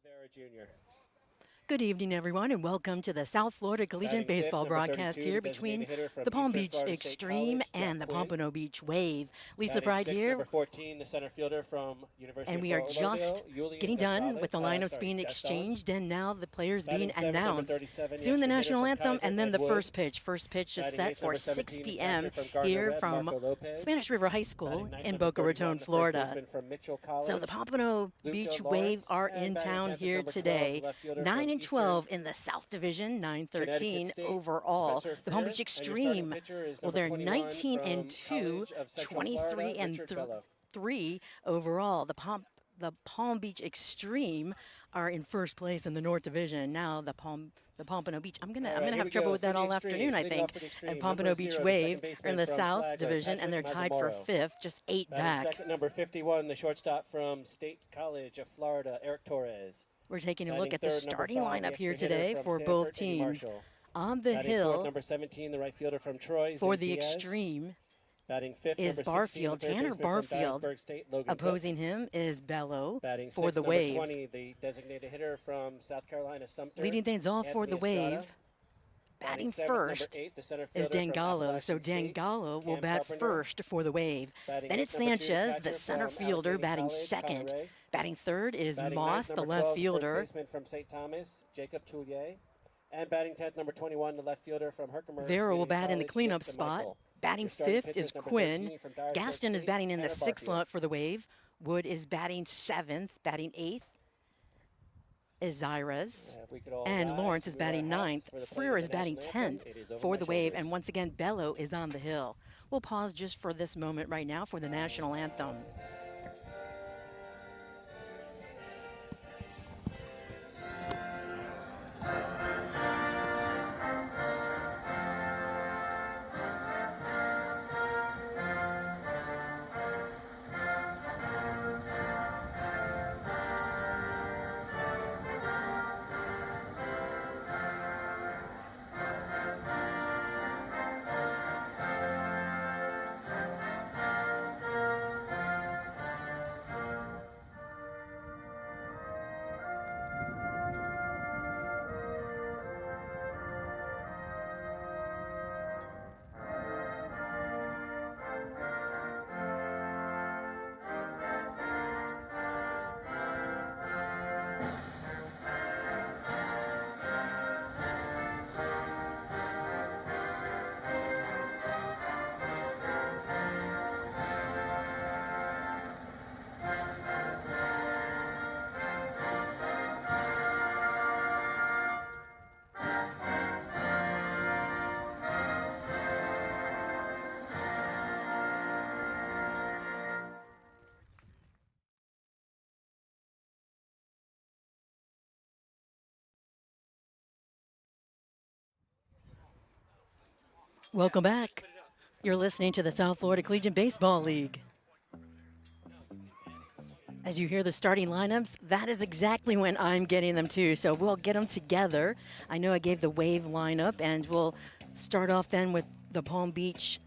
Jr. Good evening, everyone, and welcome to the South Florida Collegiate Baseball broadcast here between the Palm Beach Xtreme and the Pompano Beach Wave. Lisa Pride here. Number 14, the center fielder from University and of we are Florida, just getting done with the lineups being exchanged and now the players being announced. Soon the national anthem and then the first pitch. First pitch is set for 6 p.m. here from Spanish River High School in Boca Raton, Florida. So the Pompano Beach Wave are in town here today. 9-12 in the South Division, 9-13 overall. The Palm Beach Xtreme, well, they're 19-2, 23-3 overall. The Palm Beach Xtreme are in first place in the North Division. Now the Pompano Beach. I'm gonna have trouble with that all afternoon, I think. And Pompano Beach Wave are in the South Division, and they're tied for 5th, just 8 back. Second, number 51, the shortstop from State College of Florida, Eric Torres. We're taking a look at the starting lineup here today for both teams. On the hill, number 17, the right fielder from Troy, for the Xtreme, is Barfield, Tanner Barfield. Opposing him is Bello for the Wave. 20, the designated hitter from South Carolina, Sumter. Leading things off for the Wave, batting first is Dangallo. So Dangallo will bat first for the Wave. Then it's Sanchez, the center fielder, batting second. Batting third is Moss, the left fielder. From St. Thomas, Jacob Toulier. And batting 10th, number 21, the left fielder from Herkimer. Vera will bat in the cleanup spot. Batting fifth is Quinn. Gaston is batting in the 6th slot for the Wave. Wood is batting 7th. Batting 8th is Zaires. And Lawrence is batting 9th. Freer is batting 10th for the Wave. And once again, Bello is on the hill. We'll pause just for this moment right now for the national anthem. Welcome back. You're listening to the South Florida Collegiate Baseball League. As you hear the starting lineups, that is exactly when I'm getting them too, so we'll get them together. I know I gave the Wave lineup, and we'll start off then with the Palm Beach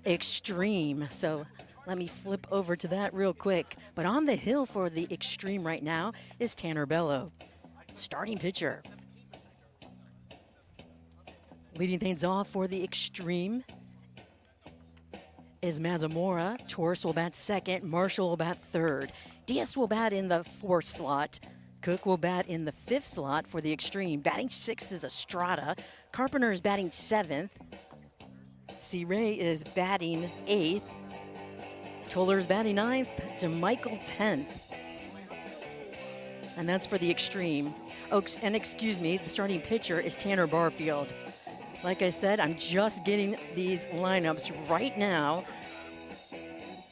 Xtreme. So let me flip over to that real quick. But on the hill for the Xtreme right now is Tanner Bello, starting pitcher. Leading things off for the Xtreme is Mazamora. Torres will bat second. Marshall will bat third. Diaz will bat in the 4th slot. Cook will bat in the 5th slot for the Xtreme. Batting 6th is Estrada. Carpenter is batting 7th. C. Ray is batting 8th. Toller is batting 9th. DeMichael 10th. And that's for the Xtreme. Oh, and excuse me, the starting pitcher is Tanner Barfield. Like I said, I'm just getting these lineups right now,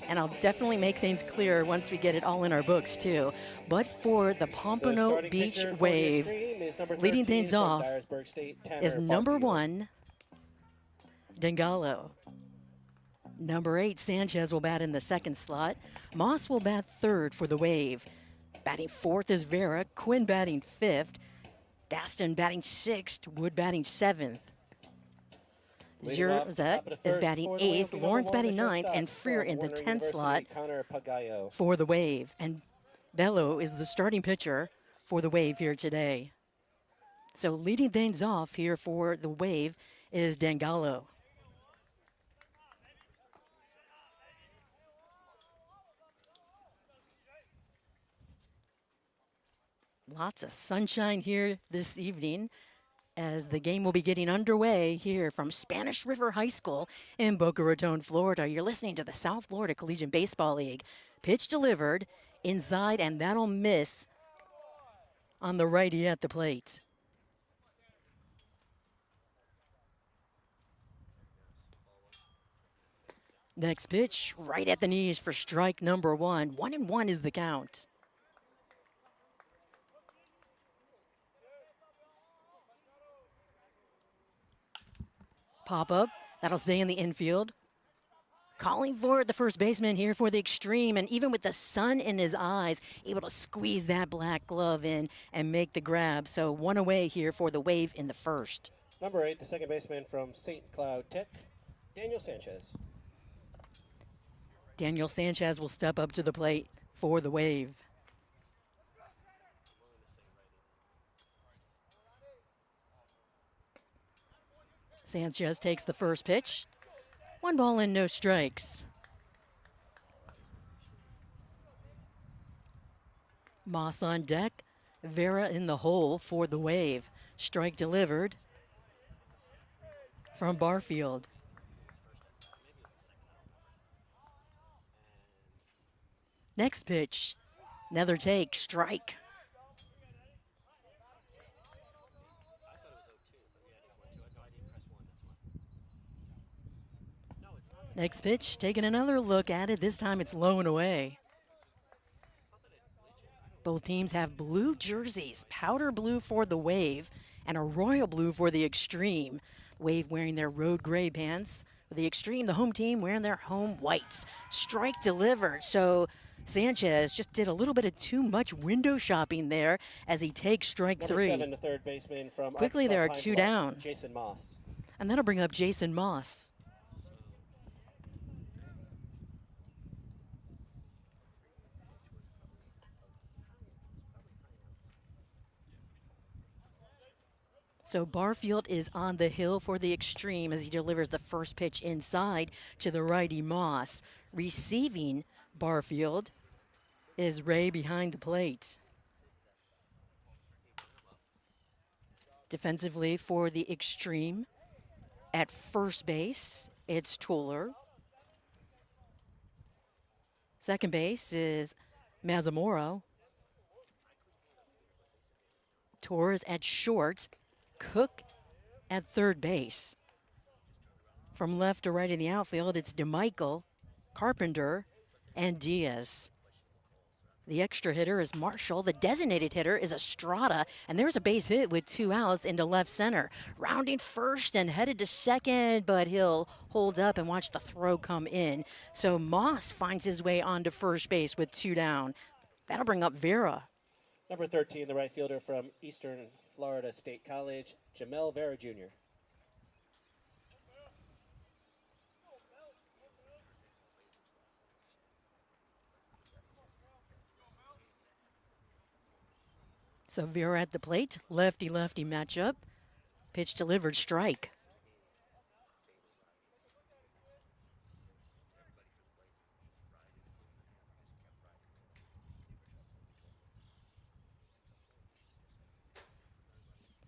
and I'll definitely make things clear once we get it all in our books too. But for the Pompano Beach Wave, leading things off is number 1, Dangallo. Number 8, Sanchez will bat in the 2nd slot. Moss will bat 3rd for the Wave. Batting 4th is Vera. Quinn batting 5th. Gaston batting 6th. Wood batting 7th. Zerzek is batting 8th, Lawrence batting 9th, and Freer in the 10th slot for the Wave. And Bello is the starting pitcher for the Wave here today. So leading things off here for the Wave is Dangalo. Lots of sunshine here this evening as the game will be getting underway here from Spanish River High School in Boca Raton, Florida. You're listening to the South Florida Collegiate Baseball League. Pitch delivered inside, and that'll miss on the righty at the plate. Next pitch, right at the knees for strike number 1. 1-1 is the count. Pop up, that'll stay in the infield. Calling for the first baseman here for the Xtreme, and even with the sun in his eyes, able to squeeze that black glove in and make the grab. So 1 away here for the Wave in the first. Number 8, the second baseman from St. Cloud Tech, Daniel Sanchez. Daniel Sanchez will step up to the plate for the Wave. Sanchez takes the first pitch. 1 ball and no strikes. Moss on deck. Vera in the hole for the Wave. Strike delivered from Barfield. Next pitch, another take, strike. Next pitch, taking another look at it. This time it's low and away. Both teams have blue jerseys, powder blue for the Wave and a royal blue for the Xtreme. Wave wearing their road gray pants. For the Xtreme, the home team wearing their home whites. Strike delivered. So Sanchez just did a little bit of too much window shopping there as he takes strike Number 3. 7, the third baseman from Quickly, there are 2 down. Jason Moss. And that'll bring up Jason Moss. So Barfield is on the hill for the Xtreme as he delivers the first pitch inside to the righty Moss. Receiving Barfield is Ray behind the plate. Defensively for the Xtreme, at first base, it's Tuller. Second base is Mazamoro. Torres at short. Cook at third base. From left to right in the outfield, it's DeMichael, Carpenter, and Diaz. The extra hitter is Marshall. The designated hitter is Estrada. And there's a base hit with 2 outs into left center. Rounding first and headed to second, but he'll hold up and watch the throw come in. So Moss finds his way onto first base with 2 down. That'll bring up Vera. Number 13, the right fielder from Eastern Florida State College, Jamel Vera Jr. So Vera at the plate, lefty-lefty matchup. Pitch delivered, strike.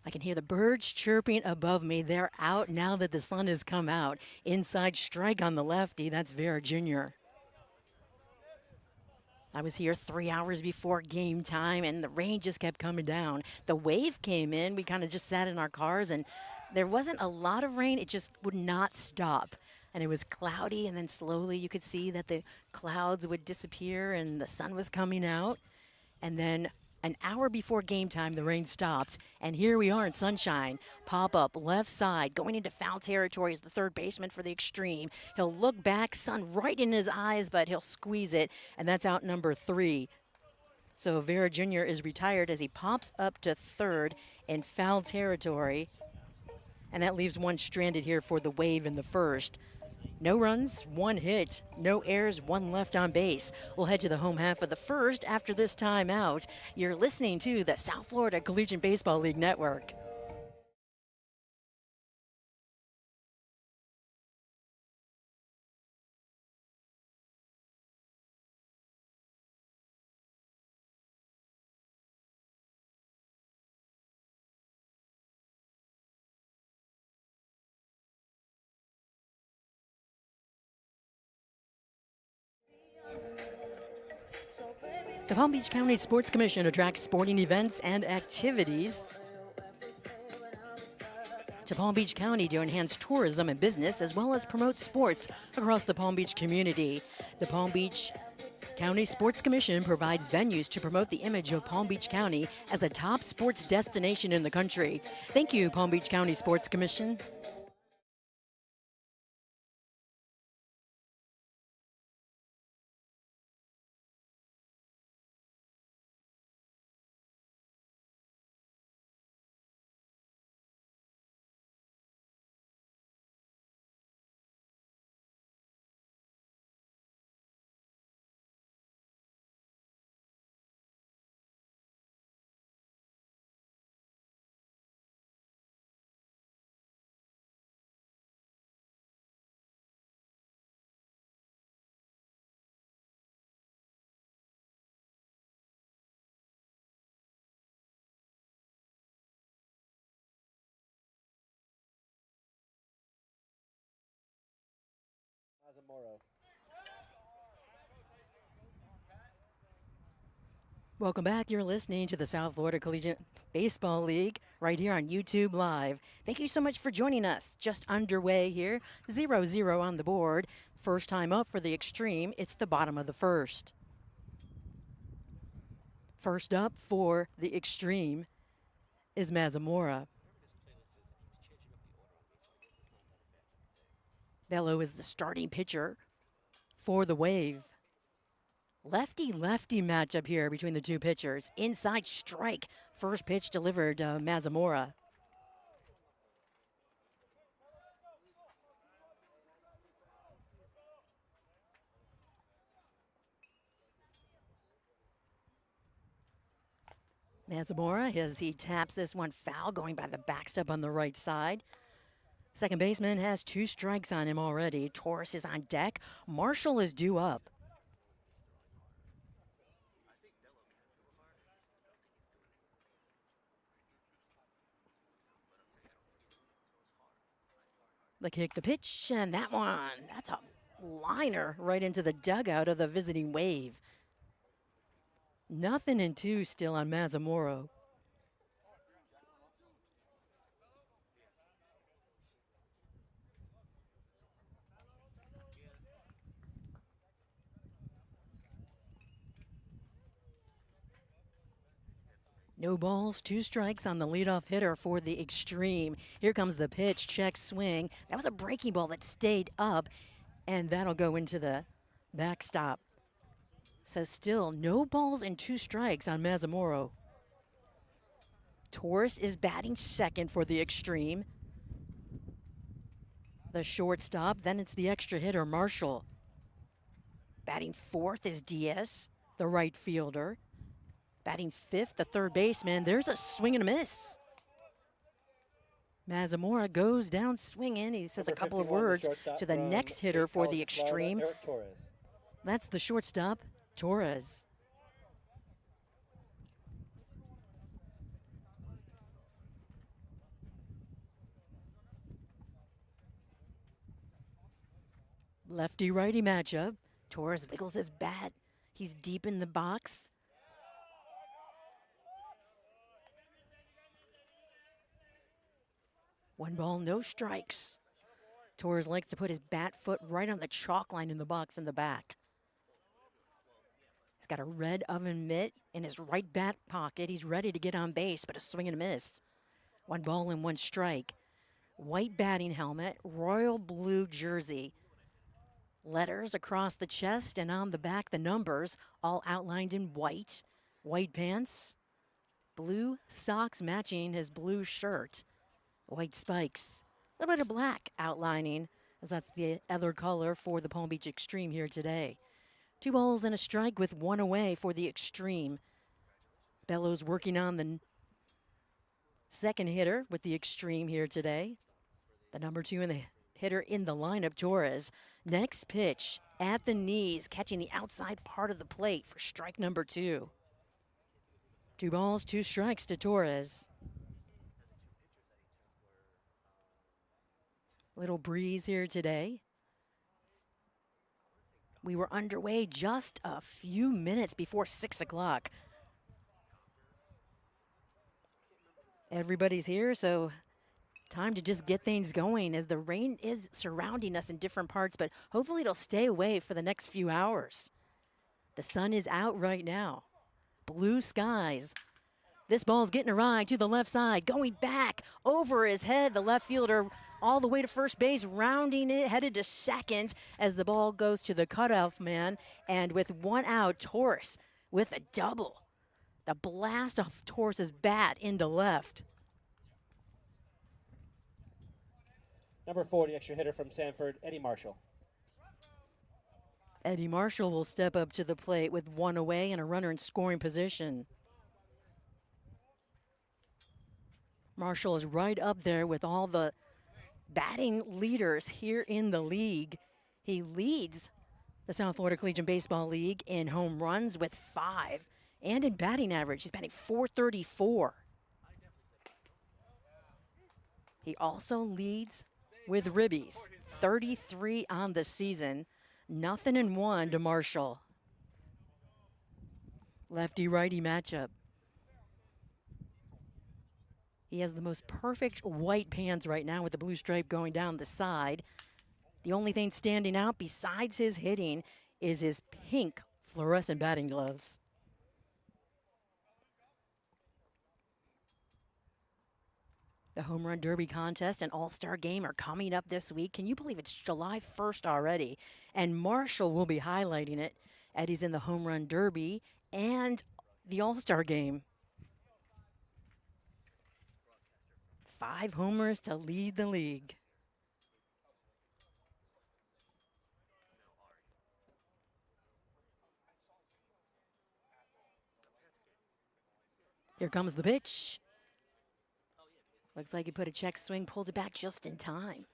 I can hear the birds chirping above me. They're out now that the sun has come out. Inside strike on the lefty. That's Vera Jr. I was here 3 hours before game time, and the rain just kept coming down. The wave came in. We kind of just sat in our cars, and there wasn't a lot of rain. It just would not stop. And it was cloudy, and then slowly you could see that the clouds would disappear, and the sun was coming out. And then an hour before game time, the rain stopped, and here we are in sunshine. Pop up left side, going into foul territory is the third baseman for the Xtreme. He'll look back, sun right in his eyes, but he'll squeeze it, and that's out number 3. So Vera Jr. is retired as he pops up to third in foul territory, and that leaves one stranded here for the Wave in the first. No runs, 1 hit, no errors, 1 left on base. We'll head to the home half of the first after this timeout. You're listening to the South Florida Collegiate Baseball League Network. The Palm Beach County Sports Commission attracts sporting events and activities to Palm Beach County to enhance tourism and business, as well as promote sports across the Palm Beach community. The Palm Beach County Sports Commission provides venues to promote the image of Palm Beach County as a top sports destination in the country. Thank you, Palm Beach County Sports Commission. Mazamoro. Welcome back. You're listening to the South Florida Collegiate Baseball League right here on YouTube Live. Thank you so much for joining us. Just underway here. 0-0 on the board. First time up for the Xtreme. It's the bottom of the first. First up for the Xtreme is Mazamora. Bello is the starting pitcher for the Wave. Lefty-lefty matchup here between the two pitchers. Inside strike. First pitch delivered to Mazamora. Mazamora, as he taps this one foul, going by the backstep on the right side. Second baseman has 2 strikes on him already. Torres is on deck. Marshall is due up. The kick, the pitch, and that one. That's a liner right into the dugout of the visiting Wave. 0-2 still on Mazamoro. No balls, 2 strikes on the leadoff hitter for the Xtreme. Here comes the pitch, check swing. That was a breaking ball that stayed up, and that'll go into the backstop. So still no balls and 2 strikes on Mazamoro. Torres is batting second for the Xtreme. The shortstop, then it's the extra hitter, Marshall. Batting fourth is Diaz, the right fielder. Batting fifth, the third baseman. There's a swing and a miss. Mazamora goes down swinging. He says a couple of words to the next hitter for the Xtreme. That's the shortstop, Torres. Lefty-righty matchup. Torres wiggles his bat. He's deep in the box. One ball, no strikes. Torres likes to put his bat foot right on the chalk line in the box in the back. He's got a red oven mitt in his right back pocket. He's ready to get on base, but a swing and a miss. 1 ball and 1 strike. White batting helmet, royal blue jersey. Letters across the chest and on the back, the numbers, all outlined in white. White pants, blue socks matching his blue shirt. White spikes, a little bit of black outlining as that's the other color for the Palm Beach Xtreme here today. 2 balls and a strike with 1 away for the Xtreme. Bellows working on the second hitter with the Xtreme here today. The number 2 in the hitter in the lineup, Torres. Next pitch at the knees, catching the outside part of the plate for strike number 2. 2 balls, 2 strikes to Torres. Little breeze here today. We were underway just a few minutes before 6 o'clock. Everybody's here, so time to just get things going as the rain is surrounding us in different parts, but hopefully it'll stay away for the next few hours. The sun is out right now. Blue skies. This ball's getting a ride to the left side, going back over his head. The left fielder all the way to first base, rounding it, headed to second as the ball goes to the cutoff man. And with 1 out, Torres with a double. The blast off Torres' bat into left. Number 40, extra hitter from Sanford, Eddie Marshall. Eddie Marshall will step up to the plate with 1 away and a runner in scoring position. Marshall is right up there with all the batting leaders here in the league. He leads the South Florida Collegiate Baseball League in home runs with 5 and in batting average. He's batting .434. He also leads with ribbies, 33 on the season. Nothing in 1 to Marshall. Lefty-righty matchup. He has the most perfect white pants right now with the blue stripe going down the side. The only thing standing out besides his hitting is his pink fluorescent batting gloves. The Home Run Derby contest and All-Star Game are coming up this week. Can you believe it's July 1st already? And Marshall will be highlighting it. Eddie's in the Home Run Derby and the All-Star Game. 5 homers to lead the league. Here comes the pitch. Looks like he put a check swing, pulled it back just in time.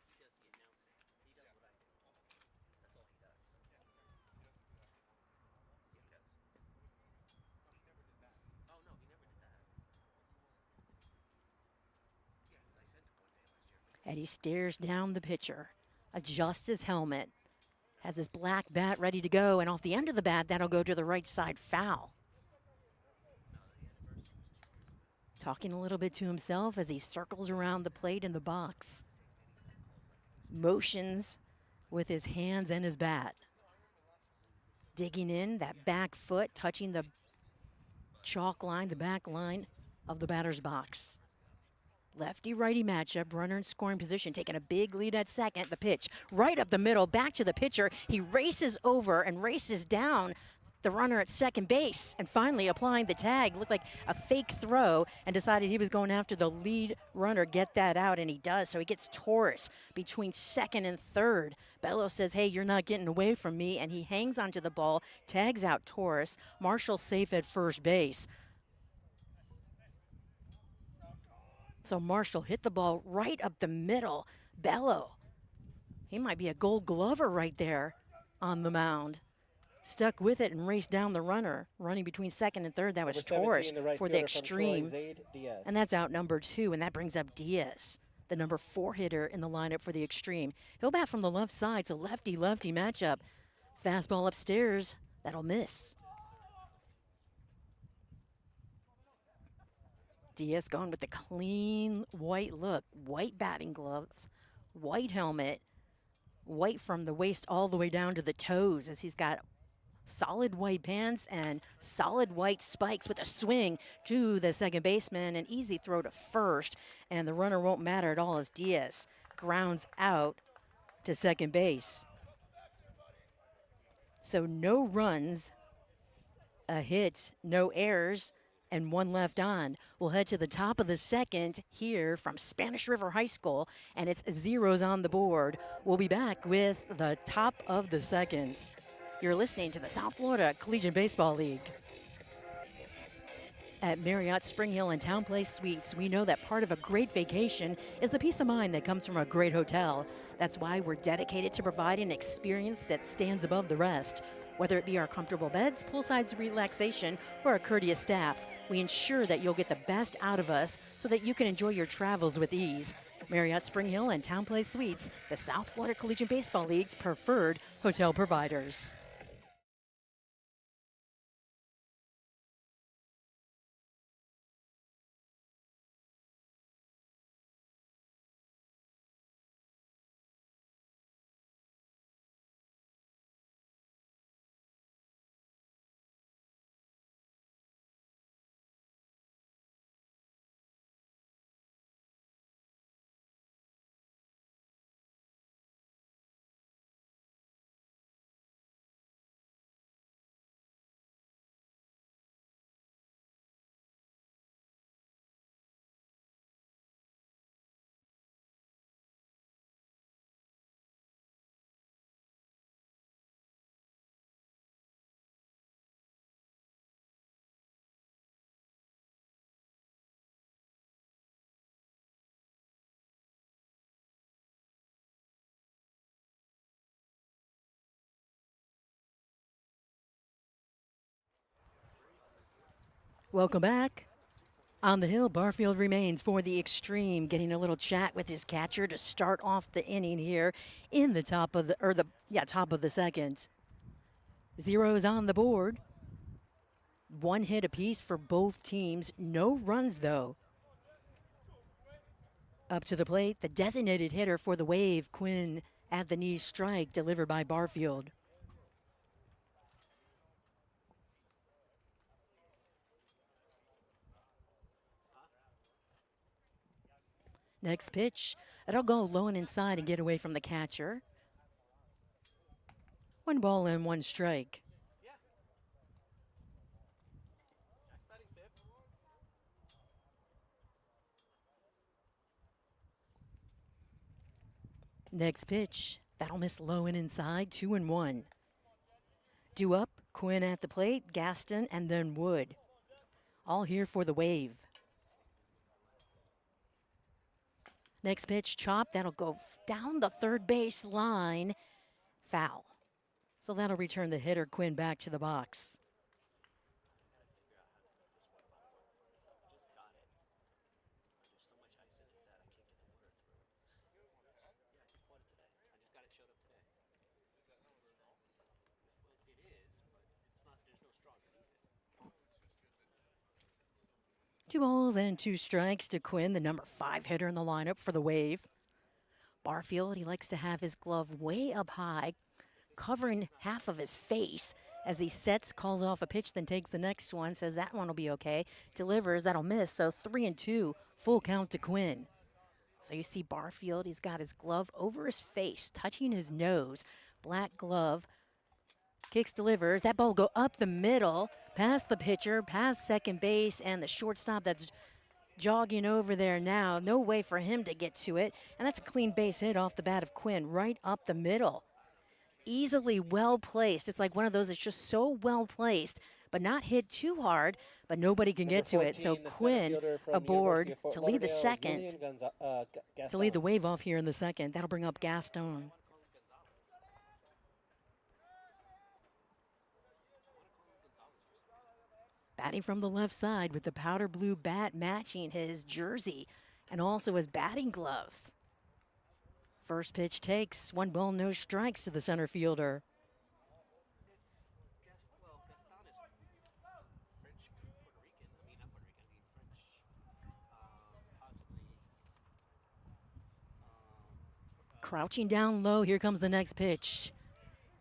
Eddie stares down the pitcher, adjusts his helmet, has his black bat ready to go, and off the end of the bat, that'll go to the right side foul. Talking a little bit to himself as he circles around the plate in the box. Motions with his hands and his bat. Digging in, that back foot touching the chalk line, the back line of the batter's box. Lefty-righty matchup, runner in scoring position, taking a big lead at second. The pitch right up the middle, back to the pitcher. He races over and races down the runner at second base and finally applying the tag. Looked like a fake throw and decided he was going after the lead runner, get that out, and he does. So he gets Torres between second and third. Bello says, hey, you're not getting away from me, and he hangs onto the ball, tags out Torres. Marshall safe at first base. So Marshall hit the ball right up the middle. Bello, he might be a Gold Glover right there on the mound. Stuck with it and raced down the runner. Running between second and third, that was Torres for the Xtreme. And that's out number 2, and that brings up Diaz, the number 4 hitter in the lineup for the Xtreme. He'll bat from the left side, so lefty-lefty matchup. Fastball upstairs, that'll miss. Diaz going with the clean white look, white batting gloves, white helmet, white from the waist all the way down to the toes as he's got solid white pants and solid white spikes with a swing to the second baseman, an easy throw to first, and the runner won't matter at all as Diaz grounds out to second base. So no runs, a hit, no errors, and 1 left on. We'll head to the top of the second here from Spanish River High School, and it's 0s on the board. We'll be back with the top of the second. You're listening to the South Florida Collegiate Baseball League. At Marriott Spring Hill and Town Place Suites, we know that part of a great vacation is the peace of mind that comes from a great hotel. That's why we're dedicated to providing an experience that stands above the rest. Whether it be our comfortable beds, poolside relaxation, or our courteous staff, we ensure that you'll get the best out of us so that you can enjoy your travels with ease. Marriott Spring Hill and Town Place Suites, the South Florida Collegiate Baseball League's preferred hotel providers. Welcome back. On the hill, Barfield remains for the Xtreme, getting a little chat with his catcher to start off the inning here in the top of the second. 0s on the board. 1 hit apiece for both teams. No runs, though. Up to the plate, the designated hitter for the Wave, Quinn, at the knee strike, delivered by Barfield. Next pitch, it'll go low and inside and get away from the catcher. 1 ball and 1 strike. Next pitch, that'll miss low and inside, 2-1. Due up, Quinn at the plate, Gaston, and then Wood. All here for the Wave. Next pitch, chop, that'll go down the third base line, foul. So that'll return the hitter, Quinn, back to the box. Two balls and 2 strikes to Quinn, the number 5 hitter in the lineup for the Wave. Barfield, he likes to have his glove way up high, covering half of his face as he sets, calls off a pitch, then takes the next one, says that one will be okay, delivers, that'll miss, so 3-2, full count to Quinn. So you see Barfield, he's got his glove over his face, touching his nose, black glove, kicks, delivers, that ball will go up the middle, past the pitcher, past second base, and the shortstop that's jogging over there now. No way for him to get to it, and that's a clean base hit off the bat of Quinn, right up the middle. Easily well placed. It's like one of those that's just so well placed, but not hit too hard, but nobody can get to it. So Quinn aboard to lead the second, to lead the Wave off here in the second. That'll bring up Gaston. Batting from the left side with the powder blue bat matching his jersey and also his batting gloves. First pitch takes, 1 ball, no strikes to the center fielder. Crouching down low, here comes the next pitch.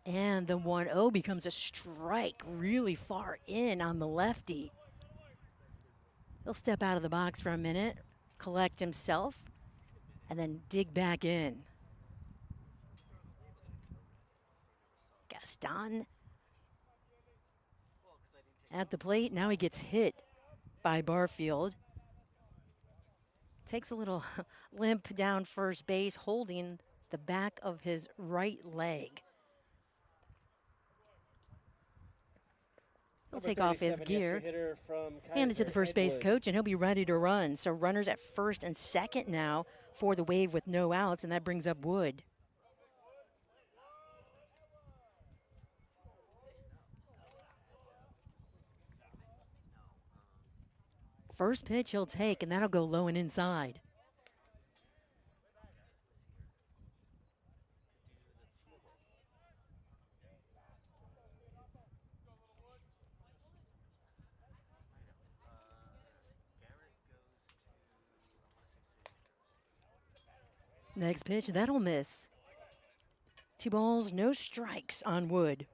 And the 1-0 becomes a strike really far in on the lefty. He'll step out of the box for a minute, collect himself, and then dig back in. Gaston at the plate. Now he gets hit by Barfield. Takes a little limp down first base, holding the back of his right leg. He'll take off his gear, hand it to the first base coach, and he'll be ready to run. So runners at first and second now for the Wave with no outs, and that brings up Wood. First pitch he'll take, and that'll go low and inside. Next pitch, that'll miss. 2 balls, no strikes on Wood.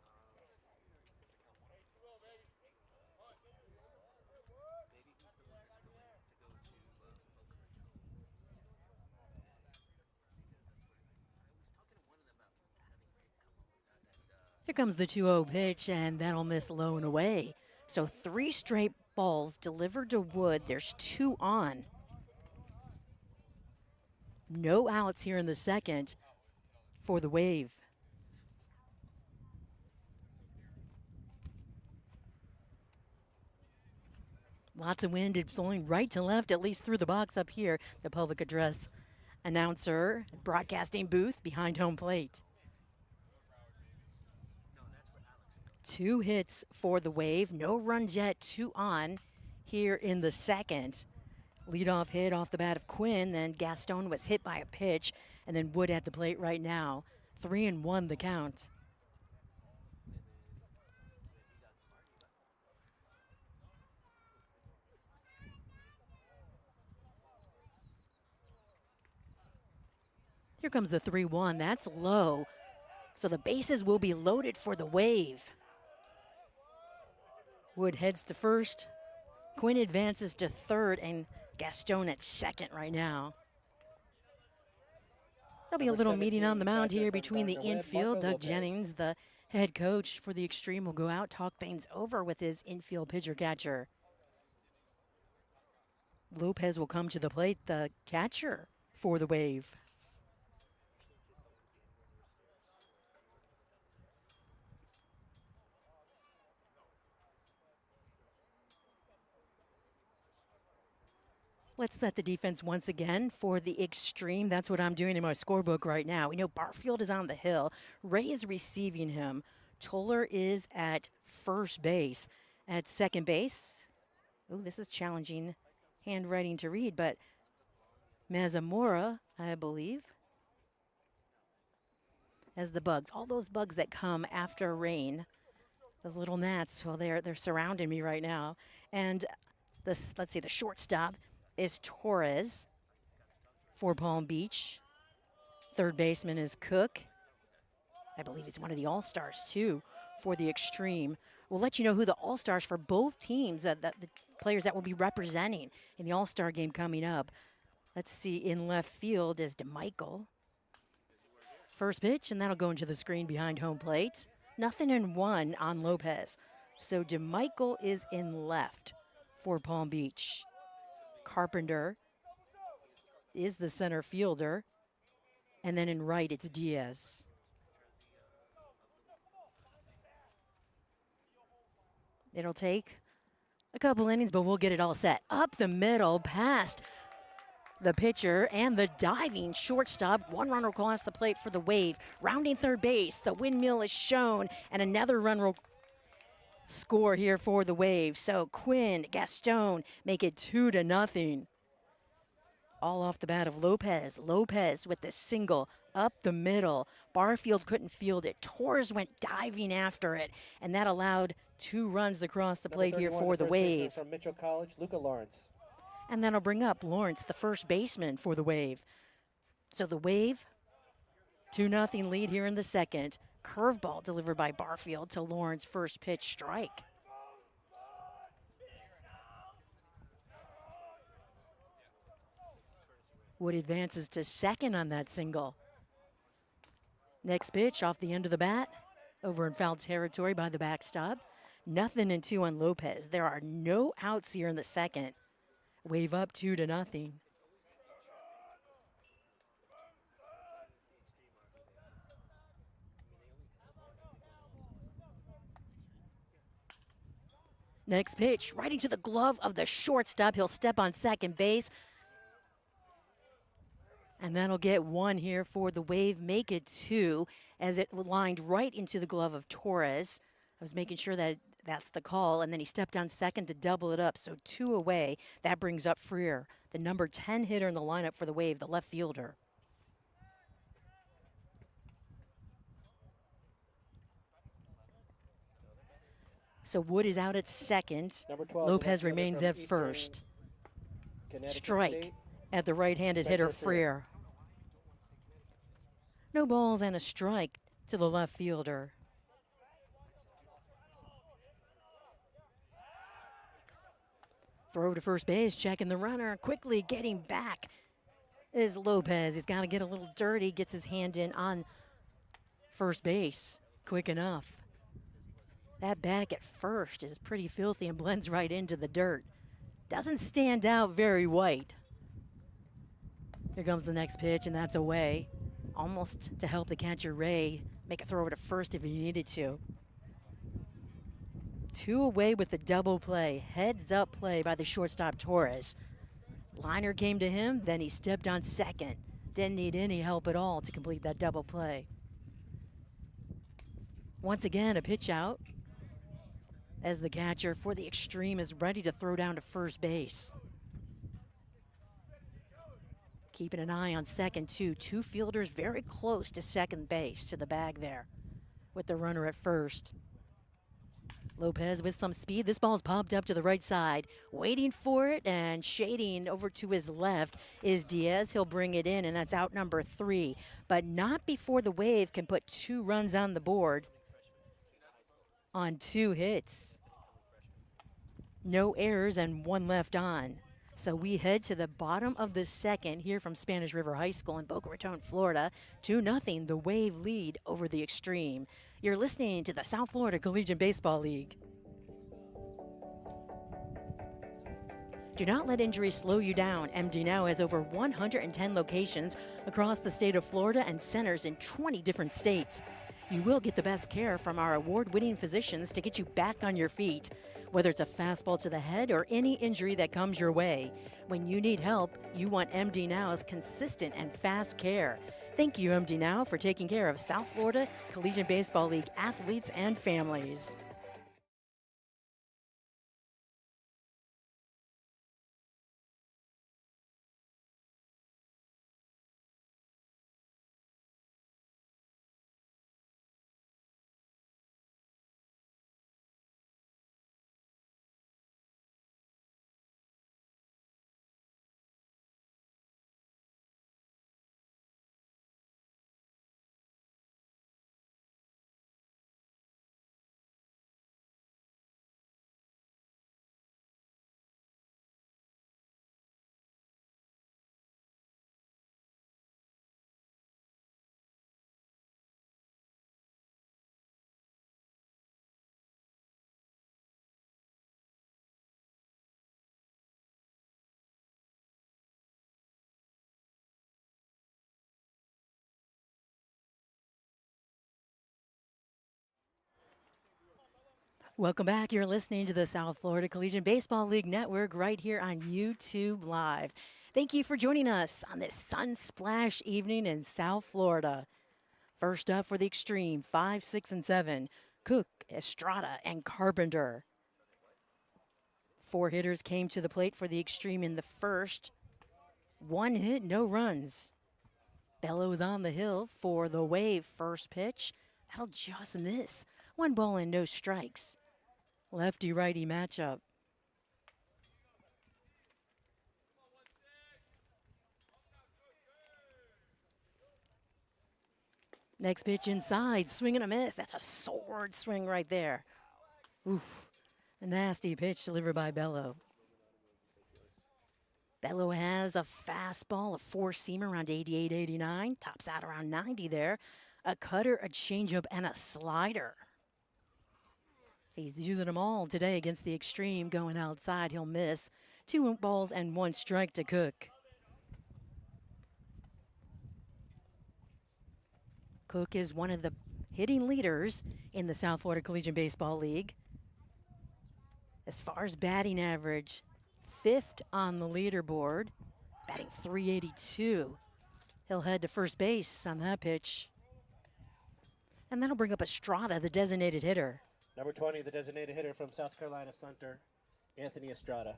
Here comes the 2-0 pitch, and that'll miss low and away. So 3 straight balls delivered to Wood. There's 2 on. No outs here in the second for the Wave. Lots of wind. It's blowing right to left, at least through the box up here. The public address announcer, broadcasting booth behind home plate. 2 hits for the Wave. No runs yet, 2 on here in the second. Leadoff hit off the bat of Quinn, then Gaston was hit by a pitch, and then Wood at the plate right now. 3-1 the count. Here comes the 3-1. That's low. So the bases will be loaded for the Wave. Wood heads to first. Quinn advances to third, and Gaston at second right now. There'll be a little meeting on the mound here between the infield. Doug Jennings, the head coach for the Xtreme, will go out, talk things over with his infield pitcher catcher. Lopez will come to the plate, the catcher for the Wave. Let's set the defense once again for the Xtreme. That's what I'm doing in my scorebook right now. We know Barfield is on the hill. Ray is receiving him. Toller is at first base. At second base, oh, this is challenging handwriting to read, but Mazamora, I believe, as the bugs. All those bugs that come after rain. Those little gnats, well, they're surrounding me right now. And this, let's see, the shortstop is Torres for Palm Beach. Third baseman is Cook. I believe he's one of the All-Stars, too, for the Xtreme. We'll let you know who the All-Stars for both teams, the players that will be representing in the All-Star game coming up. Let's see, in left field is DeMichael. First pitch, and that'll go into the screen behind home plate. 0-1 on Lopez. So DeMichael is in left for Palm Beach. Carpenter is the center fielder. And then in right, it's Diaz. It'll take a couple innings, but we'll get it all set. Up the middle, past the pitcher and the diving shortstop. 1 run will cross the plate for the Wave. Rounding third base, the windmill is shown, and another run will score here for the Wave. So Quinn, Gaston make it 2-0. All off the bat of Lopez. Lopez with the single up the middle. Barfield couldn't field it. Torres went diving after it, and that allowed 2 runs across the plate here for the Wave. From Mitchell College, Luca Lawrence. And that'll bring up Lawrence, the first baseman for the Wave. So the Wave, 2-0 lead here in the second. Curveball delivered by Barfield to Lawrence, first pitch strike. Wood advances to second on that single. Next pitch off the end of the bat, over in foul territory by the backstop. 0-2 on Lopez. There are no outs here in the second. Wave up 2-0. Next pitch, right into the glove of the shortstop. He'll step on second base. And that'll get one here for the Wave, make it 2, as it lined right into the glove of Torres. I was making sure that that's the call, and then he stepped on second to double it up, so 2 away. That brings up Freer, the number 10 hitter in the lineup for the Wave, the left fielder. So Wood is out at second. Number 12, Lopez the left fielder remains from at Eastern first. Connecticut Strike State. at the right-handed hitter, Spencer Freer. Freer. No balls and a strike to the left fielder. Throw to first base, checking the runner, quickly getting back is Lopez. He's got to get a little dirty, gets his hand in on first base quick enough. That back at first is pretty filthy and blends right into the dirt. Doesn't stand out very white. Here comes the next pitch, and that's away. Almost to help the catcher, Ray, make a throw over to first if he needed to. 2 away with the double play. Heads up play by the shortstop, Torres. Liner came to him, then he stepped on second. Didn't need any help at all to complete that double play. Once again, a pitch out as the catcher for the Xtreme is ready to throw down to first base. Keeping an eye on second, too. 2 fielders very close to second base, to the bag there, with the runner at first. Lopez with some speed. This ball's popped up to the right side, waiting for it, and shading over to his left is Diaz. He'll bring it in, and that's out number 3. But not before the Wave can put 2 runs on the board on 2 hits. No errors and 1 left on. So we head to the bottom of the second here from Spanish River High School in Boca Raton, Florida. 2-0, the Wave lead over the Xtreme. You're listening to the South Florida Collegiate Baseball League. Do not let injuries slow you down. MD Now has over 110 locations across the state of Florida and centers in 20 different states. You will get the best care from our award-winning physicians to get you back on your feet. Whether it's a fastball to the head or any injury that comes your way, when you need help, you want MD Now's consistent and fast care. Thank you, MD Now, for taking care of South Florida Collegiate Baseball League athletes and families. Welcome back. You're listening to the South Florida Collegiate Baseball League Network right here on YouTube Live. Thank you for joining us on this sun-splashed evening in South Florida. First up for the Xtreme, 5, 6, and 7, Cook, Estrada, and Carpenter. 4 hitters came to the plate for the Xtreme in the first. 1 hit, no runs. Bellows on the hill for the Wave. First pitch, that'll just miss. 1 ball and no strikes. Lefty-righty matchup. Next pitch inside, swing and a miss. That's a sword swing right there. Oof, a nasty pitch delivered by Bello. Bello has a fastball, a 4-seamer around 88, 89. Tops out around 90 there. A cutter, a changeup, and a slider. He's using them all today against the Xtreme. Going outside, he'll miss. 2 balls and 1 strike to Cook. Cook is one of the hitting leaders in the South Florida Collegiate Baseball League. As far as batting average, 5th on the leaderboard, batting .382. He'll head to first base on that pitch. And that'll bring up Estrada, the designated hitter. Number 20, the designated hitter from South Carolina Center, Anthony Estrada.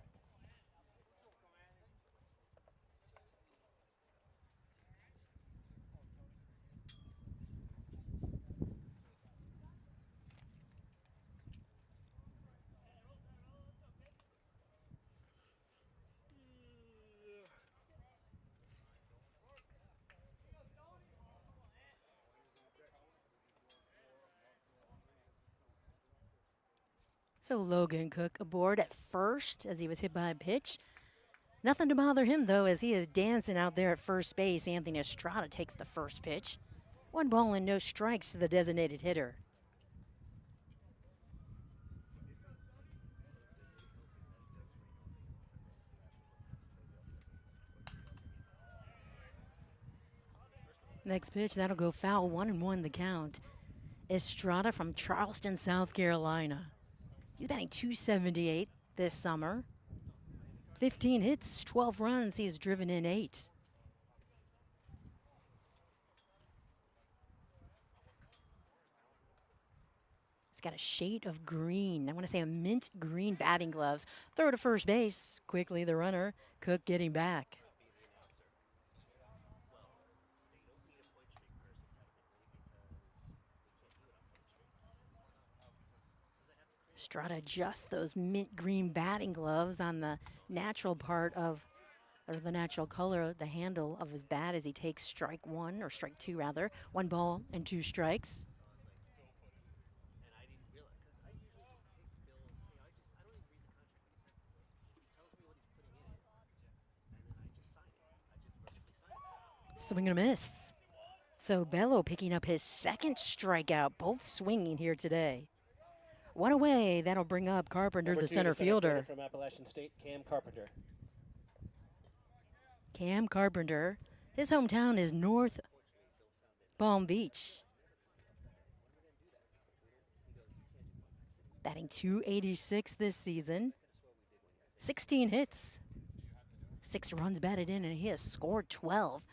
So Logan Cook aboard at first as he was hit by a pitch. Nothing to bother him, though, as he is dancing out there at first base. Anthony Estrada takes the first pitch. 1 ball and no strikes to the designated hitter. Next pitch, that'll go foul. 1-1 the count. Estrada from Charleston, South Carolina. He's batting .278 this summer. 15 hits, 12 runs. He's driven in 8. He's got a shade of green. I want to say a mint green batting gloves. Throw to first base. Quickly the runner. Cook getting back. Estrada adjusts those mint green batting gloves on the natural part of, or the natural color, the handle of his bat as he takes strike 1, or strike 2 rather. 1 ball and 2 strikes. Swing and a miss. So Bello picking up his 2nd strikeout, both swinging here today. 1 away, that'll bring up Carpenter, the center fielder. From Appalachian State, Cam Carpenter. Cam Carpenter, his hometown is North Palm Beach. Batting .286 this season. 16 hits. 6 runs batted in, and he has scored 12.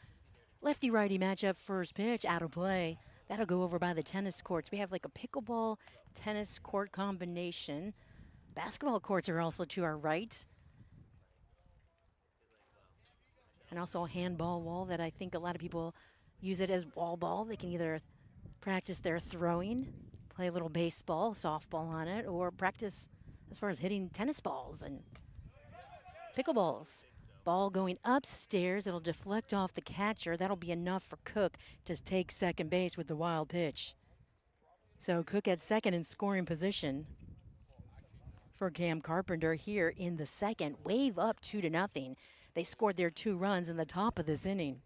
Lefty-righty matchup, first pitch, out of play. That'll go over by the tennis courts. We have like a pickleball tennis court combination. Basketball courts are also to our right. And also a handball wall that I think a lot of people use it as wall ball. They can either practice their throwing, play a little baseball, softball on it, or practice as far as hitting tennis balls and pickleballs. Ball going upstairs. It'll deflect off the catcher. That'll be enough for Cook to take second base with the wild pitch. So Cook at second in scoring position for Cam Carpenter here in the second. Wave up 2-0. They scored their 2 runs in the top of this inning.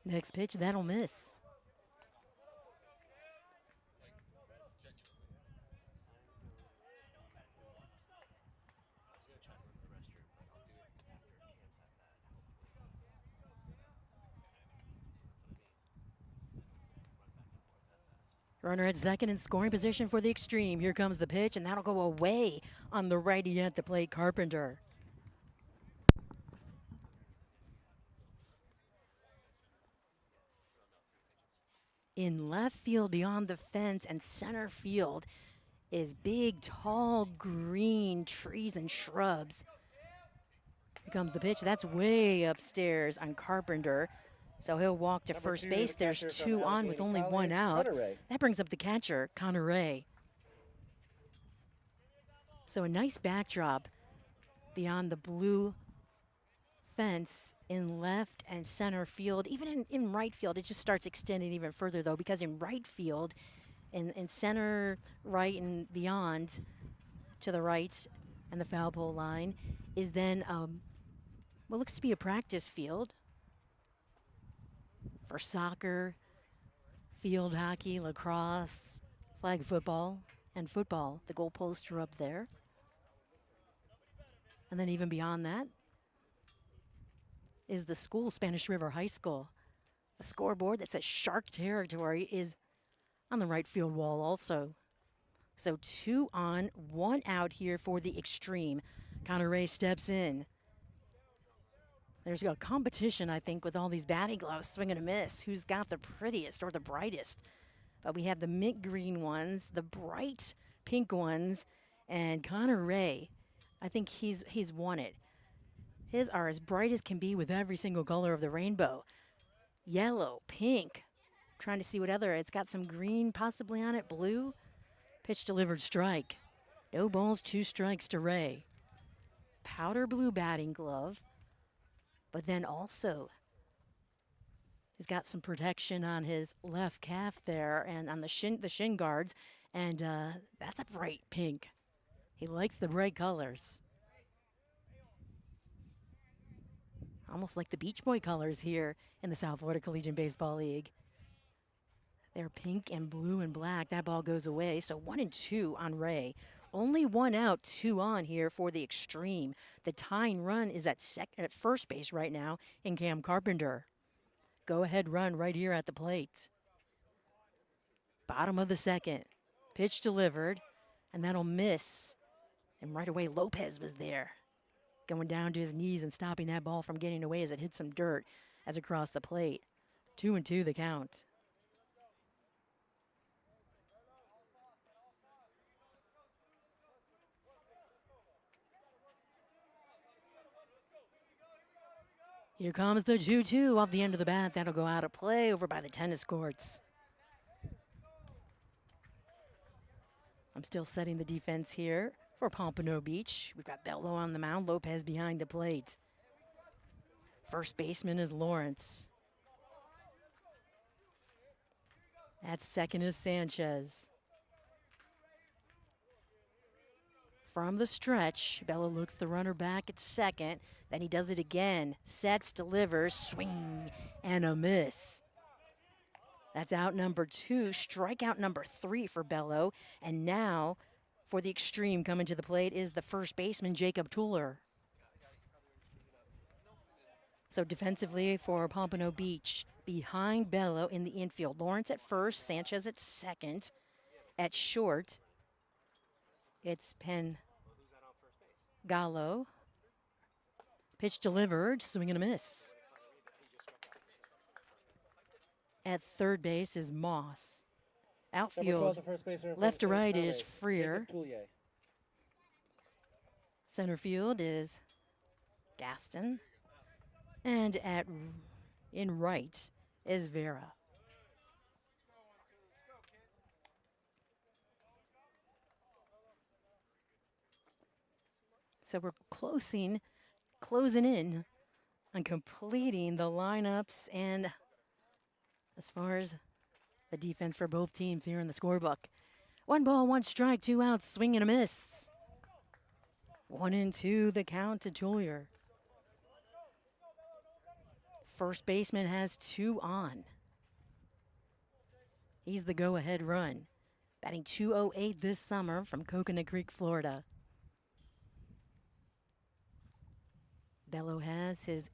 Next pitch, that'll miss. Runner at second in scoring position for the Xtreme. Here comes the pitch, and that'll go away on the righty at the plate, Carpenter. In left field beyond the fence and center field is big, tall, green trees and shrubs. Here comes the pitch. That's way upstairs on Carpenter. So he'll walk to first base. There's 2 on with only 1 out. That brings up the catcher, Connor Ray. So a nice backdrop beyond the blue fence in left and center field. Even in right field, it just starts extending even further, though, because in right field, in center, right, and beyond, to the right and the foul pole line is then what looks to be a practice field for soccer, field hockey, lacrosse, flag football, and football. The goalposts are up there. And then even beyond that is the school, Spanish River High School. The scoreboard that says Shark Territory is on the right field wall also. So 2 on, 1 out here for the Xtreme. Connor Ray steps in. There's a competition, I think, with all these batting gloves, swing and a miss. Who's got the prettiest or the brightest? But we have the mint green ones, the bright pink ones, and Connor Ray, I think he's won it. His are as bright as can be with every single color of the rainbow. Yellow, pink, trying to see what other, it's got some green possibly on it, blue. Pitch delivered, strike. No balls, 2 strikes to Ray. Powder blue batting glove, but then also he's got some protection on his left calf there and on the shin guards, and that's a bright pink. He likes the bright colors. Almost like the Beach Boy colors here in the South Florida Collegiate Baseball League. They're pink and blue and black. That ball goes away. So 1 and 2 on Ray. Only 1 out, 2 on here for the Xtreme. The tying run is at first base right now in Cam Carpenter. Go ahead run right here at the plate. Bottom of the second. Pitch delivered, and that'll miss. And right away, Lopez was there, going down to his knees and stopping that ball from getting away as it hit some dirt as it crossed the plate. 2 and 2 the count. Here comes the 2-2 off the end of the bat. That'll go out of play over by the tennis courts. I'm still setting the defense here for Pompano Beach. We've got Bello on the mound, Lopez behind the plate. First baseman is Lawrence. At second is Sanchez. From the stretch, Bello looks the runner back at second. Then he does it again. Sets, delivers, swing, and a miss. That's out number 2, strikeout number 3 for Bello. And now, for the Xtreme coming to the plate is the first baseman, Jacob Tuller. So defensively for Pompano Beach, behind Bello in the infield. Lawrence at first, Sanchez at second. At short, it's Gallo. Pitch delivered, swing and a miss. At third base is Moss. Outfield, left to right is Freer. Center field is Gaston. And in right is Vera. So we're closing in on completing the lineups and as far as the defense for both teams here in the scorebook. 1 ball, 1 strike, 2 outs, swing and a miss. 1 and 2 the count to Tullier. First baseman has 2 on. He's the go-ahead run. Batting .208 this summer from Coconut Creek, Florida. Bello has his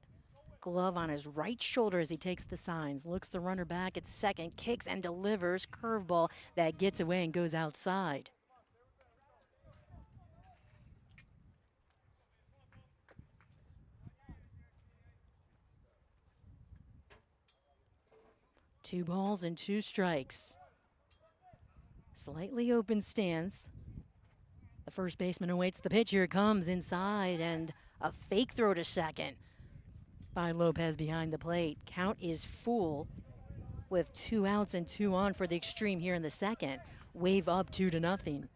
glove on his right shoulder as he takes the signs. Looks the runner back at second, kicks and delivers. Curveball that gets away and goes outside. Two balls and 2 strikes. Slightly open stance. The first baseman awaits the pitch. Here it comes inside, and a fake throw to second by Lopez behind the plate. Count is full with 2 outs and 2 on for the Xtreme here in the second. Wave up 2-0.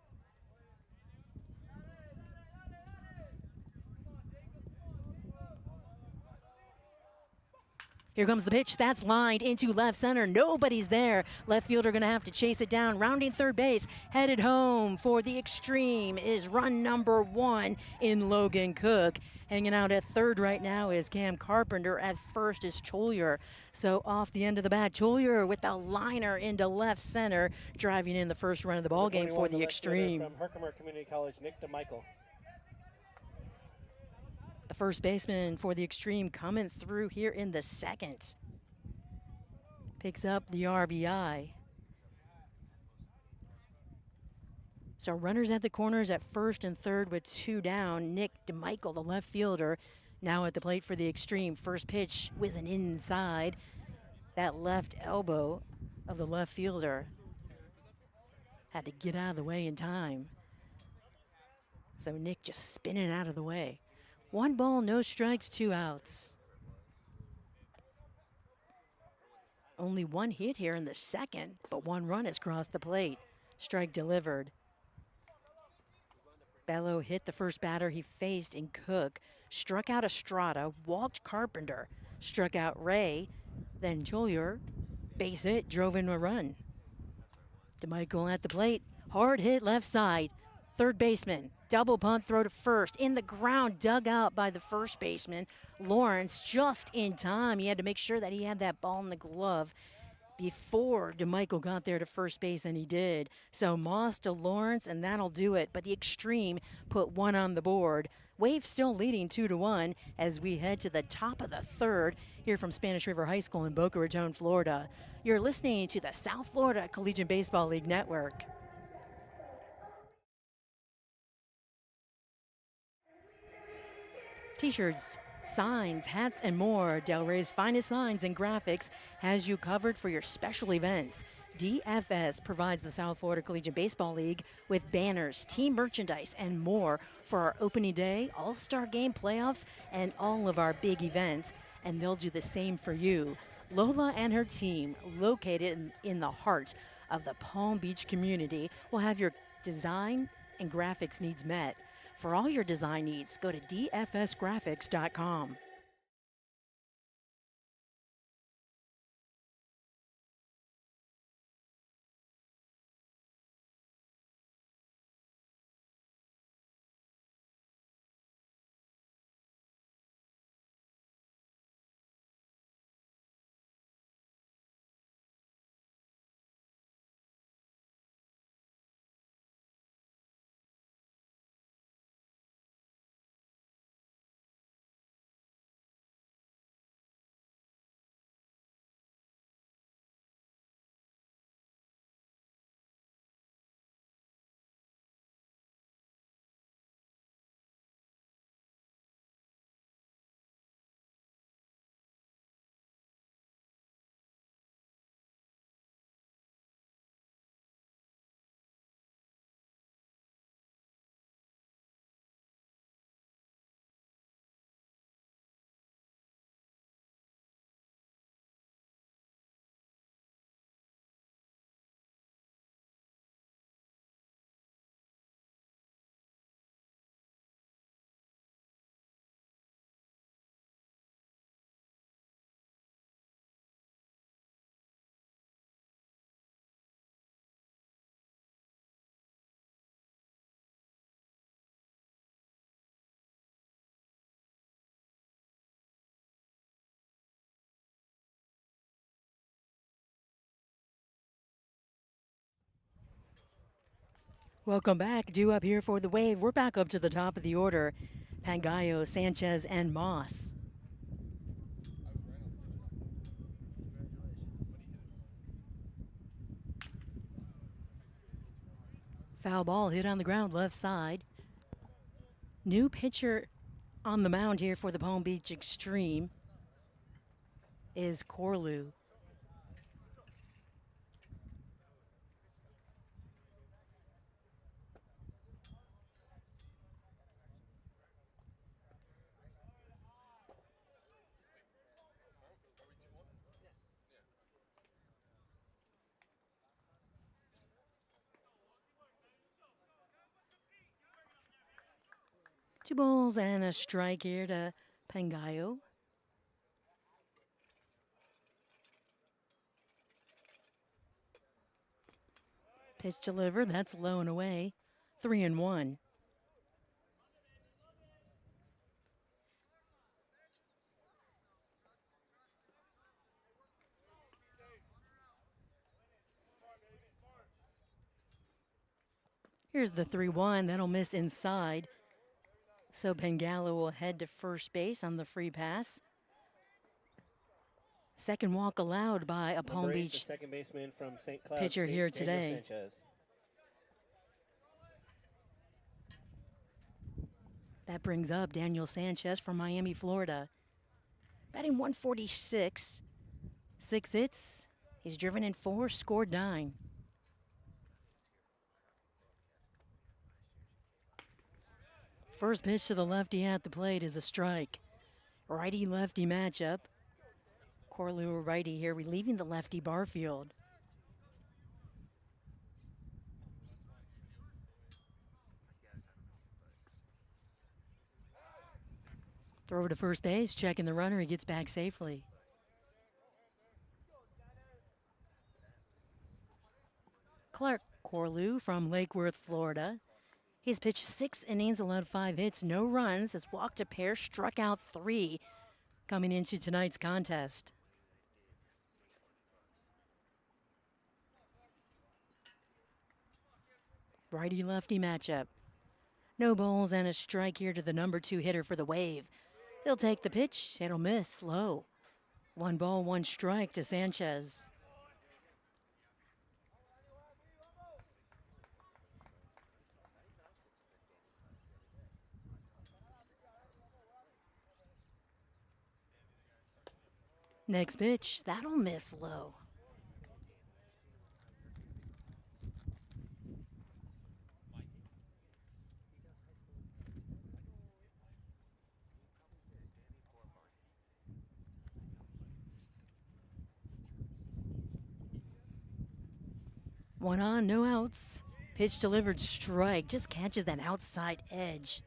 Here comes the pitch. That's lined into left center. Nobody's there. Left fielder going to have to chase it down. Rounding third base. Headed home for the Xtreme is run number 1 in Logan Cook. Hanging out at third right now is Cam Carpenter. At first is Cholier. So off the end of the bat, Cholier with the liner into left center, driving in the first run of the ball game for the Xtreme. From Herkimer Community College, Nick DeMichael. The first baseman for the Xtreme coming through here in the second. Picks up the RBI. So runners at the corners at first and third with 2 down. Nick DeMichael, the left fielder, now at the plate for the Xtreme. First pitch whizzing inside. That left elbow of the left fielder had to get out of the way in time. So Nick just spinning out of the way. 1 ball, no strikes, 2 outs. Only 1 hit here in the second, but 1 run has crossed the plate. Strike delivered. Bello hit the first batter he faced in Cook, struck out Estrada, walked Carpenter, struck out Ray, then Cholier, base hit, drove in a run. DeMichael at the plate, hard hit left side, third baseman, double punt throw to first, in the ground, dug out by the first baseman. Lawrence just in time. He had to make sure that he had that ball in the glove before DeMichael got there to first base, and he did. So Moss to Lawrence, and that'll do it. But the Xtreme put 1 on the board. Wave still leading 2-1 as we head to the top of the third here from Spanish River High School in Boca Raton, Florida. You're listening to the South Florida Collegiate Baseball League Network. T-shirts, signs, hats, and more. Delray's finest signs and graphics has you covered for your special events. DFS provides the South Florida Collegiate Baseball League with banners, team merchandise, and more for our opening day, all-star game playoffs, and all of our big events. And they'll do the same for you. Lola and her team, located in the heart of the Palm Beach community, will have your design and graphics needs met. For all your design needs, go to dfsgraphics.com. Welcome back. Due up here for the Wave. We're back up to the top of the order. Pangayo, Sanchez, and Moss. Foul ball hit on the ground left side. New pitcher on the mound here for the Palm Beach Xtreme is Corlew. Two balls and a strike here to Pangayo. Pitch delivered. That's low and away. 3-1. Here's the 3-1. That'll miss inside. So Pangalo will head to first base on the free pass. Second walk allowed by a Palm Beach the second baseman from St. Cloud pitcher State, here Daniel today. Sanchez. That brings up Daniel Sanchez from Miami, Florida. Batting 146, 6 hits. He's driven in 4, scored 9. First pitch to the lefty at the plate is a strike. Righty-lefty matchup. Corlew righty here, relieving the lefty Barfield. Throw to first base, checking the runner, he gets back safely. Clark Corlew from Lake Worth, Florida. He's pitched 6 innings, allowed 5 hits, no runs, has walked a pair, struck out 3 coming into tonight's contest. Righty-lefty matchup. No balls and a strike here to the number 2 hitter for the Wave. He'll take the pitch. It'll miss low. 1 ball, 1 strike to Sanchez. Next pitch, that'll miss low. One on, no outs. Pitch delivered, strike. Just catches that outside edge.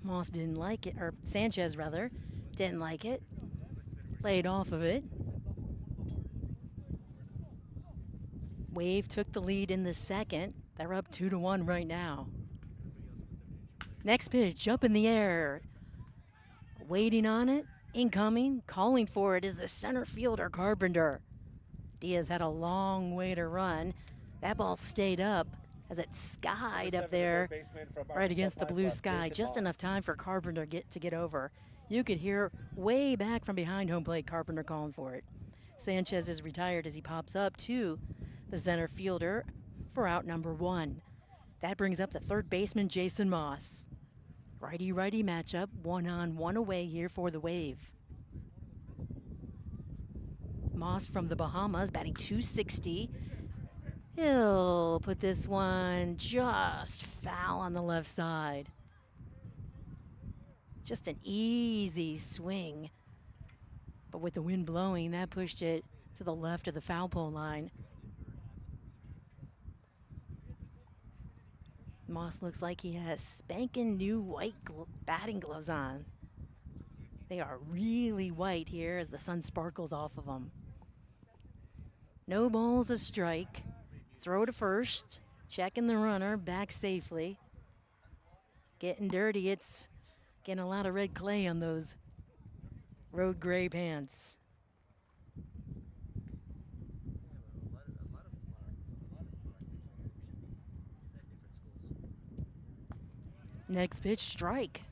Moss didn't like it, or Sanchez rather, didn't like it. Laid off of it. Wave took the lead in the second. They're up 2-1 right now. Next pitch, up in the air. Waiting on it, incoming, calling for it is the center fielder, Carpenter. Diaz had a long way to run. That ball stayed up as it skied up there right against the blue sky. Just enough time for Carpenter to get over. You could hear way back from behind home plate Carpenter calling for it. Sanchez is retired as he pops up to the center fielder for out number 1. That brings up the third baseman, Jason Moss. Righty-righty matchup, 1 on, 1 away here for the Wave. Moss from the Bahamas, batting .260. He'll put this one just foul on the left side. Just an easy swing. But with the wind blowing, that pushed it to the left of the foul pole line. Moss looks like he has spanking new white batting gloves on. They are really white here as the sun sparkles off of them. No balls, a strike. Throw to first. Checking the runner back safely. Getting dirty. It's getting a lot of red clay on those road gray pants. Next pitch, strike.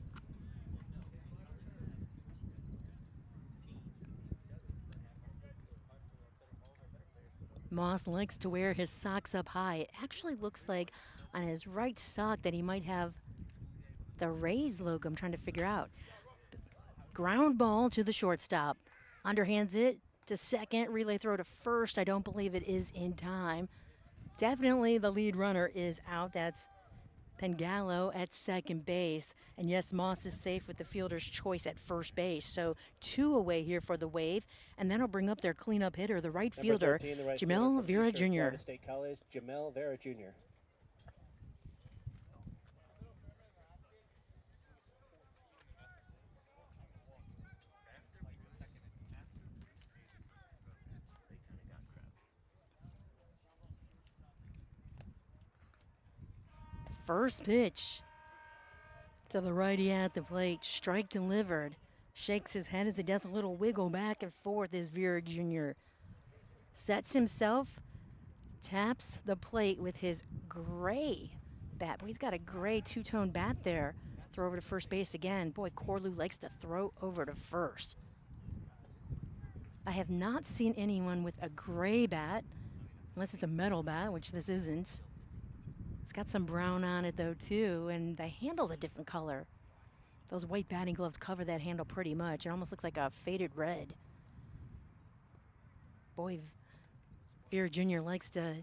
Moss likes to wear his socks up high. It actually looks like on his right sock that he might have the Rays logo. I'm trying to figure out. Ground ball to the shortstop. Underhands it to second. Relay throw to first. I don't believe it is in time. Definitely the lead runner is out. That's Pangalo at second base. And yes, Moss is safe with the fielder's choice at first base. So 2 away here for the Wave. And that'll bring up their cleanup hitter, the right fielder, 13, the right Jamel fielder Vera Eastern Jr. Florida State College, Jamel Vera Jr. First pitch to the righty at the plate. Strike delivered. Shakes his head as he does a little wiggle back and forth as Vera Jr. sets himself, taps the plate with his gray bat. Boy, he's got a gray two-tone bat there. Throw over to first base again. Boy, Corlew likes to throw over to first. I have not seen anyone with a gray bat, unless it's a metal bat, which this isn't. It's got some brown on it, though, too, and the handle's a different color. Those white batting gloves cover that handle pretty much. It almost looks like a faded red. Boy, Vera Jr. likes to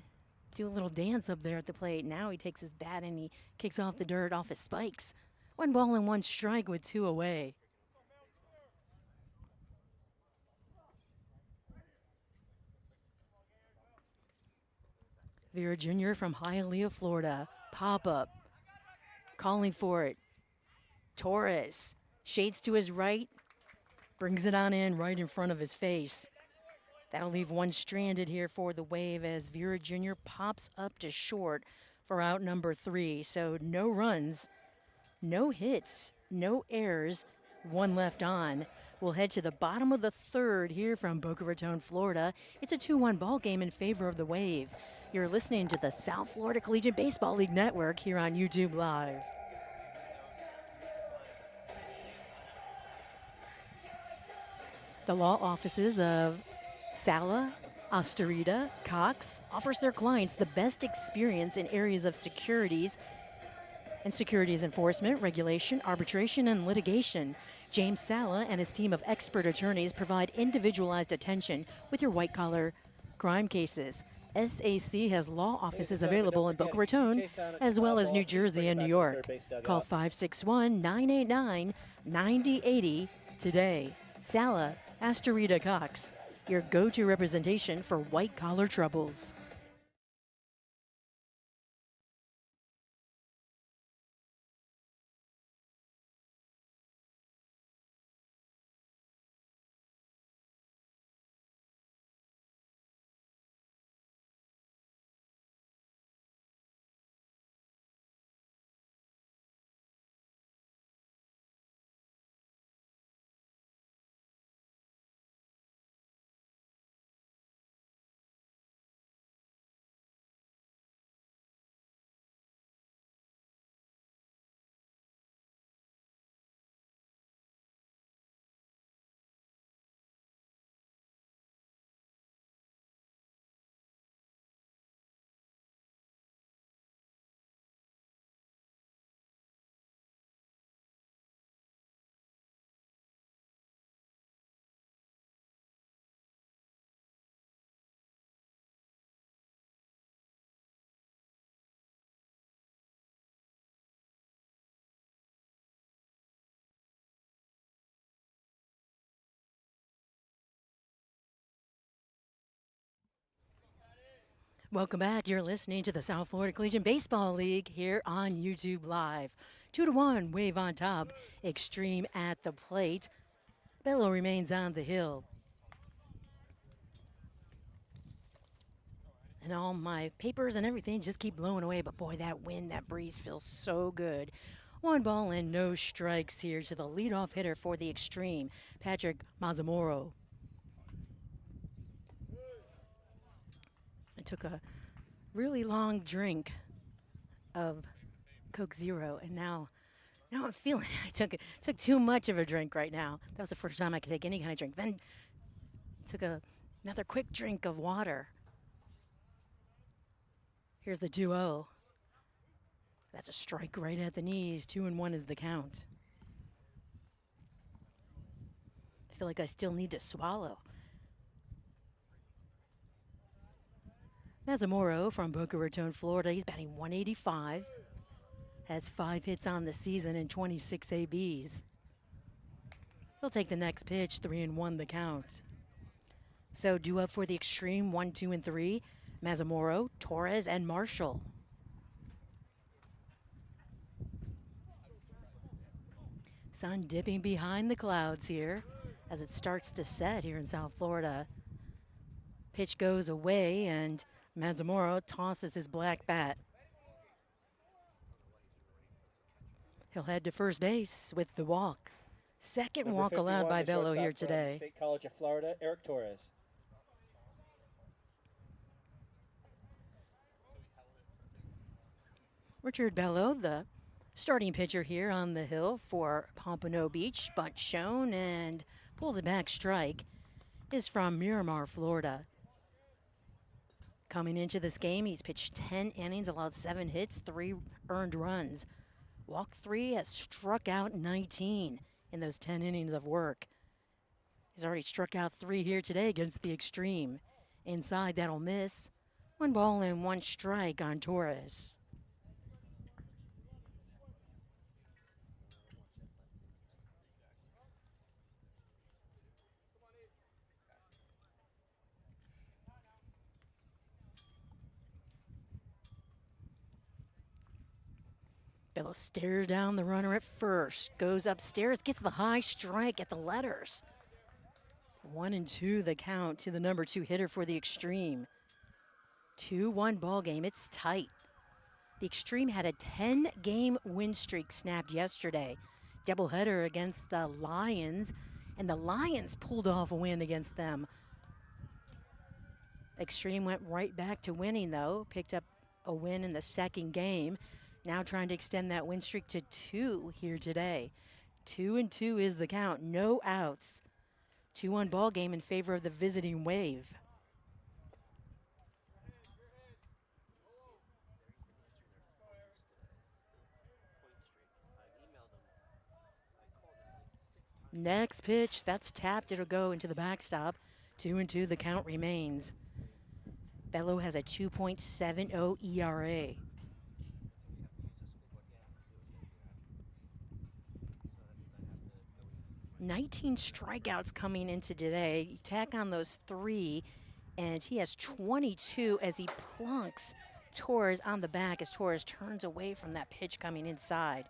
do a little dance up there at the plate. Now he takes his bat and he kicks off the dirt off his spikes. 1 ball and 1 strike with 2 away. Vera Jr. from Hialeah, Florida. Pop up. Calling for it. Torres shades to his right. Brings it on in right in front of his face. That'll leave 1 stranded here for the Wave as Vera Jr. pops up to short for out number 3. So no runs, no hits, no errors, 1 left on. We'll head to the bottom of the 3rd here from Boca Raton, Florida. It's a 2-1 ball game in favor of the Wave. You're listening to the South Florida Collegiate Baseball League Network here on YouTube Live. The law offices of Sala, Astorita, Cox offers their clients the best experience in areas of securities enforcement, regulation, arbitration, and litigation. James Sala and his team of expert attorneys provide individualized attention with your white-collar crime cases. SAC has law offices available in Boca Raton, as well as New Jersey and New York. Call 561-989-9080 today. Sala, Astorita, Cox, your go-to representation for white-collar troubles. Welcome back. You're listening to the South Florida Collegiate Baseball League here on YouTube Live. 2-1, Wave on top. Xtreme at the plate. Bello remains on the hill. And all my papers and everything just keep blowing away. But boy, that wind, that breeze feels so good. 1 ball and no strikes here to the leadoff hitter for the Xtreme, Patrick Mazzamoro. I took a really long drink of Coke Zero, and now I'm feeling it. I took too much of a drink right now. That was the first time I could take any kind of drink. Then took another quick drink of water. Here's the 2-0. That's a strike right at the knees. 2-1 is the count. I feel like I still need to swallow. Mazzamoro from Boca Raton, Florida. He's batting .185. Has 5 hits on the season and 26 ABs. He'll take the next pitch. 3-1 the count. So due up for the Xtreme 1, 2, and 3. Mazzamoro, Torres, and Marshall. Sun dipping behind the clouds here as it starts to set here in South Florida. Pitch goes away and Mazzamoro tosses his black bat. He'll head to first base with the walk. Second Number walk allowed 51, by the Bello here shortstop from today. State College of Florida, Eric Torres. Richard Bello, the starting pitcher here on the hill for Pompano Beach. Bunt shown and pulls it back. Strike is from Miramar, Florida. Coming into this game, he's pitched 10 innings, allowed 7 hits, 3 earned runs. Walked 3, has struck out 19 in those 10 innings of work. He's already struck out 3 here today against the Xtreme. Inside, that'll miss. 1 ball and 1 strike on Torres. Bello stares down the runner at first, goes upstairs, gets the high strike at the letters. 1-2 the count to the number 2 hitter for the Xtreme. 2-1 ball game. It's tight. The Xtreme had a 10-game win streak snapped yesterday. Doubleheader against the Lions, and the Lions pulled off a win against them. Xtreme went right back to winning, though. Picked up a win in the second game. Now trying to extend that win streak to 2 here today. 2-2 is the count. No outs. 2-1 ball game in favor of the visiting Wave. Next pitch, that's tapped. It'll go into the backstop. 2-2 the count remains. Bello has a 2.70 ERA. 19 strikeouts coming into today. You tack on those 3, and he has 22 as he plunks Torres on the back as Torres turns away from that pitch coming inside.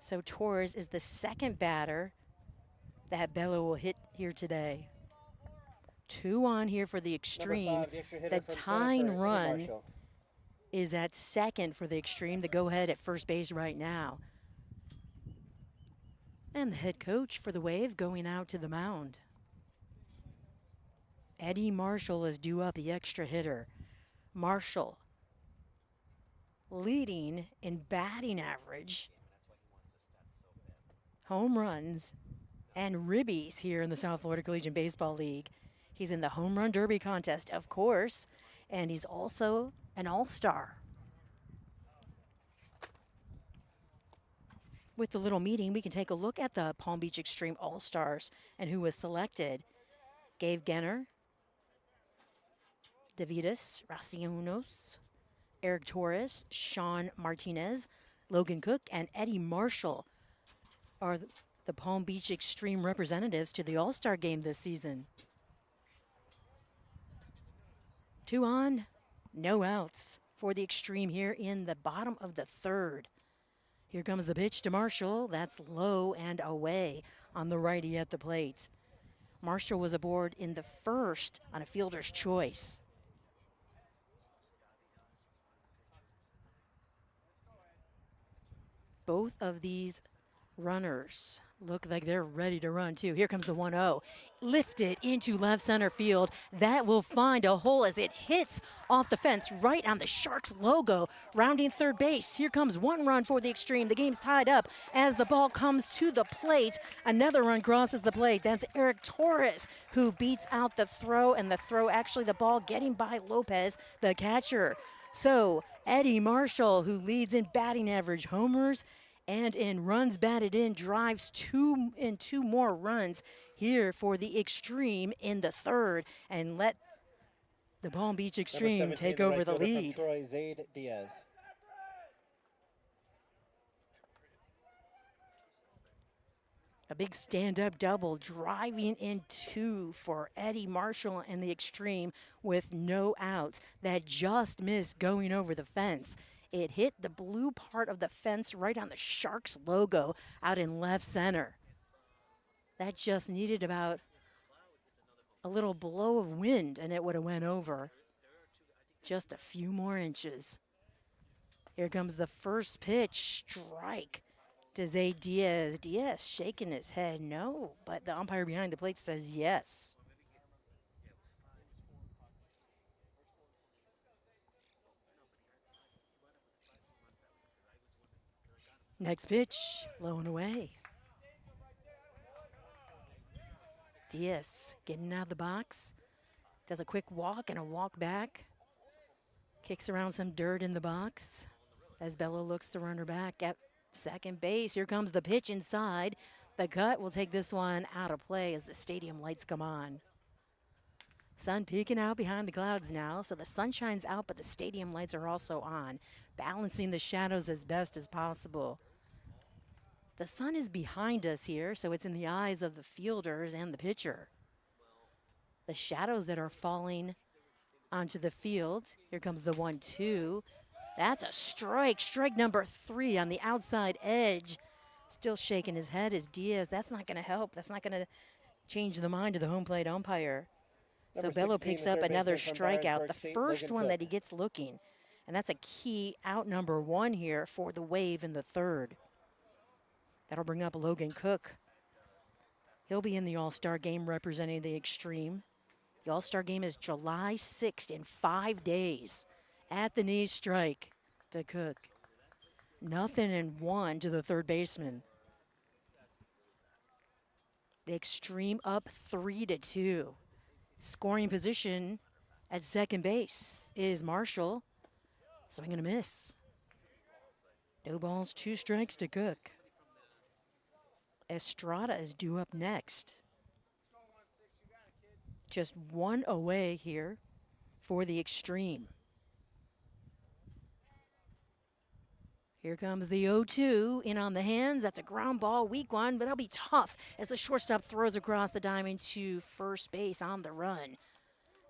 So Torres is the second batter that Bello will hit here today. 2 on here for the Xtreme. 5, the tying run is at second for the Xtreme. The go-ahead at first base right now. And the head coach for the Wave going out to the mound. Eddie Marshall is due up, the extra hitter. Marshall leading in batting average, home runs, and ribbies here in the South Florida Collegiate Baseball League. He's in the Home Run Derby contest, of course, and he's also an all-star. With the little meeting, we can take a look at the Palm Beach Xtreme All-Stars and who was selected. Gabe Genner, Davidus Racionos, Eric Torres, Sean Martinez, Logan Cook, and Eddie Marshall are the Palm Beach Xtreme representatives to the All-Star game this season. 2 on, no outs for the Xtreme here in the bottom of the 3rd. Here comes the pitch to Marshall. That's low and away on the righty at the plate. Marshall was aboard in the 1st on a fielder's choice. Both of these runners look like they're ready to run too. Here comes the 1-0. Lifted into left center field. That will find a hole as it hits off the fence right on the Sharks logo. Rounding third base. Here comes 1 run for the Xtreme. The game's tied up as the ball comes to the plate. Another run crosses the plate. That's Eric Torres who beats out the throw, and the throw actually the ball getting by Lopez, the catcher. So Eddie Marshall, who leads in batting average, homers, and in runs batted in, drives 2 more runs here for the Xtreme in the 3rd, and let the Palm Beach Xtreme take over the lead. Troy Zaid Diaz. A big stand-up double driving in 2 for Eddie Marshall and the Xtreme with no outs. That just missed going over the fence. It hit the blue part of the fence right on the Sharks logo out in left center. That just needed about a little blow of wind and it would have went over. Just a few more inches. Here comes the first pitch, strike to Zay Diaz. Diaz shaking his head no, but the umpire behind the plate says yes. Next pitch, low and away. Diaz getting out of the box, does a quick walk and a walk back. Kicks around some dirt in the box as Bello looks the runner back at second base. Here comes the pitch inside. The cut will take this one out of play as the stadium lights come on. Sun peeking out behind the clouds now, so the sun shines out, but the stadium lights are also on, balancing the shadows as best as possible. The sun is behind us here, so it's in the eyes of the fielders and the pitcher. The shadows that are falling onto the field. Here comes the 1-2. That's a strike. Strike number 3 on the outside edge. Still shaking his head is Diaz. That's not going to help. That's not going to change the mind of the home plate umpire. So Bello picks up another strikeout, the first one that he gets looking. And that's a key out number 1 here for the Wave in the third. That'll bring up Logan Cook. He'll be in the All-Star game representing the Xtreme. The All-Star game is July 6th in 5 days. At the knee strike to Cook. 0-1 to the third baseman. The Xtreme up 3-2. Scoring position at second base is Marshall. Swing and a miss. No balls, 2 strikes to Cook. Estrada is due up next. Just 1 away here for the Xtreme. Here comes the 0-2 in on the hands. That's a ground ball, weak one, but that'll be tough as the shortstop throws across the diamond to first base on the run.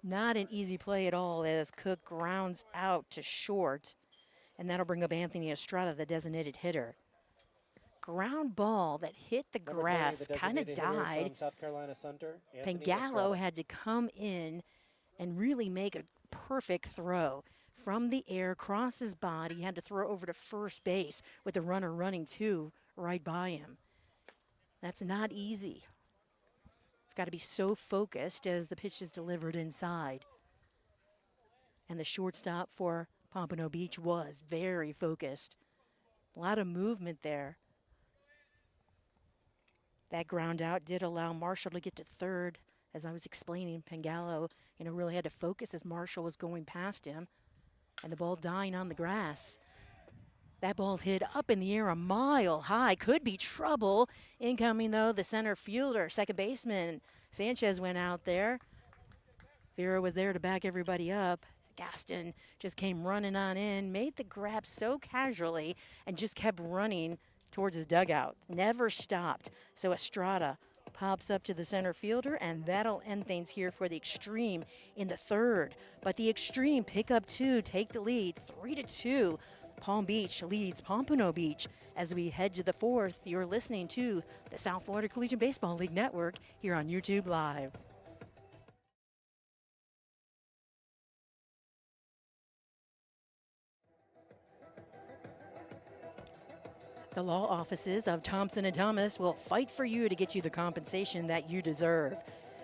Not an easy play at all as Cook grounds out to short, and that'll bring up Anthony Estrada, the designated hitter. Ground ball that hit the grass, kind of died. South Carolina Center, Pangallo had to come in and really make a perfect throw. From the air, cross his body, had to throw over to first base with the runner running too right by him. That's not easy. You've got to be so focused as the pitch is delivered inside. And the shortstop for Pompano Beach was very focused. A lot of movement there. That ground out did allow Marshall to get to third. As I was explaining, Pangallo, really had to focus as Marshall was going past him. And the ball dying on the grass. That ball's hit up in the air a mile high. Could be trouble. Incoming, though, the center fielder, second baseman. Sanchez went out there. Vera was there to back everybody up. Gaston just came running on in, made the grab so casually, and just kept running towards his dugout. Never stopped. So Estrada pops up to the center fielder, and that'll end things here for the Xtreme in the third. But the Xtreme pick up 2, take the lead, 3-2. Palm Beach leads Pompano Beach. As we head to the fourth, you're listening to the South Florida Collegiate Baseball League Network here on YouTube Live. The law offices of Thompson & Thomas will fight for you to get you the compensation that you deserve.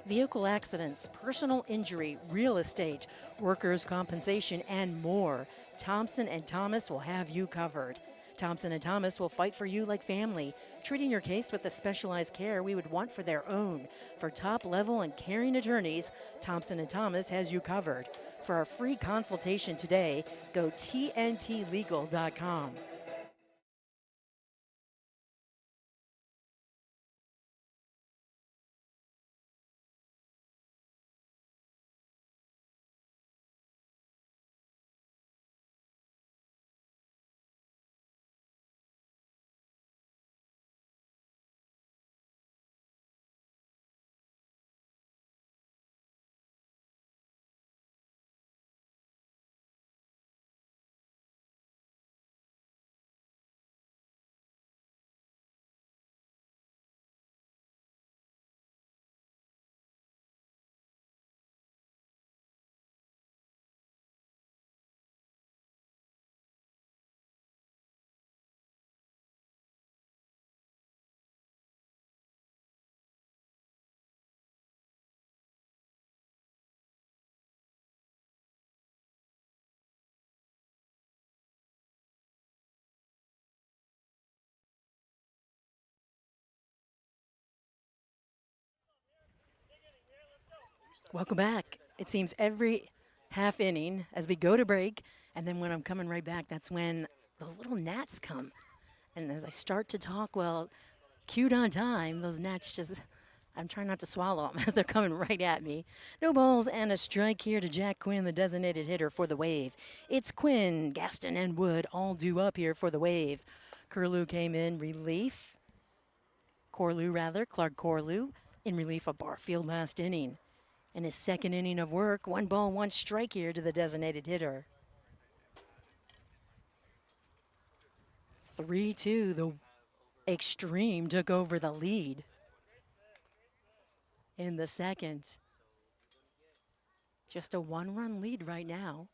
Vehicle accidents, personal injury, real estate, workers' compensation, and more. Thompson & Thomas will have you covered. Thompson & Thomas will fight for you like family, treating your case with the specialized care we would want for their own. For top-level and caring attorneys, Thompson & Thomas has you covered. For a free consultation today, go tntlegal.com. Welcome back. It seems every half inning as we go to break, and then when I'm coming right back, that's when those little gnats come. And as I start to talk, well, cued on time, those gnats just, I'm trying not to swallow them as they're coming right at me. No balls and a strike here to Jack Quinn, the designated hitter for the Wave. It's Quinn, Gaston, and Wood all due up here for the Wave. Curlew came in relief. Clark Corlew, in relief of Barfield last inning. In his second inning of work, 1 ball, 1 strike here to the designated hitter. 3-2, the Xtreme took over the lead in the second. Just a 1-run lead right now.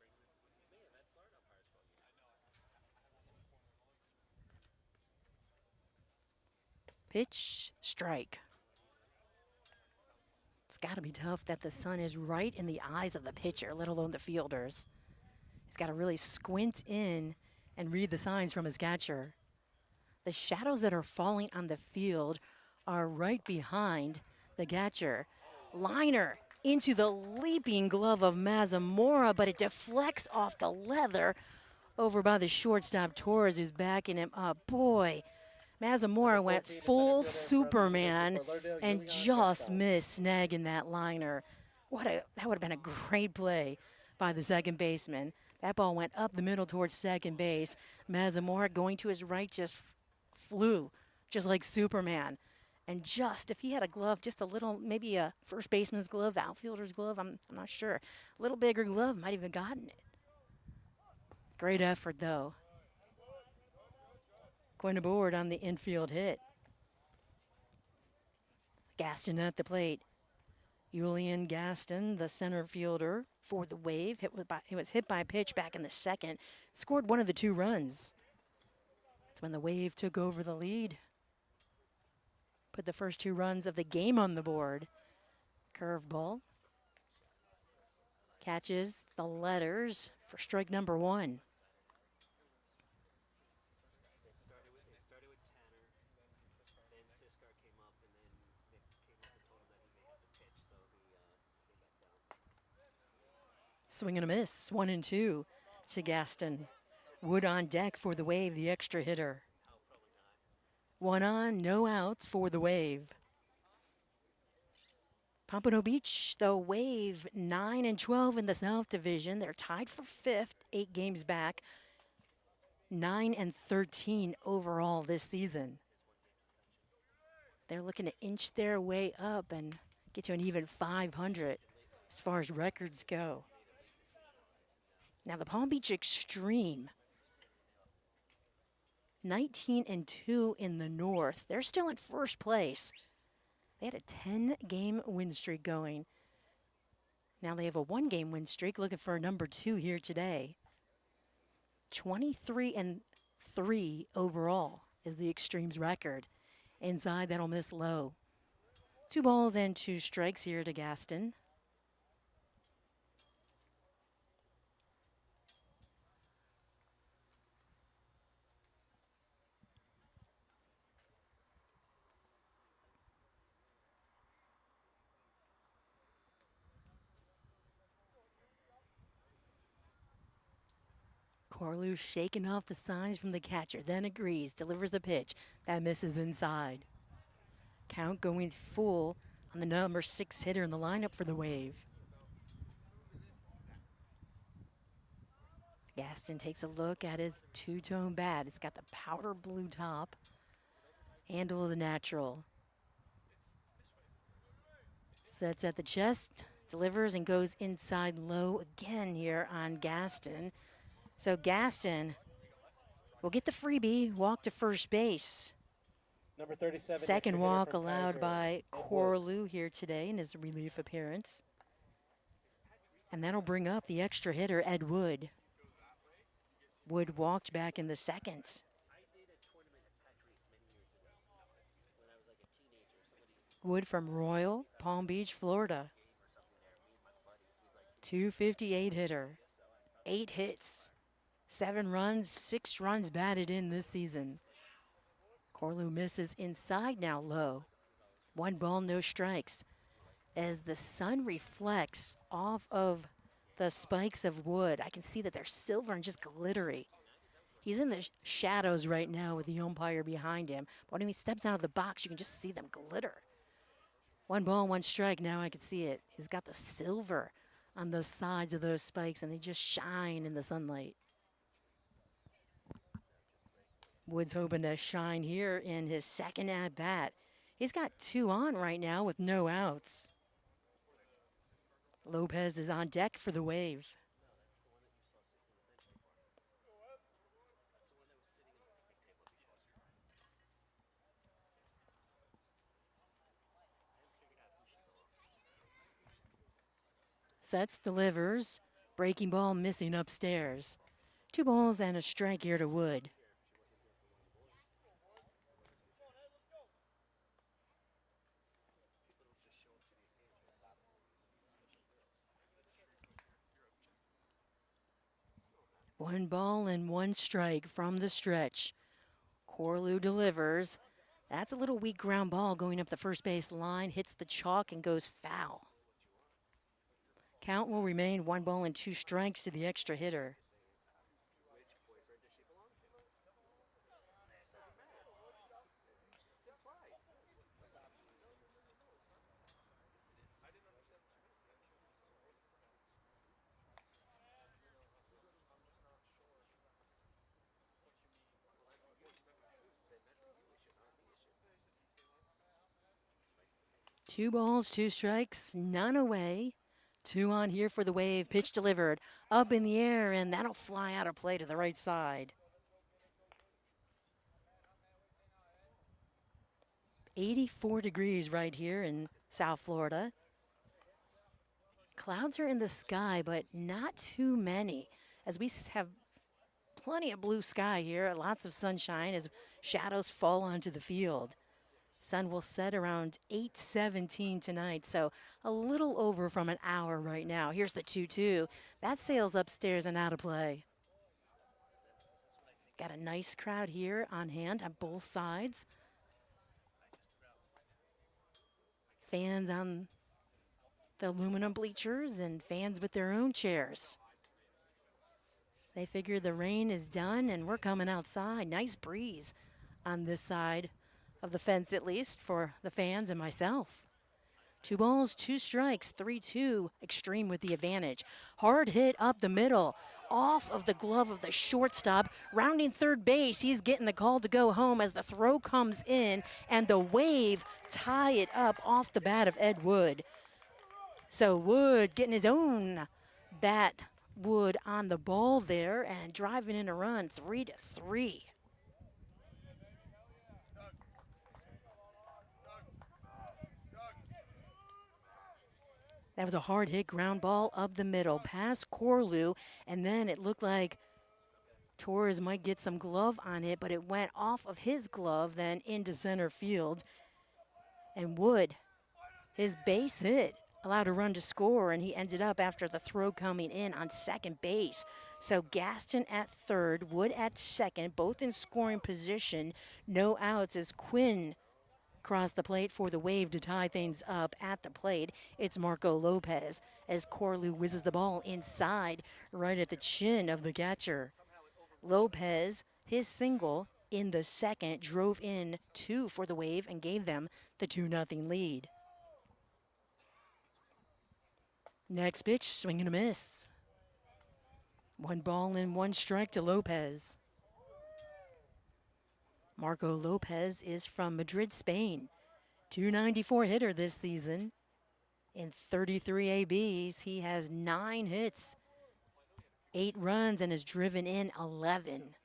Pitch, strike. It's got to be tough that the sun is right in the eyes of the pitcher, let alone the fielders. He's got to really squint in and read the signs from his catcher. The shadows that are falling on the field are right behind the catcher. Liner into the leaping glove of Mazamora, but it deflects off the leather over by the shortstop Torres, who's backing him up. Boy, Mazamora went full Superman and just missed snagging that liner. That would have been a great play by the second baseman. That ball went up the middle towards second base. Mazamora going to his right just flew, just like Superman. And just, if he had a glove, just a little, maybe a first baseman's glove, outfielder's glove, I'm not sure. A little bigger glove, might have gotten it. Great effort, though. Quinn aboard on the infield hit. Gaston at the plate. Julian Gaston, the center fielder for the Wave, he was hit by a pitch back in the second, scored one of the 2 runs. That's when the Wave took over the lead. Put the first 2 runs of the game on the board. Curveball. Catches the letters for strike number 1. Swing and a miss, 1-2 to Gaston. Wood on deck for the Wave, the extra hitter. 1 on, no outs for the Wave. Pompano Beach, the Wave, 9-12 in the South Division. They're tied for 5th, 8 games back. 9-13 overall this season. They're looking to inch their way up and get to an even 500 as far as records go. Now the Palm Beach Xtreme, 19-2 in the North. They're still in first place. They had a 10-game win streak going. Now they have a 1-game win streak, looking for a number 2 here today. 23-3 overall is the Xtreme's record. Inside, that'll miss low. 2 balls and 2 strikes here to Gaston. Corlew shaking off the signs from the catcher, then agrees, delivers the pitch. That misses inside. Count going full on the number 6 hitter in the lineup for the Wave. Gaston takes a look at his 2-tone bat. It's got the powder blue top. Handle is a natural. Sets at the chest, delivers and goes inside low again here on Gaston. So Gaston will get the freebie, walk to first base. Number 37. Second walk allowed by Corlew here today in his relief appearance. And that'll bring up the extra hitter, Ed Wood. Wood walked back in the second. Wood from Royal, Palm Beach, Florida. 258 hitter, 8 hits, 7 runs, 6 runs batted in this season. Corlew misses inside now low. 1 ball, no strikes. as the sun reflects off of the spikes of wood. I can see that they're silver and just glittery. He's in the shadows right now with the umpire behind him. But when he steps out of the box, you can just see them glitter. 1 ball, 1 strike. Now I can see it. He's got the silver on the sides of those spikes, and they just shine in the sunlight. Wood's hoping to shine here in his second at bat. He's got 2 on right now with no outs. Lopez is on deck for the wave. Sets, delivers. Breaking ball missing upstairs. 2 balls and a strike here to Wood. One ball and 1 strike from the stretch. Corlew delivers. That's a little weak ground ball going up the first base line, hits the chalk and goes foul. Count will remain 1 ball and 2 strikes to the extra hitter. Two balls, 2 strikes, none away. 2 on here for the wave. Pitch delivered up in the air, and that'll fly out of play to the right side. 84 degrees right here in South Florida. Clouds are in the sky, but not too many, as we have plenty of blue sky here, lots of sunshine as shadows fall onto the field. Sun will set around 8:17 tonight, so a little over from an hour right now. Here's the 2-2. That sails upstairs and out of play. Got a nice crowd here on hand on both sides. Fans on the aluminum bleachers and fans with their own chairs. They figure the rain is done and we're coming outside. Nice breeze on this side of the fence, at least for the fans and myself. 2 balls, 2 strikes, 3-2. Xtreme with the advantage. Hard hit up the middle, off of the glove of the shortstop. Rounding third base, he's getting the call to go home as the throw comes in, and the wave tie it up off the bat of Ed Wood. So Wood getting his own bat wood on the ball there and driving in a run, 3-3. That was a hard hit ground ball up the middle, past Corlew, and then it looked like Torres might get some glove on it, but it went off of his glove, then into center field. And Wood, his base hit, allowed a run to score, and he ended up after the throw coming in on second base. So Gaston at third, Wood at second, both in scoring position. No outs as Quinn crossed the plate for the wave to tie things up at the plate. It's Marco Lopez as Corlew whizzes the ball inside right at the chin of the catcher. Lopez, his single in the second, drove in 2 for the wave and gave them the 2-0 lead. Next pitch, swing and a miss. 1 ball and 1 strike to Lopez. Marco Lopez is from Madrid, Spain. 294 hitter this season. In 33 ABs, he has 9 hits, 8 runs, and has driven in 11.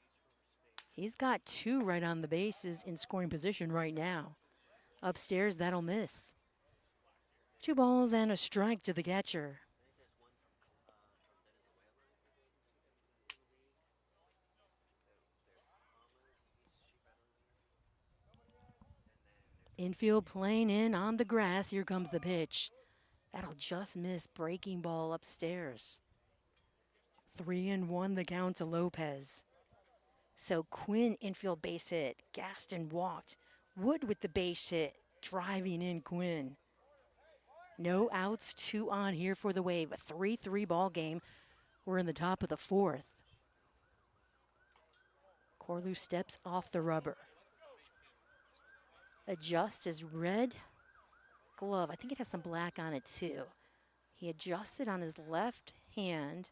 He's got 2 right on the bases in scoring position right now. Upstairs, that'll miss. 2 balls and a strike to the catcher. Infield playing in on the grass. Here comes the pitch. That'll just miss. Breaking ball upstairs. 3-1 the count to Lopez. So Quinn infield base hit. Gaston walked. Wood with the base hit, driving in Quinn. No outs, 2 on here for the Wave. A 3-3 ball game. We're in the top of the 4th. Corlew steps off the rubber. Adjusts his red glove. I think it has some black on it too. He adjusts it on his left hand.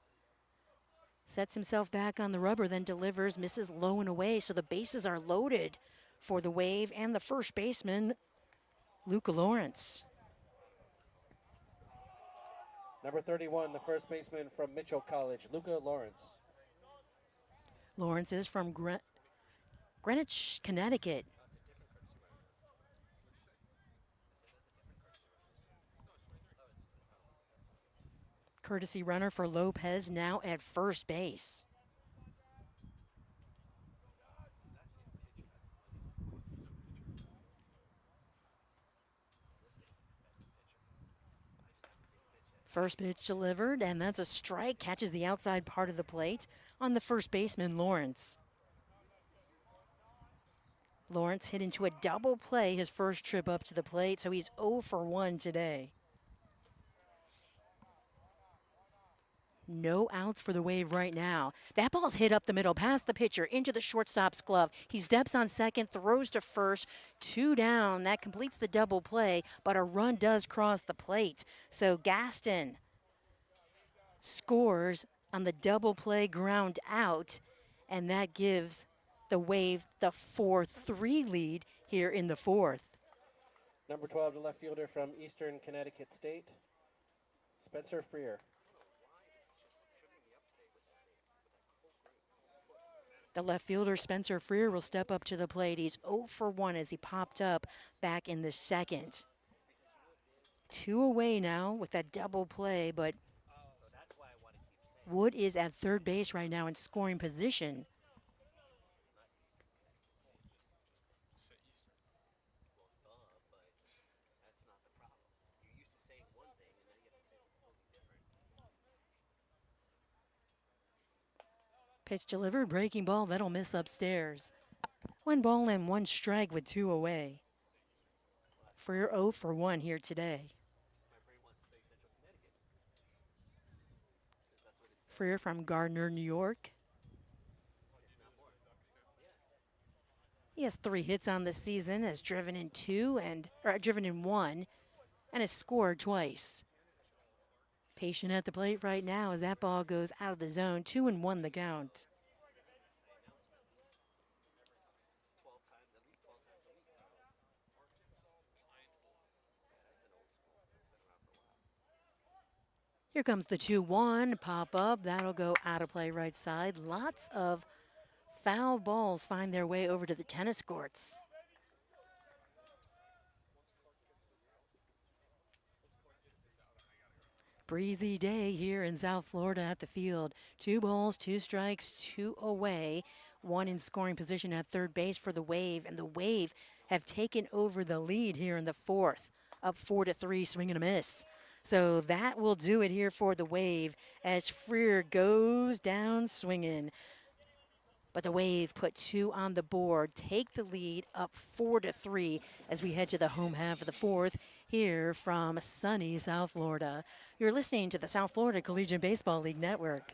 Sets himself back on the rubber, then delivers, misses low and away. So the bases are loaded for the Wave and the first baseman, Luca Lawrence. Number 31, the first baseman from Mitchell College, Luca Lawrence. Lawrence is from Greenwich, Connecticut. Courtesy runner for Lopez now at first base. First pitch delivered, and that's a strike. Catches the outside part of the plate on the first baseman, Lawrence. Lawrence hit into a double play his first trip up to the plate, so he's 0 for 1 today. No outs for the Wave right now. That ball's hit up the middle, past the pitcher, into the shortstop's glove. He steps on second, throws to first, 2 down. That completes the double play, but a run does cross the plate. So Gaston scores on the double play ground out, and that gives the Wave the 4-3 lead here in the 4th. Number 12, the left fielder from Eastern Connecticut State, Spencer Freer. The left fielder, Spencer Freer, will step up to the plate. He's 0 for 1 as he popped up back in the second. 2 away now with that double play, but Wood is at third base right now in scoring position. Pitch delivered, breaking ball, that'll miss upstairs. 1 ball and 1 strike with 2 away. Freer 0 for 1 here today. Freer from Gardner, New York. He has 3 hits on the season, has driven in 1, and has scored twice. Patient at the plate right now as that ball goes out of the zone. 2-1 the count. Here comes the 2-1, pop up. That'll go out of play right side. Lots of foul balls find their way over to the tennis courts. Breezy day here in South Florida at the field. 2 balls, 2 strikes, 2 away. 1 in scoring position at third base for the Wave, and the Wave have taken over the lead here in the 4th, up 4-3, swing and a miss. So that will do it here for the Wave as Freer goes down swinging. But the Wave put 2 on the board, take the lead up 4-3 as we head to the home half of the 4th here from sunny South Florida. You're listening to the South Florida Collegiate Baseball League Network.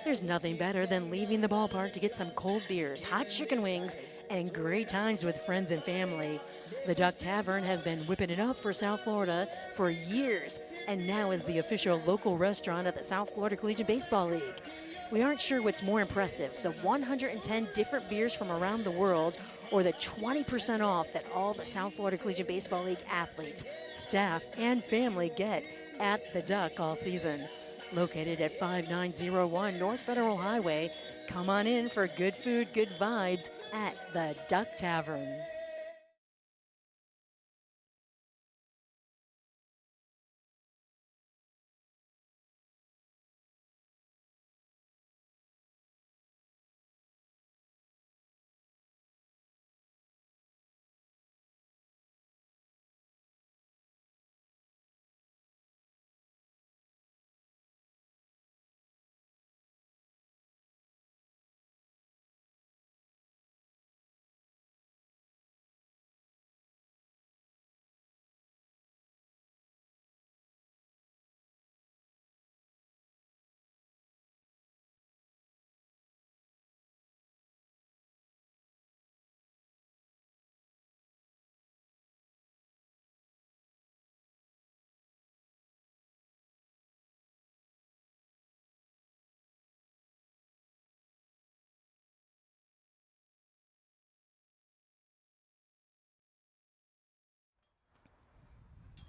There's nothing better than leaving the ballpark to get some cold beers, hot chicken wings, and great times with friends and family. The Duck Tavern has been whipping it up for South Florida for years, and now is the official local restaurant of the South Florida Collegiate Baseball League. We aren't sure what's more impressive, the 110 different beers from around the world, or the 20% off that all the South Florida Collegiate Baseball League athletes, staff, and family get at the Duck all season. Located at 5901 North Federal Highway, come on in for good food, good vibes at the Duck Tavern.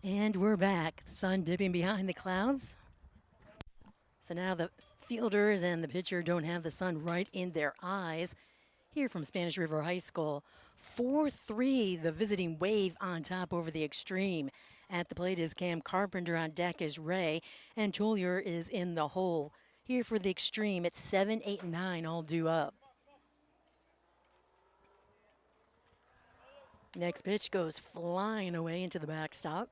And we're back. Sun dipping behind the clouds. So now the fielders and the pitcher don't have the sun right in their eyes. Here from Spanish River High School, 4-3, the visiting Wave on top over the Xtreme. At the plate is Cam Carpenter, on deck is Ray, and Tolier is in the hole. Here for the Xtreme, it's 7, 8, and 9 all due up. Next pitch goes flying away into the backstop.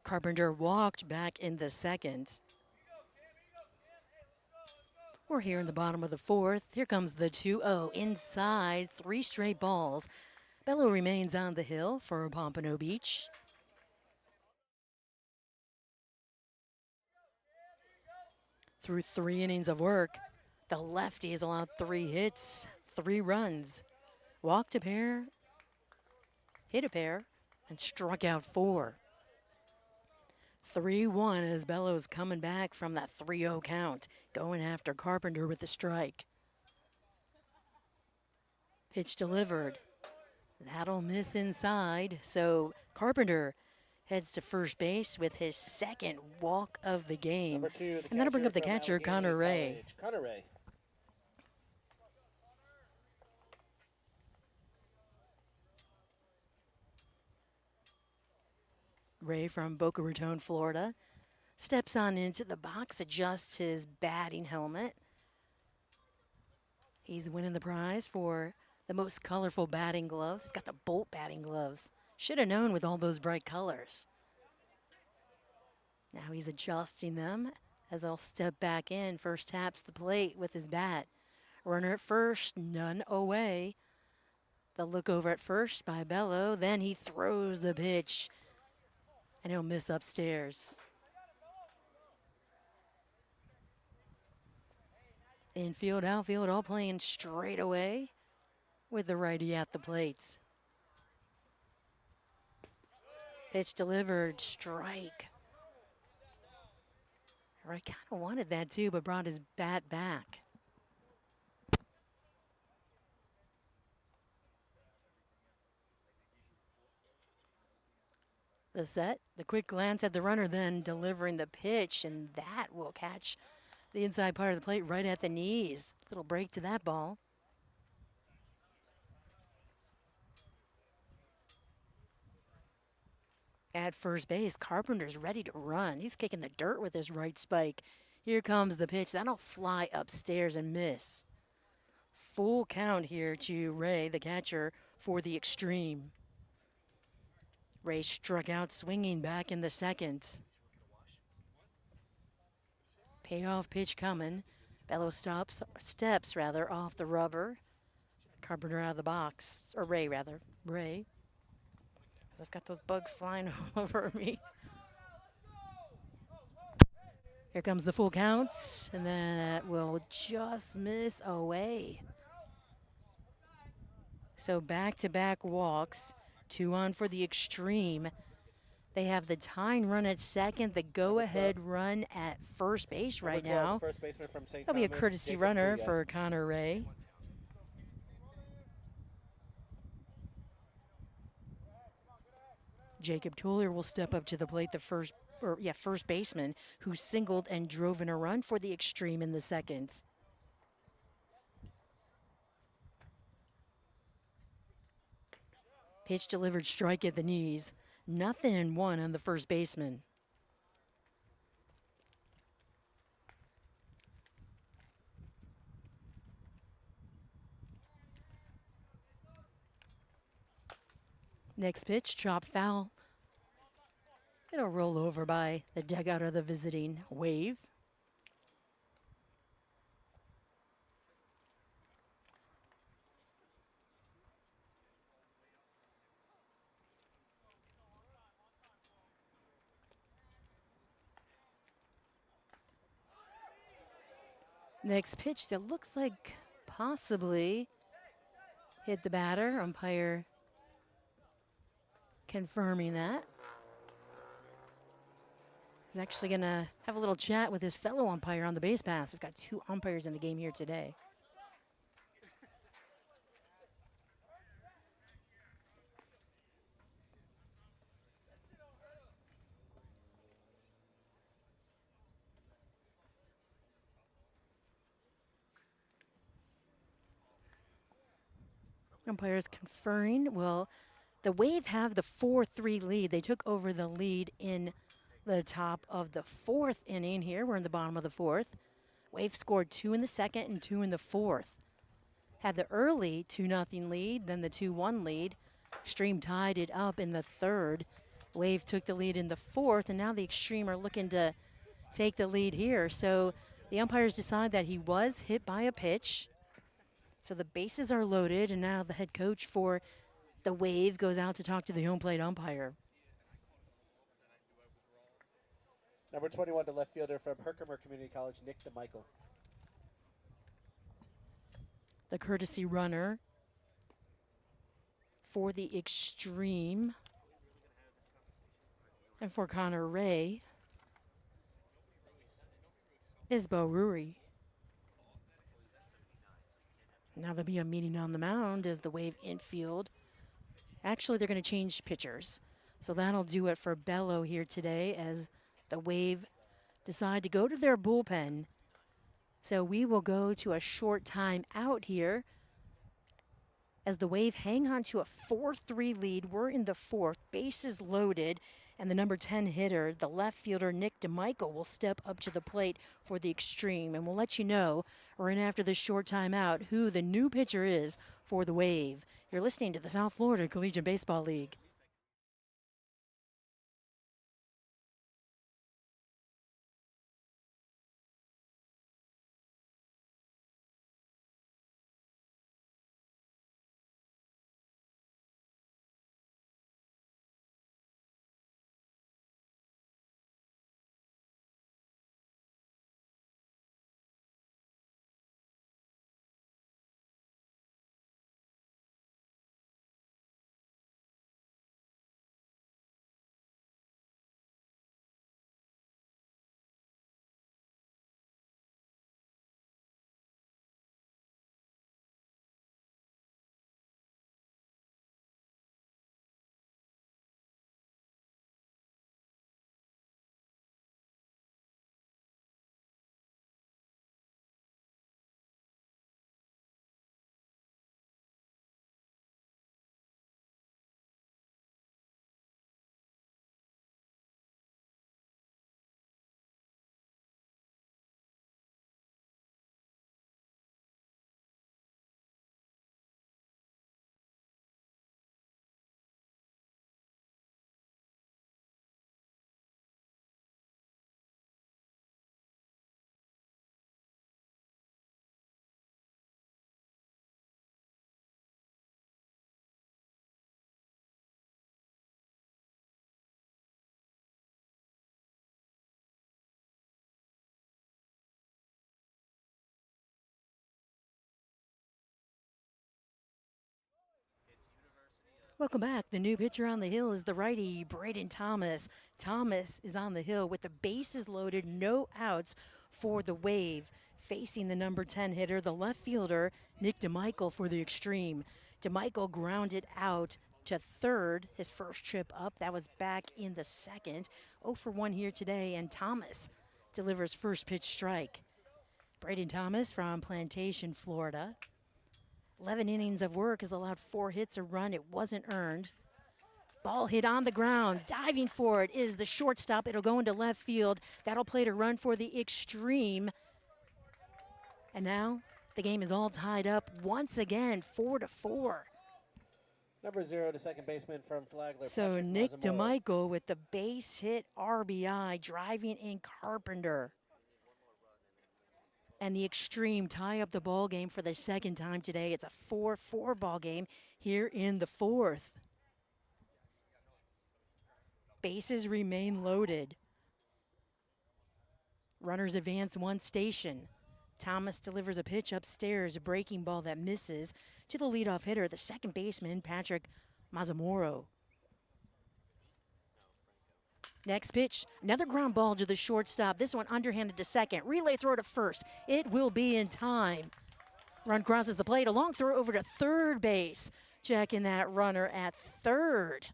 Carpenter walked back in the second. We're here in the bottom of the fourth. Here comes the 2-0 inside, 3 straight balls. Bello remains on the hill for Pompano Beach. Through 3 innings of work, the lefties allowed 3 hits, 3 runs, walked a pair, hit a pair, and struck out 4. 3-1 as Bello's coming back from that 3-0 count, going after Carpenter with the strike. Pitch delivered. That'll miss inside, so Carpenter heads to first base with his second walk of the game. Number 2, and that'll bring up the catcher, Connor Ray. Connor Ray. Ray from Boca Raton, Florida, steps on into the box, adjusts his batting helmet. He's winning the prize for the most colorful batting gloves. He's got the Bolt batting gloves. Should have known with all those bright colors. Now he's adjusting them as I'll step back in. First taps the plate with his bat. Runner at first, none away. The look over at first by Bello. Then he throws the pitch, and he'll miss upstairs. Infield, outfield, all playing straight away with the righty at the plate. Pitch delivered, strike. Ray kind of wanted that too, but brought his bat back. The set, the quick glance at the runner, then delivering the pitch, and that will catch the inside part of the plate right at the knees. Little break to that ball. At first base, Carpenter's ready to run. He's kicking the dirt with his right spike. Here comes the pitch. That'll fly upstairs and miss. Full count here to Ray, the catcher, for the Xtreme. Ray struck out swinging back in the second. Payoff pitch coming. Bello steps off the rubber. Carpenter out of the box, or Ray rather. Ray. I've got those bugs flying all over me. Here comes the full count, and that will just miss away. So back-to-back walks, 2 on for the Xtreme. They have the tying run at second, the go-ahead run at first base right now. First baseman from St. That'll be a Thomas, courtesy Jacob runner Tuya. for Connor Ray. Jacob Tuller will step up to the plate, the first baseman who singled and drove in a run for the Xtreme in the second. Pitch delivered, strike at the knees. 0-1 on the first baseman. Next pitch, chop foul. It'll roll over by the dugout of the visiting Wave. Next pitch that looks like possibly hit the batter. Umpire confirming that. He's actually going to have a little chat with his fellow umpire on the base pass. We've got 2 umpires in the game here today. Umpires conferring. Well, the Wave have the 4-3 lead. They took over the lead in the top of the fourth inning here. We're in the bottom of the fourth. Wave scored 2 in the second and 2 in the fourth. Had the early 2-0 lead, then the 2-1 lead. Xtreme tied it up in the third. Wave took the lead in the fourth, and now the Xtreme are looking to take the lead here. So the umpires decide that he was hit by a pitch. So the bases are loaded, and now the head coach for the Wave goes out to talk to the home plate umpire. Number 21, the left fielder from Herkimer Community College, Nick DeMichael. The courtesy runner for the Xtreme and for Connor Ray is Bo Ruri. Now there'll be a meeting on the mound as the Wave infield. Actually, they're going to change pitchers. So that'll do it for Bello here today as the Wave decide to go to their bullpen. So we will go to a short time out here as the Wave hang on to a 4-3 lead. We're in the fourth, bases loaded, and the number 10 hitter, the left fielder Nick DeMichael, will step up to the plate for the Xtreme. And we'll let you know right after this short timeout who the new pitcher is for the Wave. You're listening to the South Florida Collegiate Baseball League. Welcome back. The new pitcher on the hill is the righty, Braden Thomas. Thomas is on the hill with the bases loaded, no outs for the Wave. Facing the number 10 hitter, the left fielder, Nick DeMichael for the Xtreme. DeMichael grounded out to third, his first trip up. That was back in the second. 0 for 1 here today, and Thomas delivers first pitch strike. Braden Thomas from Plantation, Florida. 11 innings of work has allowed 4 hits, a run. It wasn't earned. Ball hit on the ground. Diving for it is the shortstop. It'll go into left field. That'll play to run for the Xtreme. And now the game is all tied up once again, 4-4. Number 0, the second baseman from Flagler. So Patrick Nick Mazzamora. DeMichael with the base hit RBI, driving in Carpenter. And the Xtreme tie up the ball game for the second time today. It's a 4-4 ball game here in the fourth. Bases remain loaded. Runners advance one station. Thomas delivers a pitch upstairs, a breaking ball that misses to the leadoff hitter, the second baseman, Patrick Mazzamora. Next pitch, another ground ball to the shortstop. This one underhanded to second. Relay throw to first. It will be in time. Run crosses the plate. A long throw over to third base. Checking that runner at third.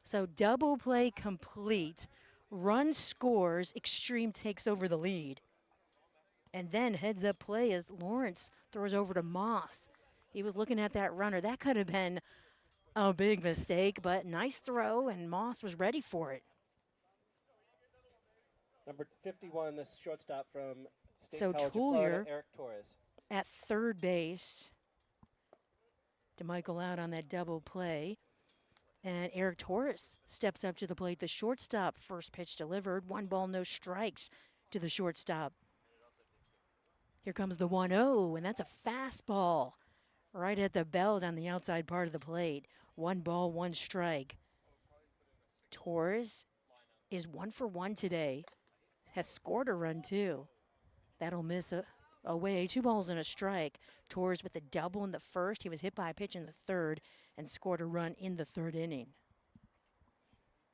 So double play complete. Run scores. Xtreme takes over the lead. And then heads up play as Lawrence throws over to Moss. He was looking at that runner. That could have been a big mistake, but nice throw, and Moss was ready for it. Number 51, the shortstop from State So College of Florida, Tulier Eric Torres. at third base. DeMichael out on that double play. And Eric Torres steps up to the plate. The shortstop, first pitch delivered. 1 ball, no strikes to the shortstop. Here comes the 1-0, and that's a fastball right at the belt on the outside part of the plate. 1 ball, 1 strike. Torres is 1 for 1 today. Has scored a run, too. That'll miss away. 2 balls and a strike. Torres with a double in the first. He was hit by a pitch in the third and scored a run in the third inning.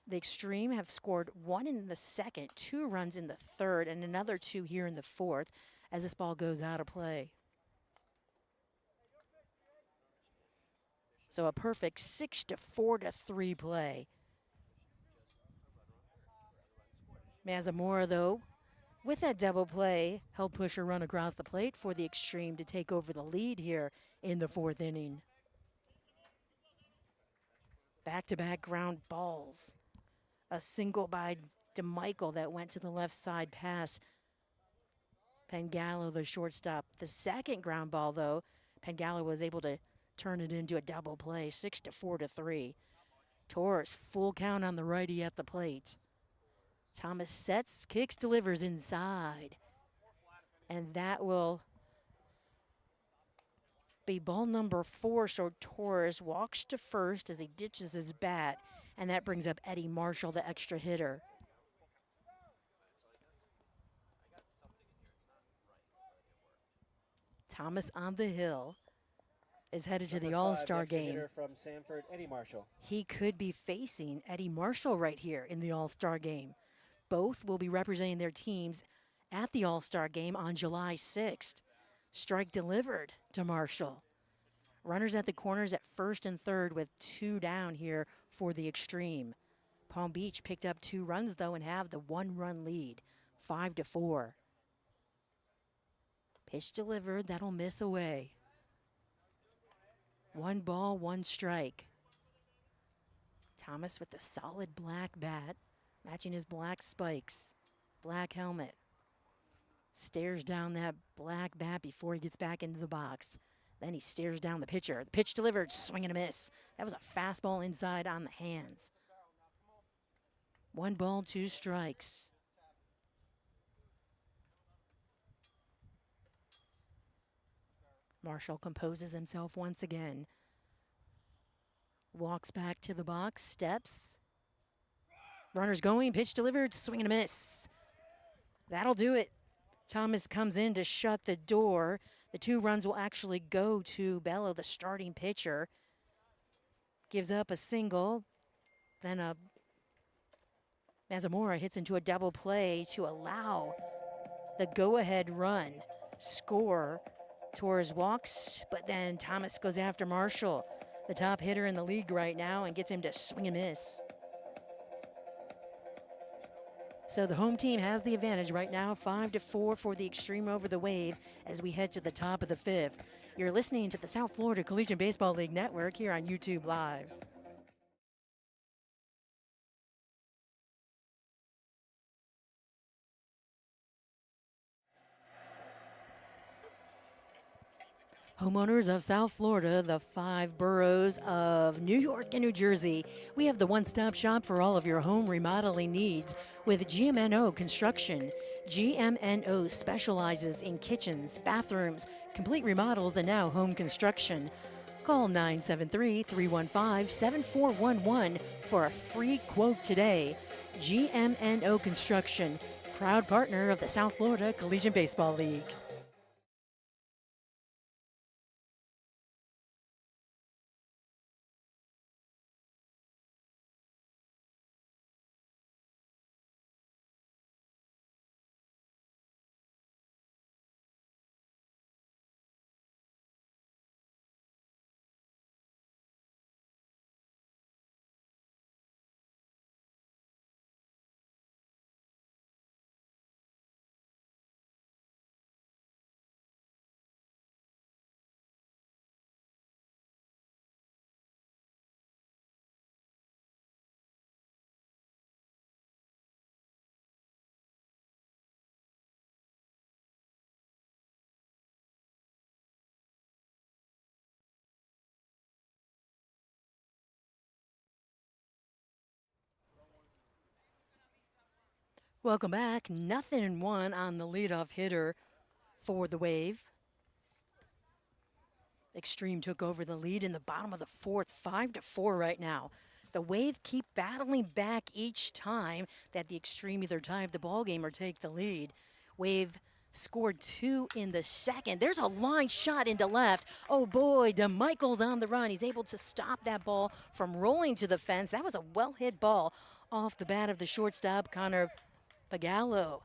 The Xtreme have scored 1 in the second, 2 runs in the third, and another 2 here in the fourth as this ball goes out of play. So a perfect 6-4-3 play. Mazamora, though, with that double play, helped push a run across the plate for the Xtreme to take over the lead here in the fourth inning. Back-to-back ground balls. A single by DeMichael that went to the left side past Pangallo, the shortstop. The second ground ball, though, Pangallo was able to turn it into a double play, 6-4-3. Torres, full count on the righty at the plate. Thomas sets, kicks, delivers inside. And that will be ball number 4, so Torres walks to first as he ditches his bat, and that brings up Eddie Marshall, the extra hitter. Thomas on the hill is headed to the All-Star game. Hitter from Sanford, Eddie Marshall. He could be facing Eddie Marshall right here in the All-Star game. Both will be representing their teams at the All-Star game on July 6th. Strike delivered to Marshall. Runners at the corners at first and third with 2 down here for the Xtreme. Palm Beach picked up 2 runs, though, and have the 1-run lead, 5-4. Pitch delivered, that'll miss away. 1 ball, 1 strike. Thomas with the solid black bat, matching his black spikes, black helmet. Stares down that black bat before he gets back into the box. Then he stares down the pitcher. The pitch delivered, swing and a miss. That was a fastball inside on the hands. 1 ball, 2 strikes. Marshall composes himself once again. Walks back to the box, steps. Runners going, pitch delivered, swing and a miss. That'll do it. Thomas comes in to shut the door. The 2 runs will actually go to Bello, the starting pitcher. Gives up a single. Then Mazamora hits into a double play to allow the go-ahead run. Score. Torres walks, but then Thomas goes after Marshall, the top hitter in the league right now, and gets him to swing and miss. So the home team has the advantage right now, 5-4 for the Xtreme over the Wave as we head to the top of the 5th. You're listening to the South Florida Collegiate Baseball League Network here on YouTube Live. Homeowners of South Florida, the 5 boroughs of New York and New Jersey, we have the one-stop shop for all of your home remodeling needs with GMNO Construction. GMNO specializes in kitchens, bathrooms, complete remodels, and now home construction. Call 973-315-7411 for a free quote today. GMNO Construction, proud partner of the South Florida Collegiate Baseball League. Welcome back. 0-1 on the leadoff hitter for the Wave. Xtreme took over the lead in the bottom of the fourth, 5-4 right now. The Wave keep battling back each time that the Xtreme either tie up the ball game or take the lead. Wave scored 2 in the second. There's a line shot into left. Oh boy, DeMichael's on the run. He's able to stop that ball from rolling to the fence. That was a well-hit ball off the bat of the shortstop, Connor Pagallo.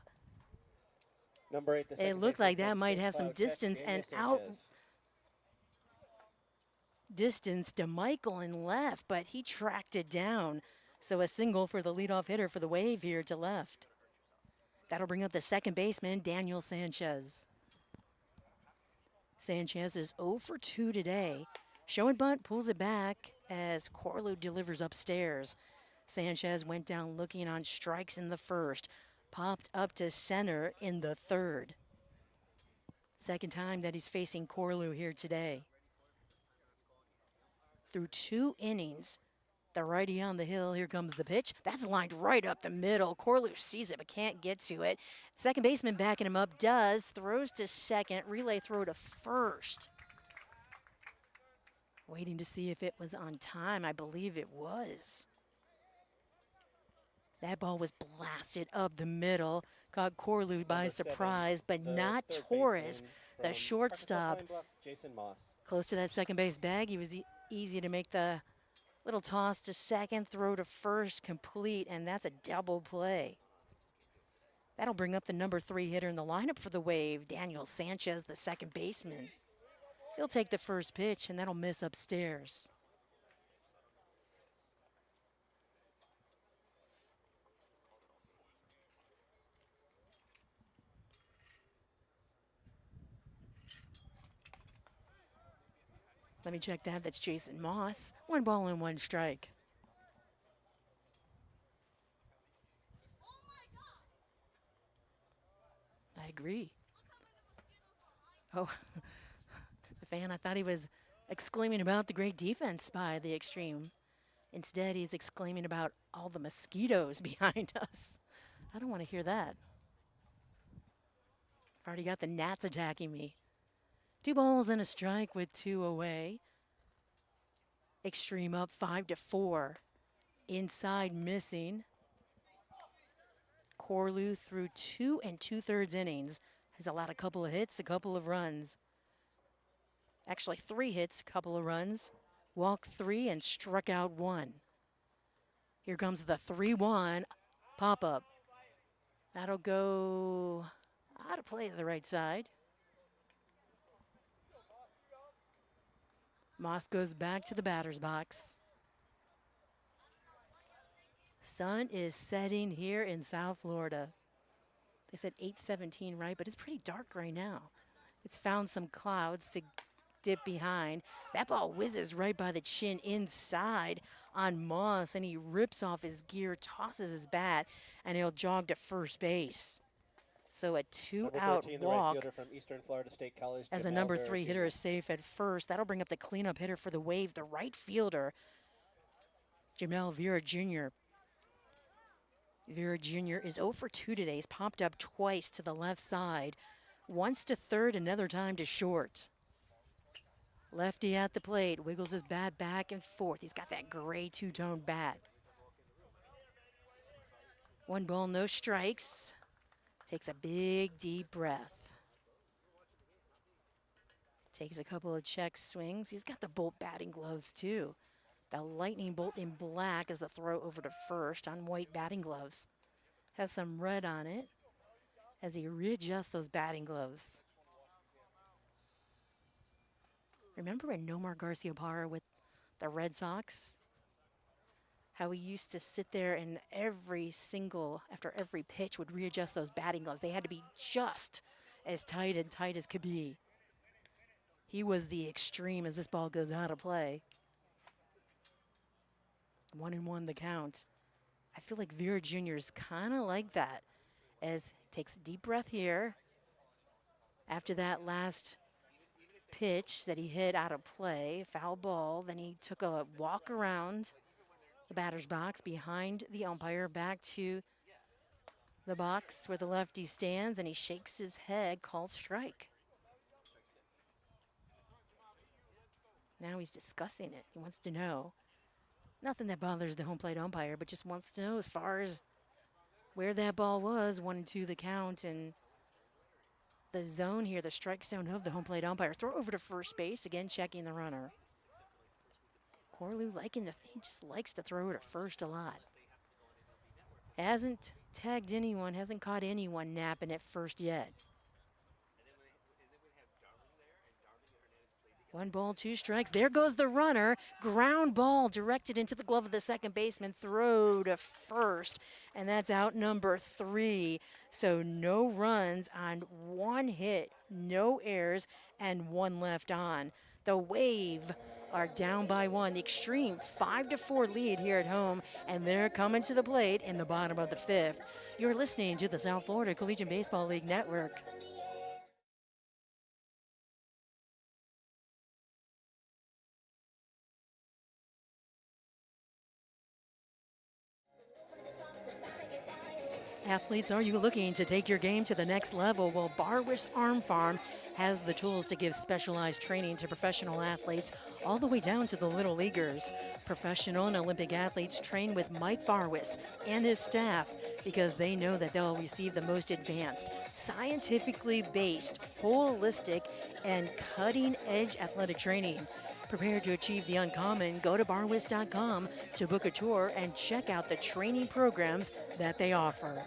Number 8, the second It looks baseman like that from might St. have some Cloud Tech, distance Daniel and out Sanchez. distance to Michael in left, but he tracked it down. So a single for the leadoff hitter for the Wave here to left. That'll bring up the second baseman, Daniel Sanchez. Sanchez is 0 for 2 today. Show and bunt pulls it back as Corlew delivers upstairs. Sanchez went down looking on strikes in the first, popped up to center in the third. Second time that he's facing Corlew here today. Through 2 innings, the righty on the hill. Here comes the pitch. That's lined right up the middle. Corlew sees it but can't get to it. Second baseman backing him up does. Throws to second. Relay throw to first. Waiting to see if it was on time. I believe it was. That ball was blasted up the middle. Caught Corlew by Number surprise, 7, but the not third Torres, baseman the from shortstop. Arkansas Pine Bluff, Jason Moss. Close to that second base bag. He was easy to make the little toss to second, throw to first, complete, and that's a double play. That'll bring up the number 3 hitter in the lineup for the Wave, Daniel Sanchez, the second baseman. He'll take the first pitch, and that'll miss upstairs. Let me check that. That's Jason Moss. 1 ball and 1 strike. I agree. Oh, the fan, I thought he was exclaiming about the great defense by the Xtreme. Instead, he's exclaiming about all the mosquitoes behind us. I don't want to hear that. I've already got the gnats attacking me. 2 balls and a strike with 2 away. Xtreme up 5-4. Inside missing. Corlew through 2 2/3 innings has allowed a couple of hits, a couple of runs. Actually 3 hits, a couple of runs. Walked 3 and struck out 1. Here comes the 3-1 pop-up. That'll go out of play to the right side. Moss goes back to the batter's box. Sun is setting here in South Florida. They said 8:17, right? But it's pretty dark right now. It's found some clouds to dip behind. That ball whizzes right by the chin inside on Moss, and he rips off his gear, tosses his bat, and he'll jog to first base. So a 2-out 13, the walk. right fielder from Eastern Florida State College. As the Jamel number Vera 3 Jr. hitter is safe at first. That'll bring up the cleanup hitter for the Wave, the right fielder, Jamel Vera Jr. Vera Jr. is 0 for 2 today. He's popped up twice to the left side. Once to third, another time to short. Lefty at the plate, wiggles his bat back and forth. He's got that gray two-tone bat. 1 ball, no strikes. Takes a big, deep breath. Takes a couple of check swings. He's got the bolt batting gloves, too. The lightning bolt in black is a throw over to first on white batting gloves. Has some red on it as he readjusts those batting gloves. Remember when Nomar Garciaparra with the Red Sox? How he used to sit there and after every pitch would readjust those batting gloves. They had to be just as tight as could be. He was the Xtreme as this ball goes out of play. 1-1 the count. I feel like Vera Jr. is kind of like that as he takes a deep breath here. After that last pitch that he hit out of play, foul ball, then he took a walk around the batter's box behind the umpire back to the box where the lefty stands, and he shakes his head, called strike. Now he's discussing it. He wants to know. Nothing that bothers the home plate umpire, but just wants to know as far as where that ball was. 1-2 the count, and the zone here, the strike zone of the home plate umpire. Throw over to first base, again checking the runner. Corlew he just likes to throw it to first a lot. Hasn't tagged anyone, hasn't caught anyone napping at first yet. 1 ball, 2 strikes. There goes the runner. Ground ball directed into the glove of the second baseman. Throw to first, and that's out number 3. So no runs on 1 hit, no errors, and 1 left on. The Wave are down by 1. The Xtreme 5-4 lead here at home, and they're coming to the plate in the bottom of the 5th. You're listening to the South Florida Collegiate Baseball League Network. Athletes, are you looking to take your game to the next level? Well, Barwis Arm Farm has the tools to give specialized training to professional athletes all the way down to the little leaguers. Professional and Olympic athletes train with Mike Barwis and his staff because they know that they'll receive the most advanced, scientifically based, holistic, and cutting-edge athletic training. Prepare to achieve the uncommon. Go to barwis.com to book a tour and check out the training programs that they offer.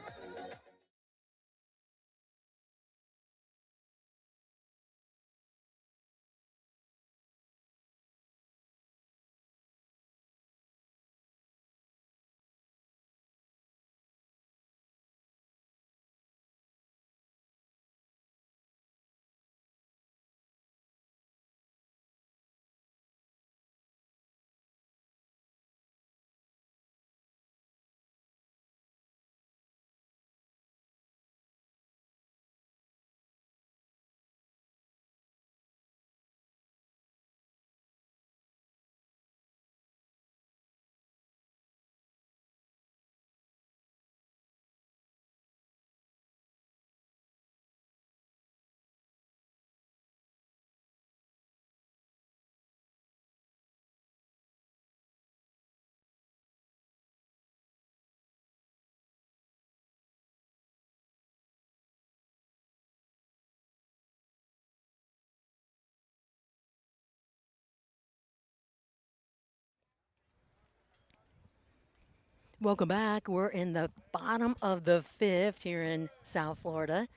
Welcome back. We're in the bottom of the 5th here in South Florida.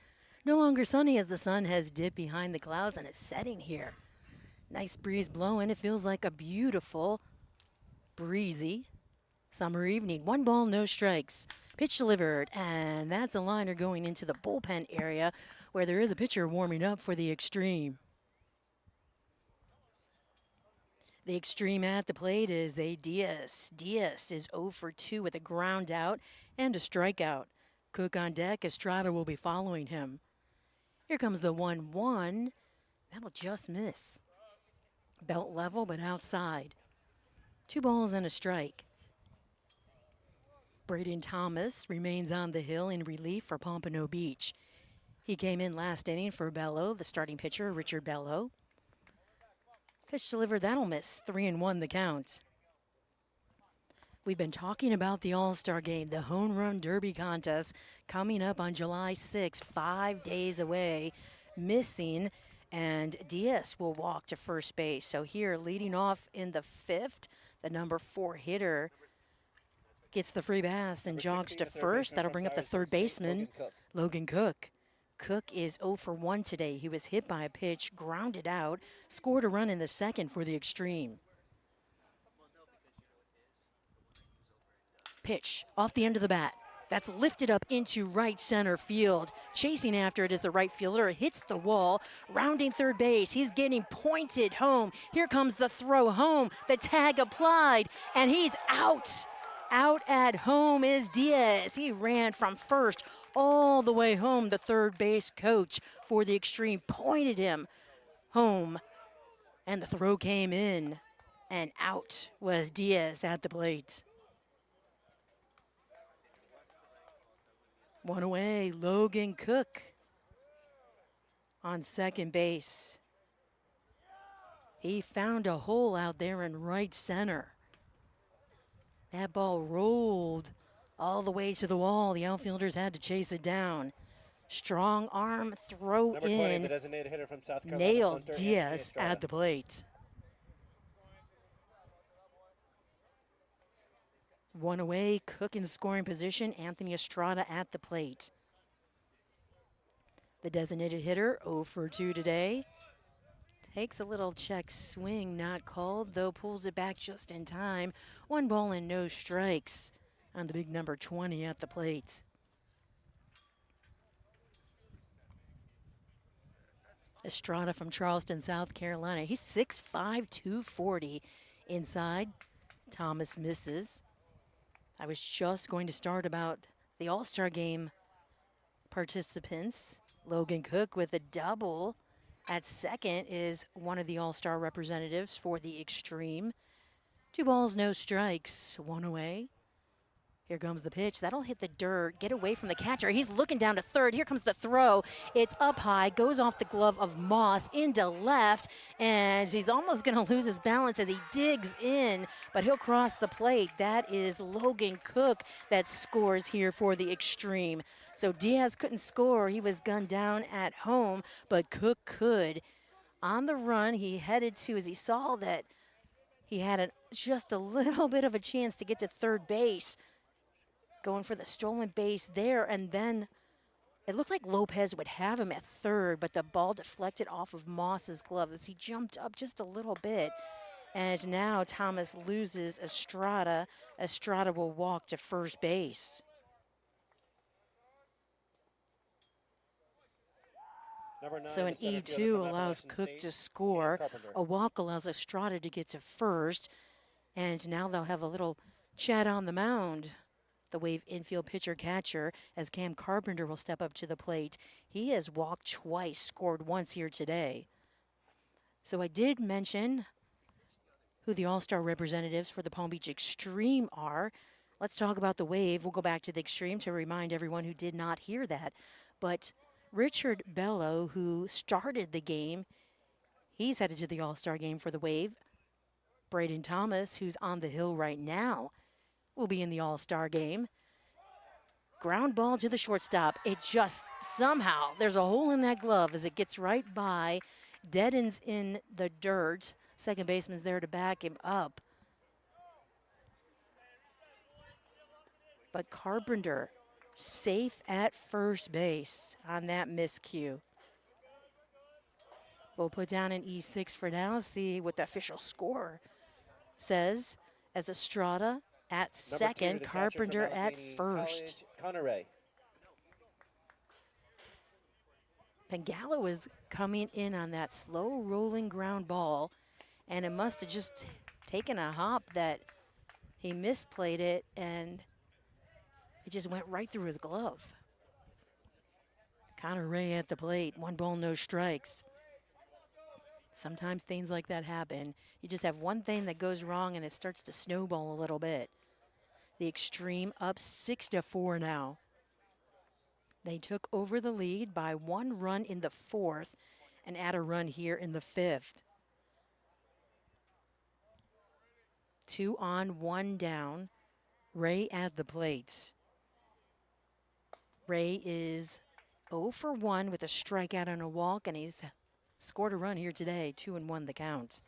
No longer sunny as the sun has dipped behind the clouds and it's setting here. Nice breeze blowing. It feels like a beautiful, breezy summer evening. 1 ball, no strikes. Pitch delivered, and that's a liner going into the bullpen area where there is a pitcher warming up for the Xtreme. The Xtreme at the plate is a Diaz. Diaz is 0 for 2 with a ground out and a strikeout. Cook on deck. Estrada will be following him. Here comes the 1-1. That'll just miss. Belt level, but outside. 2 balls and a strike. Braden Thomas remains on the hill in relief for Pompano Beach. He came in last inning for Bello, the starting pitcher, Richard Bello. Pitch delivered, that'll miss. 3-1 the count. We've been talking about the All-Star Game, the Home Run Derby contest coming up on July 6th, 5 days away, missing, and Diaz will walk to first base. So here, leading off in the 5th, the number 4 hitter gets the free pass and jogs to first. That'll bring up the third baseman, Logan Cook. Cook is 0 for 1 today. He was hit by a pitch, grounded out, scored a run in the second for the Xtreme. Pitch off the end of the bat. That's lifted up into right center field. Chasing after it is the right fielder. It hits the wall, rounding third base. He's getting pointed home. Here comes the throw home. The tag applied, and he's out. Out at home is Diaz. He ran from first all the way home. The third base coach for the Xtreme pointed him home, and the throw came in, and out was Diaz at the plate. One away, Logan Cook on second base. He found a hole out there in right center. That ball rolled all the way to the wall. The outfielders had to chase it down. Strong arm throw Number 20, the in. designated hitter from South Carolina, Nailed punter, Anthony Diaz Estrada. at the plate. One away, Cook in scoring position. Anthony Estrada at the plate. The designated hitter, 0 for 2 today. Takes a little check swing, not called, though pulls it back just in time. 1 ball and no strikes on the big number 20 at the plate. Estrada from Charleston, South Carolina. He's 6'5", 240 inside. Thomas misses. I was just going to start about the All-Star Game participants. Logan Cook with a double at second is one of the All-Star representatives for the Xtreme. 2 balls, no strikes, 1 away. Here comes the pitch. That'll hit the dirt, get away from the catcher. He's looking down to third. Here comes the throw. It's up high, goes off the glove of Moss into left, and he's almost going to lose his balance as he digs in, but he'll cross the plate. That is Logan Cook that scores here for the Xtreme. So Diaz couldn't score. He was gunned down at home, but Cook could. On the run, he headed to, as he saw that he had just a little bit of a chance to get to third base, going for the stolen base there, and then it looked like Lopez would have him at third, but the ball deflected off of Moss's glove as he jumped up just a little bit. And now Thomas loses Estrada. Estrada will walk to first base. So an E2 allows Cook to score. A walk allows Estrada to get to first. And now they'll have a little chat on the mound. The Wave infield pitcher-catcher, as Cam Carpenter will step up to the plate. He has walked twice, scored once here today. So I did mention who the All-Star representatives for the Palm Beach Xtreme are. Let's talk about the Wave. We'll go back to the Xtreme to remind everyone who did not hear that. But Richard Bello, who started the game, he's headed to the All-Star game for the Wave. Braden Thomas, who's on the hill right now, will be in the All-Star game. Ground ball to the shortstop. It just somehow, there's a hole in that glove as it gets right by, deadens in the dirt. Second baseman's there to back him up. But Carpenter safe at first base on that miscue. We'll put down an E6 for now, see what the official score says, as Estrada at second, Carpenter at first. Pangalo is coming in on that slow rolling ground ball, and it must have just taken a hop that he misplayed it, and it just went right through his glove. Connor Ray at the plate, 1 ball, no strikes. Sometimes things like that happen. You just have one thing that goes wrong and it starts to snowball a little bit. The Xtreme up 6-4 now. They took over the lead by 1 run in the 4th and add a run here in the 5th. 2 on, 1 down. Ray at the plate. Ray is 0 for 1 with a strikeout and a walk, and he's scored a run here today, 2-1 the count.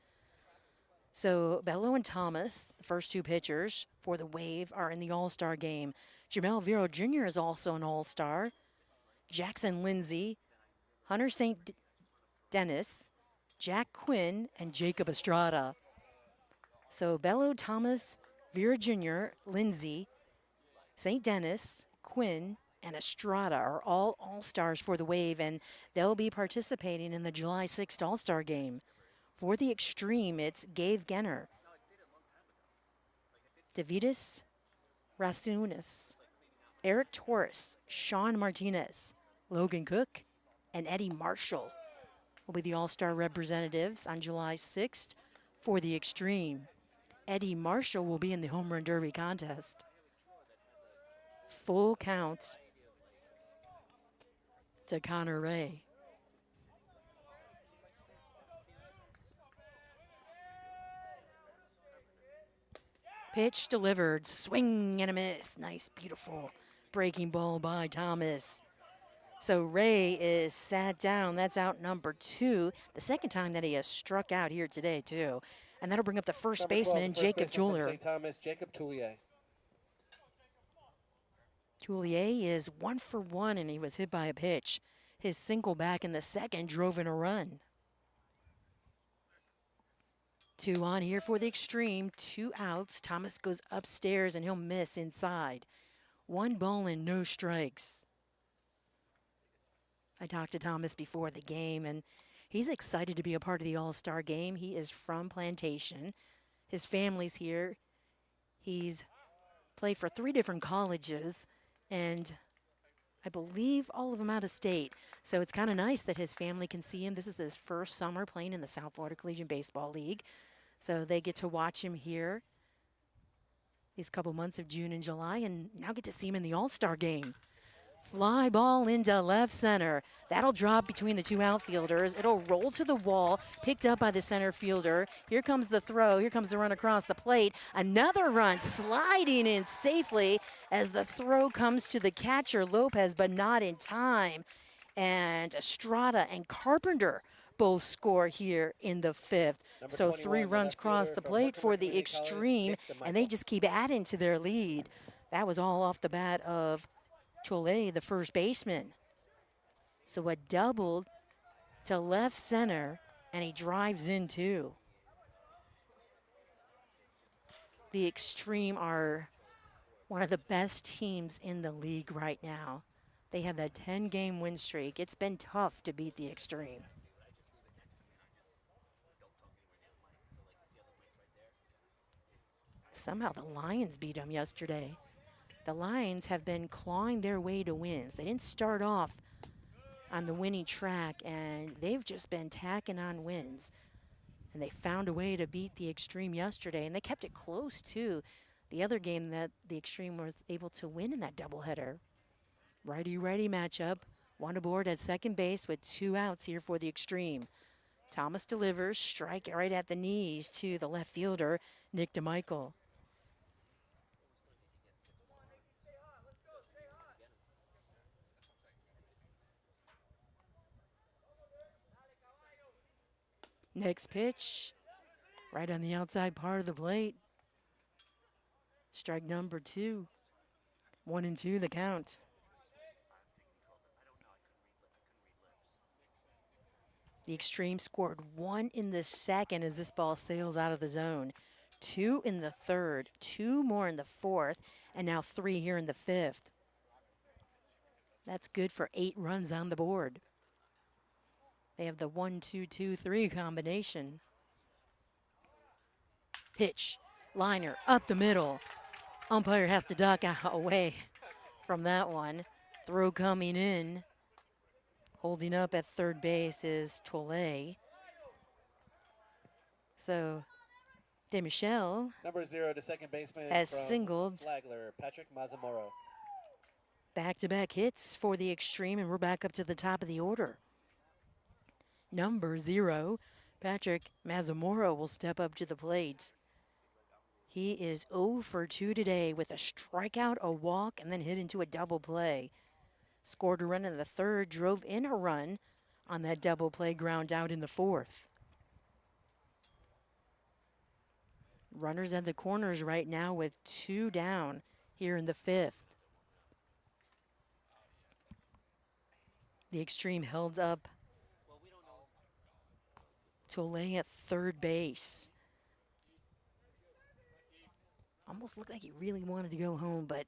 So Bello and Thomas, the first 2 pitchers for the Wave, are in the All-Star game. Jamel Vero Jr. is also an All-Star. Jackson Lindsay, Hunter St. Dennis, Jack Quinn, and Jacob Estrada. So Bello, Thomas, Vera Jr., Lindsay, St. Dennis, Quinn, and Estrada are all All-Stars for the Wave, and they'll be participating in the July 6th All-Star game. For the Xtreme, it's Gabe Genner, Davidis Rasunas, Eric Torres, Sean Martinez, Logan Cook, and Eddie Marshall will be the All-Star representatives on July 6th for the Xtreme. Eddie Marshall will be in the Home Run Derby contest. Full count. to Connor Ray. Pitch delivered, swing and a miss. Nice, beautiful breaking ball by Thomas. So Ray is sat down. That's out number 2. The second time that he has struck out here today, too. And that'll bring up the first Number 12, baseman, the first Jacob baseman from Jeweler. St. Thomas, Jacob Toulier. Toulier is 1 for 1, and he was hit by a pitch. His single back in the second drove in a run. 2 on here for the Xtreme. 2 outs. Thomas goes upstairs, and he'll miss inside. 1 ball and no strikes. I talked to Thomas before the game, and he's excited to be a part of the All-Star game. He is from Plantation. His family's here. He's played for 3 different colleges, and I believe all of them out of state. So it's kind of nice that his family can see him. This is his first summer playing in the South Florida Collegiate Baseball League. So they get to watch him here these couple months of June and July, and now get to see him in the All-Star game. Fly ball into left center. That'll drop between the 2 outfielders. It'll roll to the wall, picked up by the center fielder. Here comes the throw. Here comes the run across the plate. Another run sliding in safely as the throw comes to the catcher, Lopez, but not in time. And Estrada and Carpenter both score here in the 5th. Number So 21, 3 the runs left cross fielder the from plate Herkimer for the Community College, Xtreme, Nick and they DeMichael. just keep adding to their lead. That was all off the bat of Toulier, the first baseman. So a double to left center, and he drives in too. The Xtreme are one of the best teams in the league right now. They have that 10-game win streak. It's been tough to beat the Xtreme. Somehow the Lions beat them yesterday. The Lions have been clawing their way to wins. They didn't start off on the winning track, and they've just been tacking on wins. And they found a way to beat the Xtreme yesterday, and they kept it close, too. The other game that the Xtreme was able to win in that doubleheader. Righty-righty matchup. 1 aboard at second base with 2 outs here for the Xtreme. Thomas delivers, strike right at the knees to the left fielder, Nick DeMichael. Next pitch, right on the outside part of the plate. Strike number 2. 1-2 the count. The Xtreme scored 1 in the second as this ball sails out of the zone. 2 in the third, 2 more in the fourth, and now 3 here in the 5th. That's good for 8 runs on the board. They have the 1-2-2-3 combination. Pitch, liner, up the middle. Umpire has to duck away from that one. Throw coming in. Holding up at third base is Toulier. So, DeMichel Number 0, the second baseman has from singled. Flagler, Patrick Mazamoro. Back-to-back hits for the Xtreme, and we're back up to the top of the order. Number 0, Patrick Mazamoro will step up to the plate. He is 0 for 2 today with a strikeout, a walk, and then hit into a double play. Scored a run in the third, drove in a run on that double play, ground out in the 4th. Runners at the corners right now with 2 down here in the 5th. The Xtreme held up Toulier at third base. Almost looked like he really wanted to go home, but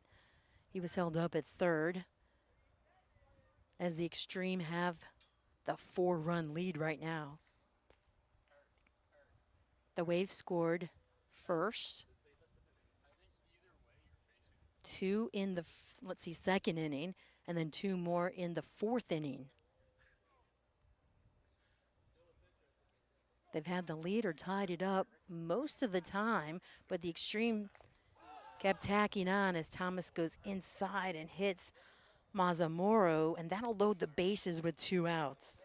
he was held up at third. As the Xtreme have the 4-run lead right now. The Waves scored first. 2 in the, second inning, and then 2 more in the 4th inning. They've had the lead or tied it up most of the time, but the Xtreme kept tacking on as Thomas goes inside and hits Mazamoro, and that'll load the bases with 2 outs.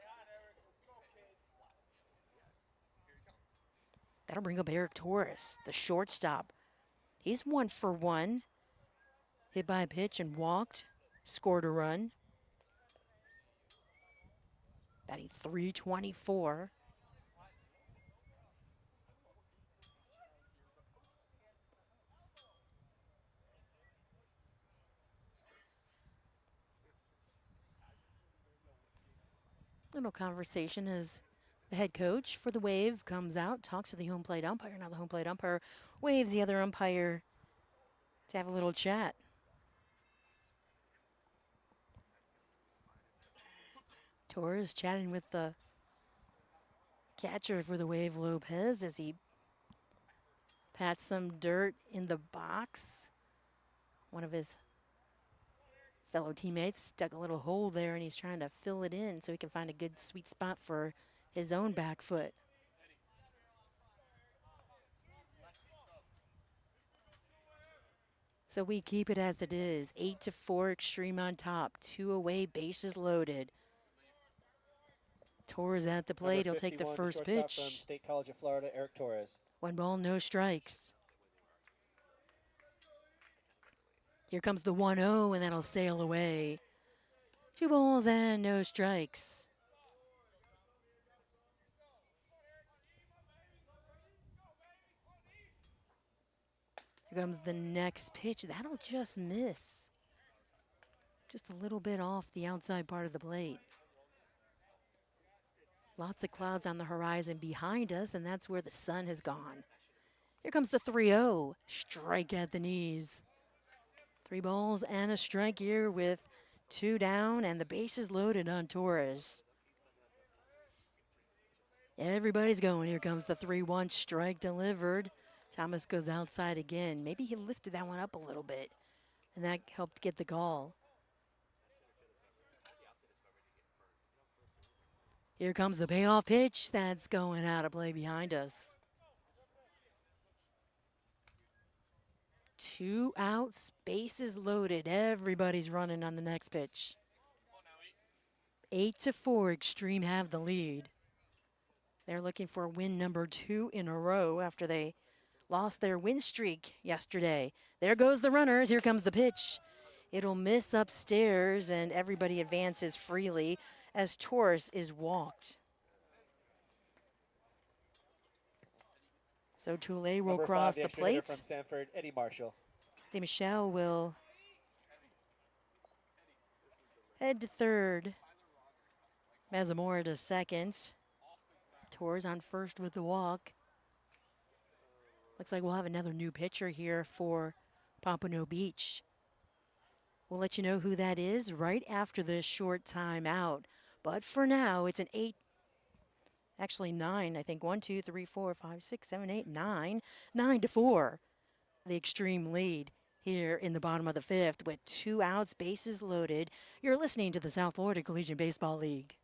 That'll bring up Eric Torres, the shortstop. He's 1 for 1. Hit by a pitch and walked, scored a run. Batting .324. Little conversation as the head coach for the Wave comes out, talks to the home plate umpire. Now the home plate umpire waves the other umpire to have a little chat. Torres chatting with the catcher for the Wave, Lopez, as he pats some dirt in the box. One of his fellow teammates dug a little hole there, and he's trying to fill it in so he can find a good sweet spot for his own back foot. So we keep it as it is. 8-4, Xtreme on top. 2 away, bases loaded. Torres at the plate. He'll take the first pitch. From State College of Florida, Eric Torres. 1 ball, no strikes. Here comes the 1-0, and that'll sail away. 2 balls and no strikes. Here comes the next pitch. That'll just miss. Just a little bit off the outside part of the plate. Lots of clouds on the horizon behind us, and that's where the sun has gone. Here comes the 3-0. Strike at the knees. 3 balls and a strike here with 2 down, and the bases loaded on Torres. Everybody's going. Here comes the 3-1. Strike delivered. Thomas goes outside again. Maybe he lifted that one up a little bit, and that helped get the call. Here comes the payoff pitch. That's going out of play behind us. 2 outs, bases loaded. Everybody's running on the next pitch. 8-4, Xtreme have the lead. They're looking for win number 2 in a row after they lost their win streak yesterday. There goes the runners. Here comes the pitch. It'll miss upstairs, and everybody advances freely as Torres is walked. So Toulé will cross the plate. From Sanford, Eddie Marshall. De Michel will head to third. Mazamora to second. Torres on first with the walk. Looks like we'll have another new pitcher here for Pompano Beach. We'll let you know who that is right after this short timeout. But for now, it's an 9, I think. 1, 2, 3, 4, 5, 6, 7, 8, 9. 9-4. The Xtreme lead here in the bottom of the 5th with 2 outs, bases loaded. You're listening to the South Florida Collegiate Baseball League.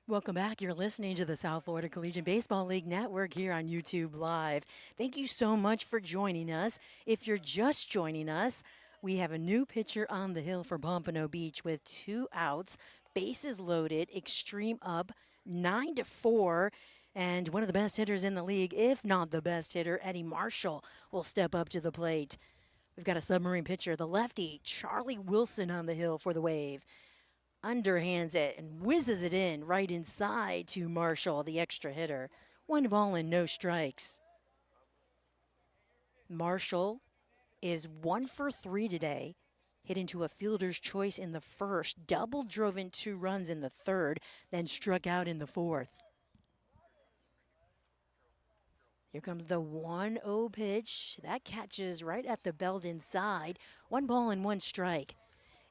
Welcome back. You're listening to the South Florida Collegiate Baseball League Network here on YouTube Live. Thank you so much for joining us. If you're just joining us, we have a new pitcher on the hill for Pompano Beach with 2 outs, bases loaded, extreme up, 9-4. And one of the best hitters in the league, if not the best hitter, Eddie Marshall, will step up to the plate. We've got a submarine pitcher, the lefty, Charlie Wilson, on the hill for the Wave. Underhands it and whizzes it in right inside to Marshall, the extra hitter. 1 ball and no strikes. Marshall is 1 for 3 today. Hit into a fielder's choice in the first, double drove in 2 runs in the third, then struck out in the fourth. Here comes the 1-0 pitch. That catches right at the belt inside. 1 ball and 1 strike.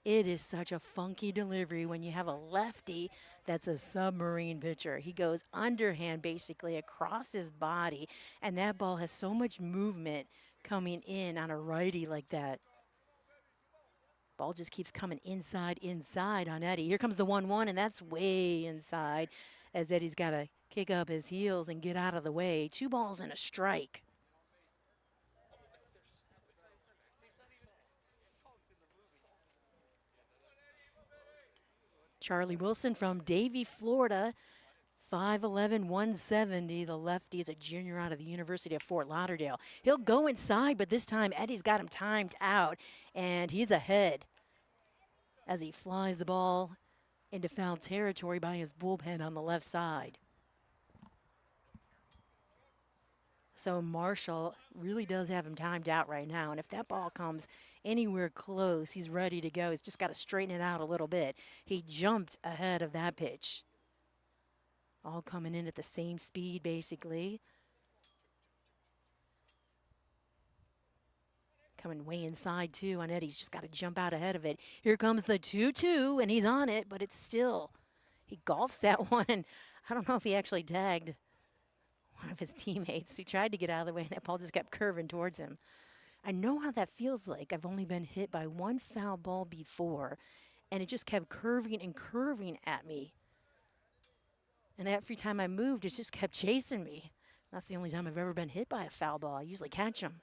It is such a funky delivery when you have a lefty that's a submarine pitcher. He goes underhand basically across his body, and that ball has so much movement coming in on a righty like that. Ball just keeps coming inside on Eddie. Here comes the 1-1, and that's way inside as Eddie's got to kick up his heels and get out of the way. 2 balls and a strike. Charlie Wilson from Davie, Florida, 5'11", 170. The lefty is a junior out of the University of Fort Lauderdale. He'll go inside, but this time Eddie's got him timed out, and he's ahead as he flies the ball into foul territory by his bullpen on the left side. So Marshall really does have him timed out right now, and if that ball comes anywhere close, he's ready to go. He's just got to straighten it out a little bit. He jumped ahead of that pitch. All coming in at the same speed, basically. Coming way inside, too, on Eddie's just got to jump out ahead of it. Here comes the 2-2, and he's on it, but it's still, he golfs that one, and I don't know if he actually tagged one of his teammates who tried to get out of the way, and that ball just kept curving towards him. I know how that feels like. I've only been hit by 1 foul ball before, and it just kept curving and curving at me. And every time I moved, it just kept chasing me. That's the only time I've ever been hit by a foul ball. I usually catch them.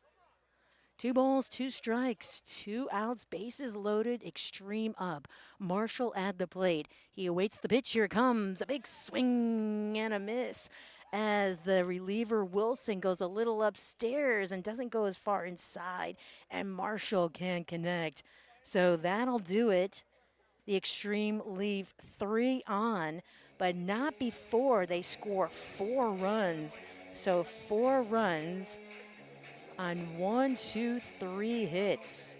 2 balls, 2 strikes, 2 outs, bases loaded, extreme up. Marshall at the plate. He awaits the pitch. Here it comes. A big swing and a miss as the reliever Wilson goes a little upstairs and doesn't go as far inside, and Marshall can connect. So that'll do it. The Extreme leave 3 on, but not before they score 4 runs. So 4 runs on 1, 2, 3 hits.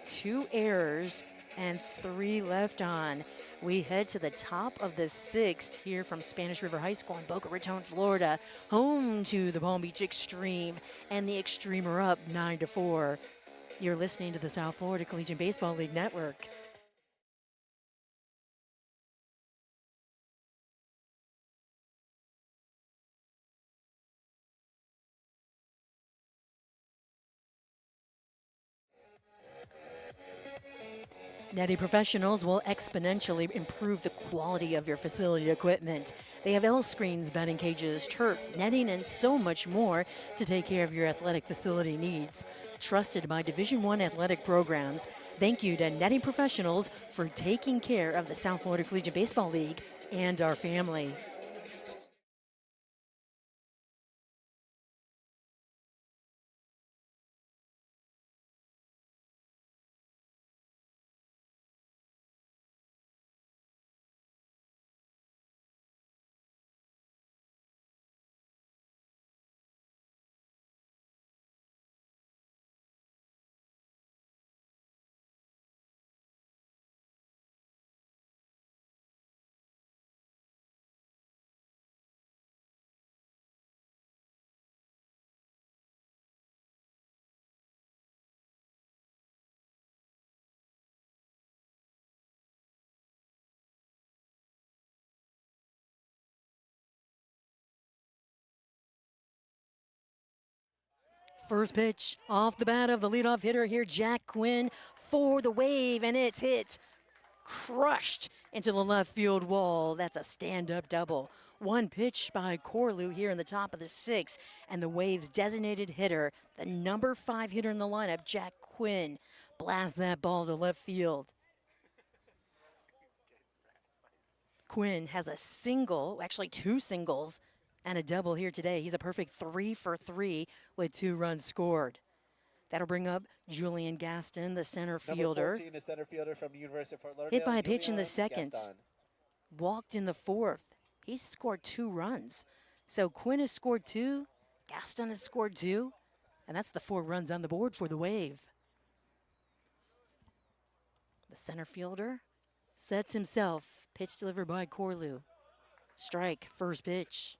2 errors and 3 left on. We head to the top of the 6th here from Spanish River High School in Boca Raton, Florida, home to the Palm Beach Xtreme, and the Xtreme are up 9-4. You're listening to the South Florida Collegiate Baseball League Network. Netting Professionals will exponentially improve the quality of your facility equipment. They have L-screens, batting cages, turf, netting, and so much more to take care of your athletic facility needs. Trusted by Division I athletic programs. Thank you to Netting Professionals for taking care of the South Florida Collegiate Baseball League and our family. First pitch off the bat of the leadoff hitter here, Jack Quinn for the Wave, and it's hit, crushed into the left field wall. That's a stand-up double. One pitch by Corlew here in the top of the sixth, and the Waves' designated hitter, the number 5 hitter in the lineup, Jack Quinn, blasts that ball to left field. Quinn has a single, actually 2 singles, and a double here today. He's a perfect 3 for 3 with 2 runs scored. That'll bring up Julian Gaston, the center fielder. Number 14, the center fielder from the University of Fort Lauderdale. Hit by a pitch in the second. Gaston. Walked in the fourth. He's scored 2 runs. So Quinn has scored 2, Gaston has scored 2, and that's the 4 runs on the board for the Wave. The center fielder sets himself. Pitch delivered by Corlew. Strike, first pitch.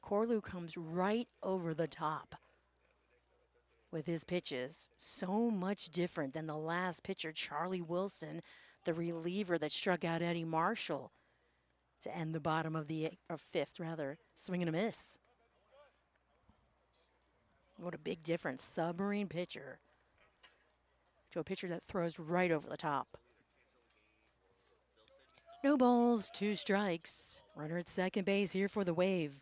Corlew comes right over the top with his pitches. So much different than the last pitcher, Charlie Wilson, the reliever that struck out Eddie Marshall to end the bottom of the fifth, rather. Swing and a miss. What a big difference. Submarine pitcher to a pitcher that throws right over the top. No balls, 2 strikes. Runner at second base here for the Wave.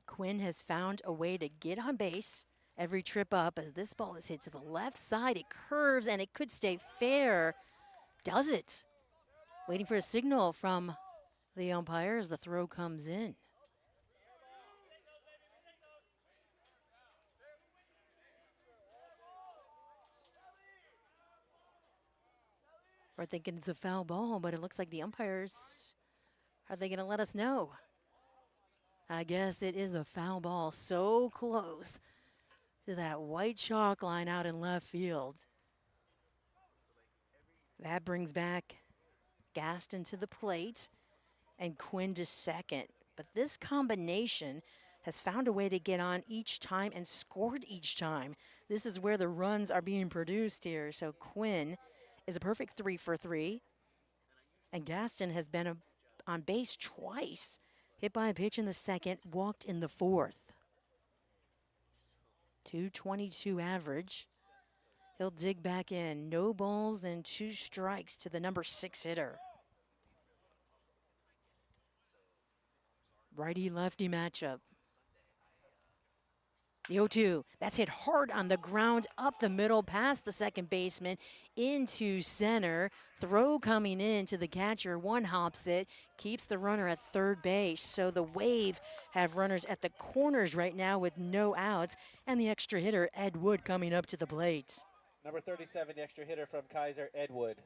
Quinn has found a way to get on base every trip up as this ball is hit to the left side. It curves and it could stay fair. Does it? Waiting for a signal from the umpire as the throw comes in. We're thinking it's a foul ball, but it looks like the umpires, are they going to let us know? I guess it is a foul ball. So close to that white chalk line out in left field. That brings back Gaston to the plate and Quinn to second. But this combination has found a way to get on each time and scored each time. This is where the runs are being produced here. So Quinn is a perfect 3 for 3. And Gaston has been on base twice. Hit by a pitch in the second, walked in the fourth. 222 average. He'll dig back in. No balls and 2 strikes to the number 6 hitter. Righty-lefty matchup. The 0-2, that's hit hard on the ground, up the middle, past the second baseman, into center. Throw coming in to the catcher, one hops it, keeps the runner at third base. So the Wave have runners at the corners right now with no outs, and the extra hitter, Ed Wood, coming up to the plate. Number 37, the extra hitter from Kaiser, Ed Wood.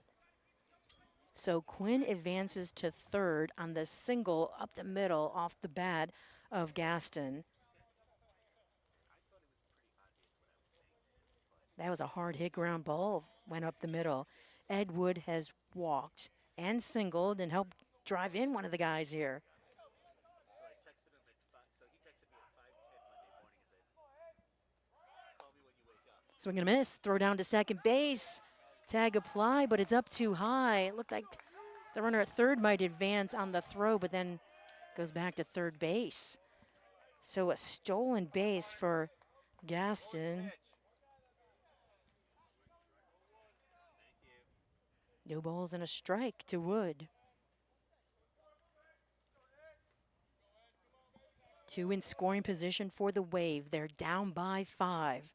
So Quinn advances to third on the single up the middle off the bat of Gaston. That was a hard hit ground ball, went up the middle. Ed Wood has walked and singled and helped drive in one of the guys here. So I texted him so he texted me at 5:10 Monday morning and said, call me when you wake up. Swing and a miss, throw down to second base. Tag apply, but it's up too high. It looked like the runner at third might advance on the throw, but then goes back to third base. So a stolen base for Gaston. No balls and a strike to Wood. 2 in scoring position for the Wave. They're down by 5.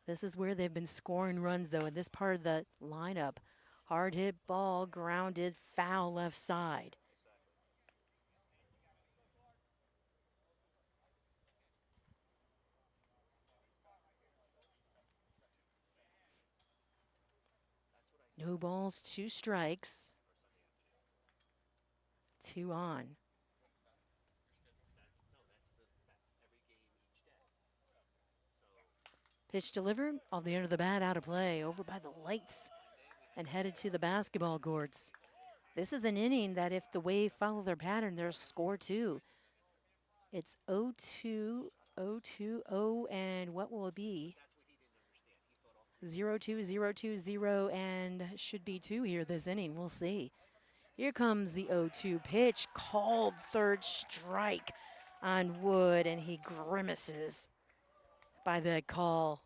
This is where they've been scoring runs, though, in this part of the lineup. Hard hit ball, grounded, foul left side. No balls, 2 strikes. 2 on. Pitch delivered, off the end of the bat, out of play, over by the lights, and headed to the basketball courts. This is an inning that if the Wave follow their pattern, they'll score 2. It's 0-2, 0-2, 0, and what will it be? 0-2, 0-2, 0, and should be 2 here this inning. We'll see. Here comes the 0-2 pitch, called third strike on Wood, and he grimaces by that call.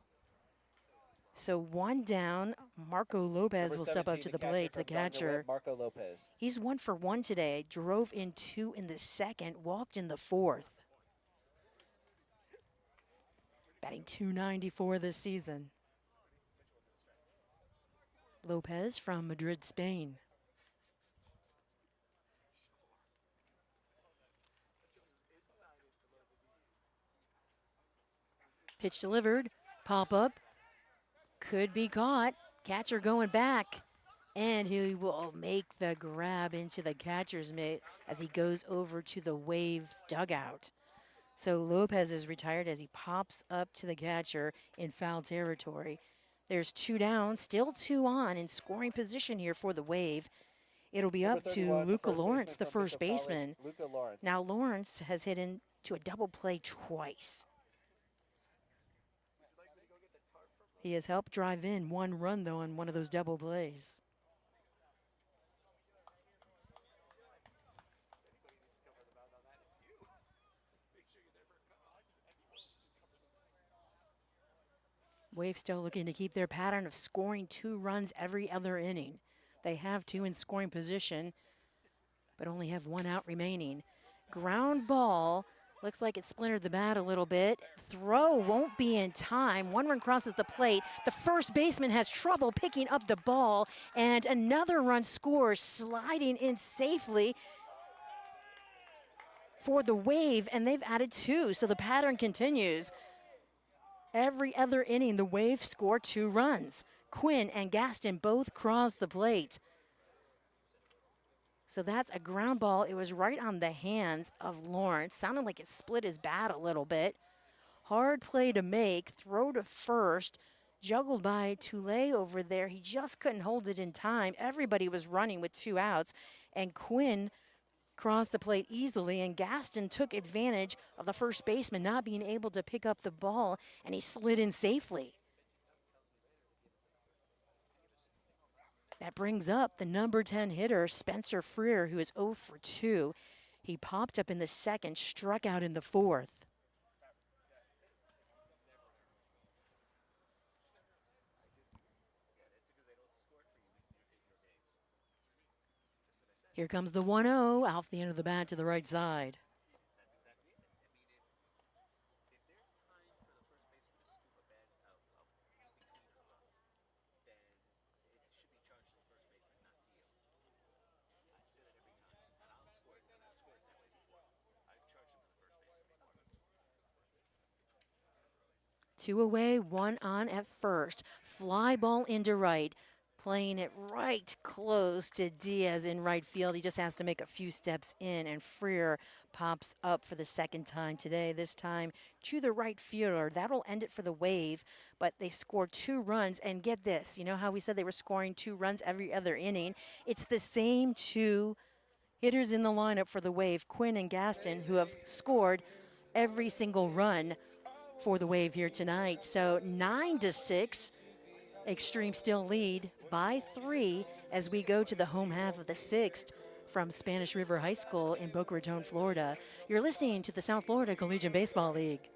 So one down. Marco Lopez will step up to the plate, the catcher. Marco Lopez. He's 1 for 1 today. Drove in 2 in the second, walked in the fourth. Batting .294 this season. Lopez from Madrid, Spain. Pitch delivered. Pop up. Could be caught. Catcher going back. And he will make the grab into the catcher's mitt as he goes over to the Waves dugout. So Lopez is retired as he pops up to the catcher in foul territory. There's 2 down, still 2 on in scoring position here for the Wave. It'll be up to Luca Lawrence, the first baseman. Now Lawrence has hit into a double play twice. He has helped drive in 1 run, though, on one of those double plays. Wave still looking to keep their pattern of scoring 2 runs every other inning. They have 2 in scoring position, but only have 1 out remaining. Ground ball. Looks like it splintered the bat a little bit. Throw won't be in time. 1 run crosses the plate. The first baseman has trouble picking up the ball, and another run scores, sliding in safely for the Wave, and they've added 2, so the pattern continues. Every other inning, the Wave score 2 runs. Quinn and Gaston both cross the plate. So that's a ground ball. It was right on the hands of Lawrence. Sounded like it split his bat a little bit. Hard play to make. Throw to first. Juggled by Toulé over there. He just couldn't hold it in time. Everybody was running with 2 outs. And Quinn crossed the plate easily. And Gaston took advantage of the first baseman not being able to pick up the ball. And he slid in safely. That brings up the number 10 hitter, Spencer Freer, who is 0 for 2. He popped up in the second, struck out in the fourth. Here comes the 1-0 off the end of the bat to the right side. Two away, 1 on at first. Fly ball into right. Playing it right close to Diaz in right field. He just has to make a few steps in, and Freer pops up for the second time today, this time to the right fielder. That'll end it for the Wave, but they scored 2 runs, and get this. You know how we said they were scoring 2 runs every other inning? It's the same 2 hitters in the lineup for the Wave, Quinn and Gaston, who have scored every single run for the Wave here tonight. So 9-6, Xtreme still lead by 3 as we go to the home half of the 6th from Spanish River High School in Boca Raton, Florida. You're listening to the South Florida Collegiate Baseball League.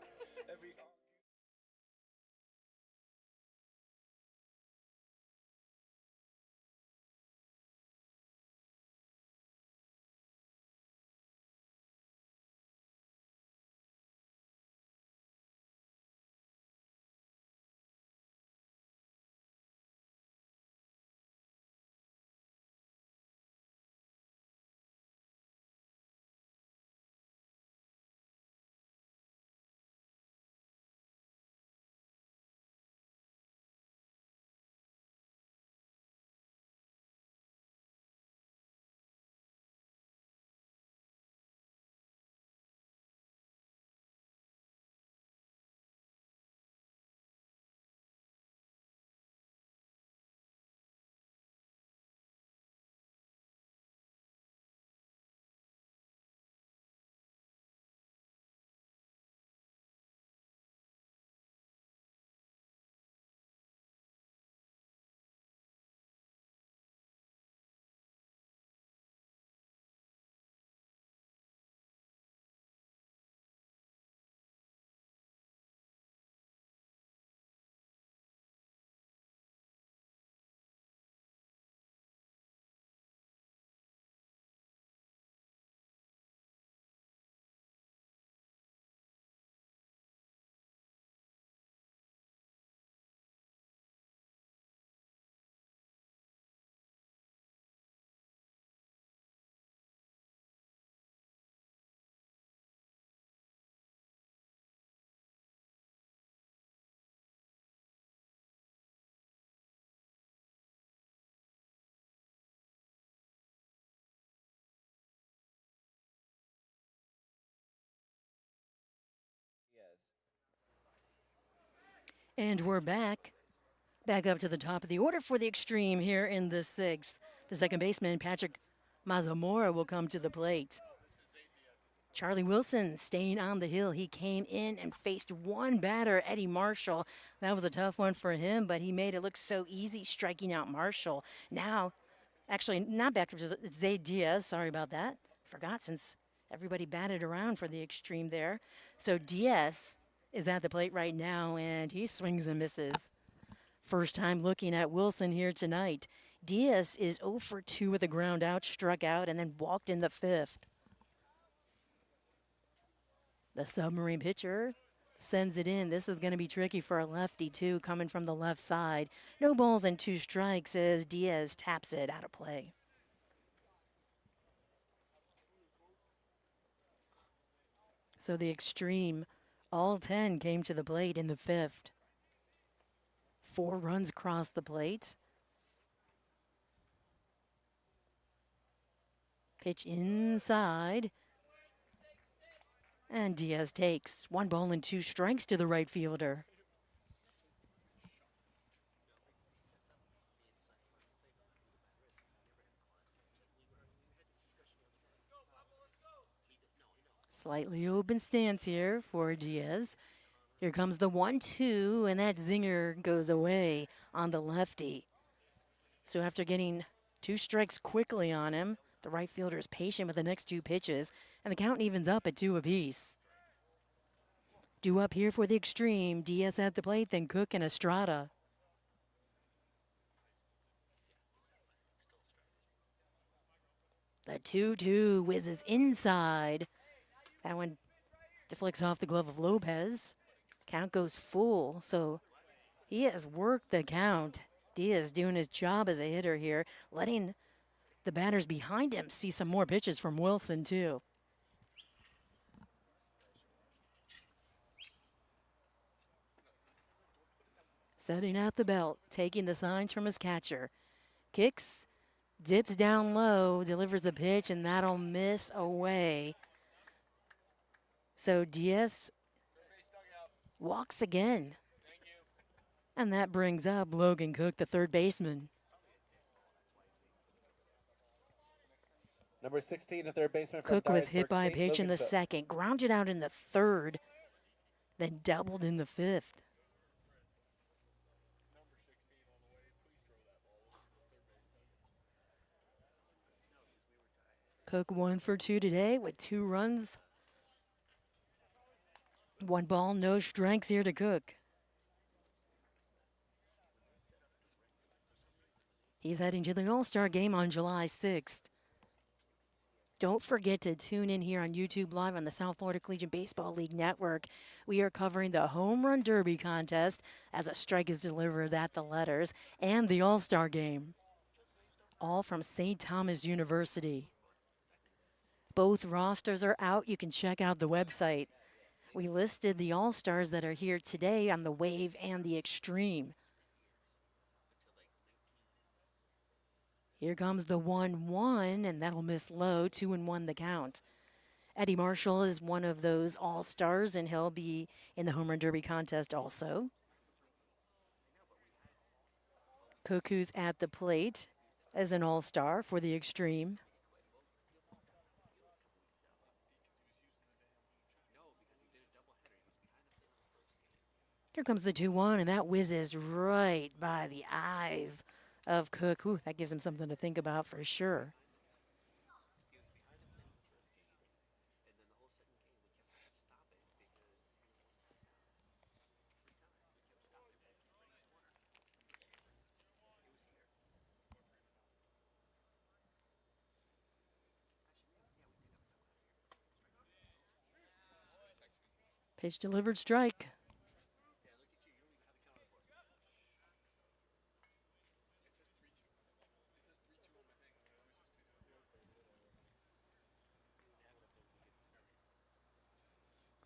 And we're back. Back up to the top of the order for the Xtreme here in the sixth. The second baseman, Patrick Mazamora, will come to the plate. Charlie Wilson staying on the hill. He came in and faced one batter, Eddie Marshall. That was a tough one for him, but he made it look so easy striking out Marshall. Now, actually, not back to it's Zay Diaz. Sorry about that. Forgot since everybody batted around for the Xtreme there. So Diaz is at the plate right now, and he swings and misses. First time looking at Wilson here tonight. Diaz is 0 for 2 with a ground out, struck out, and then walked in the fifth. The submarine pitcher sends it in. This is going to be tricky for a lefty, too, coming from the left side. No balls and 2 strikes as Diaz taps it out of play. So the Xtreme, all 10 came to the plate in the fifth. 4 runs across the plate. Pitch inside. And Diaz takes 1 ball and 2 strikes to the right fielder. Slightly open stance here for Diaz. Here comes the 1-2, and that zinger goes away on the lefty. So after getting 2 strikes quickly on him, the right fielder is patient with the next 2 pitches, and the count evens up at 2 apiece. Due up here for the Xtreme, Diaz at the plate, then Cook and Estrada. The 2-2 whizzes inside. That one deflects off the glove of Lopez. Count goes full, so he has worked the count. Diaz doing his job as a hitter here, letting the batters behind him see some more pitches from Wilson, too. Setting out the belt, taking the signs from his catcher. Kicks, dips down low, delivers the pitch, and that'll miss away. So Diaz walks again. And that brings up Logan Cook, the third baseman. Number 16, the third baseman. Cook was hit by a pitch in the second, grounded out in the third, then doubled in the fifth. Cook 1 for 2 today with 2 runs. 1 ball, no strikes here to Cook. He's heading to the All-Star game on July 6th. Don't forget to tune in here on YouTube Live on the South Florida Collegiate Baseball League Network. We are covering the Home Run Derby contest as a strike is delivered at the letters and the All-Star game. All from St. Thomas University. Both rosters are out. You can check out the website. We listed the All-Stars that are here today on the Wave and the Xtreme. Here comes the 1-1, and that'll miss low, 2-1 the count. Eddie Marshall is one of those All-Stars, and he'll be in the Home Run Derby contest also. Cook, who's at the plate as an All-Star for the Xtreme. Here comes the 2-1, and that whizzes right by the eyes of Cook. Ooh, that gives him something to think about for sure. Pitch delivered, strike.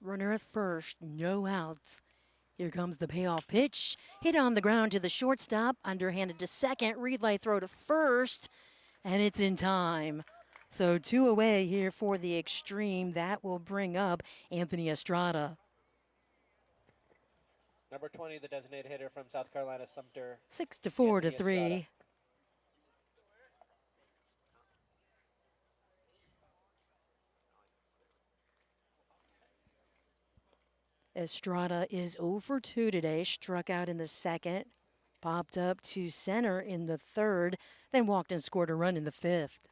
Runner at first, no outs. Here comes the payoff pitch. Hit on the ground to the shortstop, underhanded to second, relay throw to first, and it's in time. So 2 away here for the Xtreme. That will bring up Anthony Estrada. Number 20, the designated hitter from South Carolina, Sumter. 6-4 to Anthony 3. Estrada. Estrada is 0 for 2 today, struck out in the second, popped up to center in the third, then walked and scored a run in the fifth.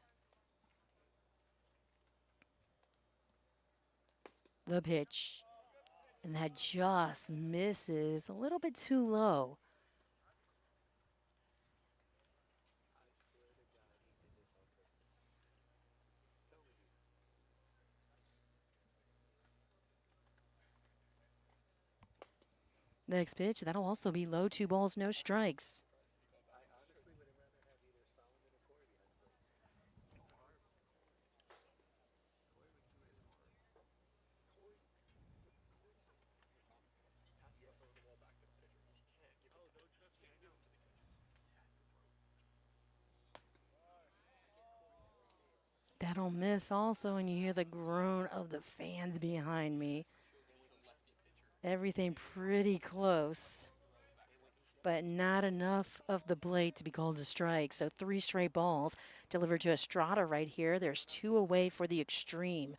The pitch, and that just misses a little bit too low. Next pitch, that'll also be low, 2 balls, no strikes. That'll miss also, and you hear the groan of the fans behind me. Everything pretty close, but not enough of the plate to be called a strike. So 3 straight balls delivered to Estrada right here. There's 2 away for the Xtreme.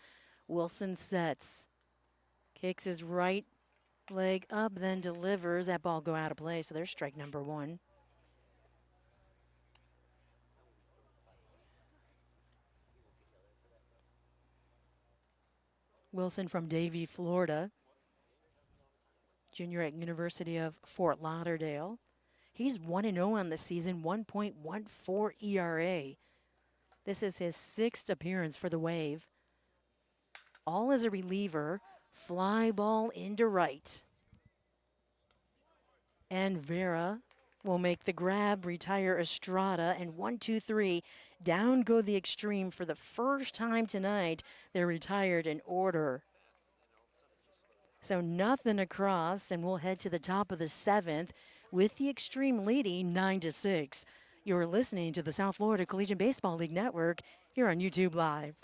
Wilson sets, kicks his right leg up, then delivers. That ball go out of play, so there's strike number 1. Wilson from Davie, Florida. Junior at University of Fort Lauderdale. He's 1-0 on the season, 1.14 ERA. This is his 6th appearance for the Wave. All as a reliever. Fly ball into right. And Vera will make the grab, retire Estrada, and 1-2-3. Down go the Xtreme for the first time tonight. They're retired in order. So nothing across, and we'll head to the top of the 7th with the Xtreme leading 9-6. You're listening to the South Florida Collegiate Baseball League Network here on YouTube Live.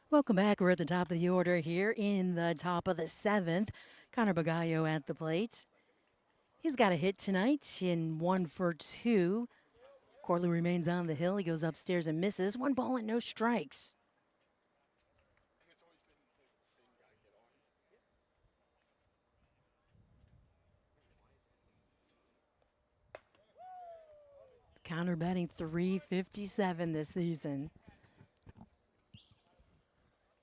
Welcome back. We're at the top of the order here in the top of the 7th. Connor Bagallo at the plate. He's got a hit tonight in 1 for 2. Corley remains on the hill. He goes upstairs and misses. 1 ball and no strikes. Connor batting .357 this season.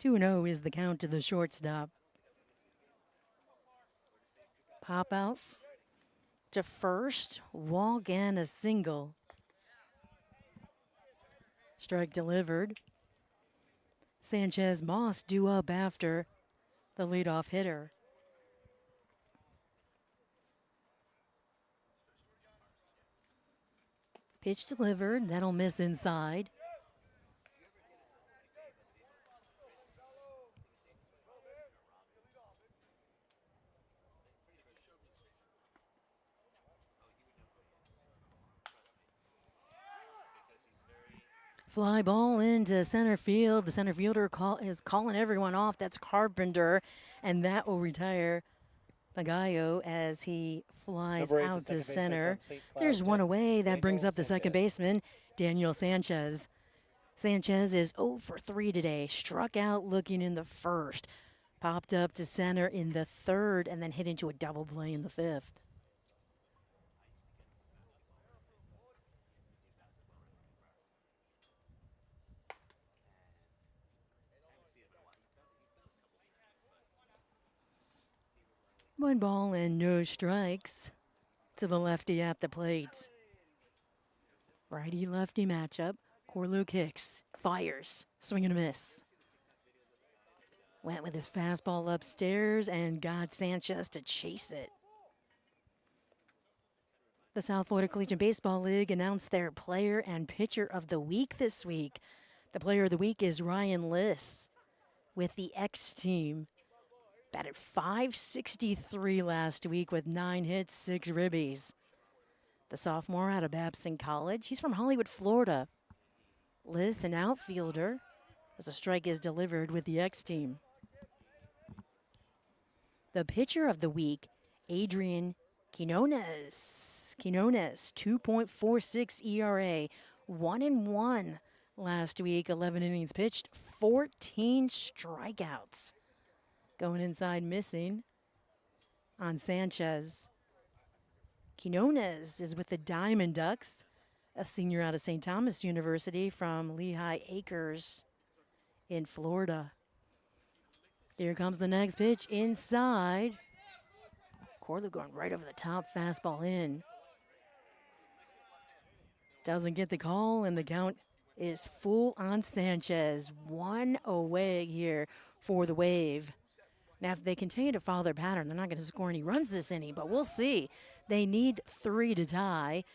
2-0 is the count to the shortstop. Pop out to first, walk and a single. Strike delivered. Sanchez Moss due up after the leadoff hitter. Pitch delivered, that'll miss inside. Fly ball into center field. The center fielder is calling everyone off. That's Carpenter, and that will retire Pagayo as he flies out to center. There's one away. That brings up the second baseman, Daniel Sanchez. Sanchez is 0 for 3 today. Struck out looking in the first. Popped up to center in the third, and then hit into a double play in the fifth. One ball and no strikes to the lefty at the plate. Righty-lefty matchup. Corlew kicks, fires, swing and a miss. Went with his fastball upstairs and got Sanchez to chase it. The South Florida Collegiate Baseball League announced their player and pitcher of the week this week. The player of the week is Ryan Liss with the Xtreme. Batted .563 last week with 9 hits, 6 ribbies. The sophomore out of Babson College. He's from Hollywood, Florida. Liss, an outfielder, as a strike is delivered with the Xtreme. The pitcher of the week, Adrian Quinones. Quinones, 2.46 ERA, 1-1 last week, 11 innings pitched, 14 strikeouts. Going inside, missing on Sanchez. Quinones is with the Diamond Ducks, a senior out of St. Thomas University from Lehigh Acres in Florida. Here comes the next pitch inside. Corlew going right over the top, fastball in. Doesn't get the call, and the count is full on Sanchez. One away here for the Wave. Now, if they continue to follow their pattern, they're not going to score any runs this inning, but we'll see. They need 3 to tie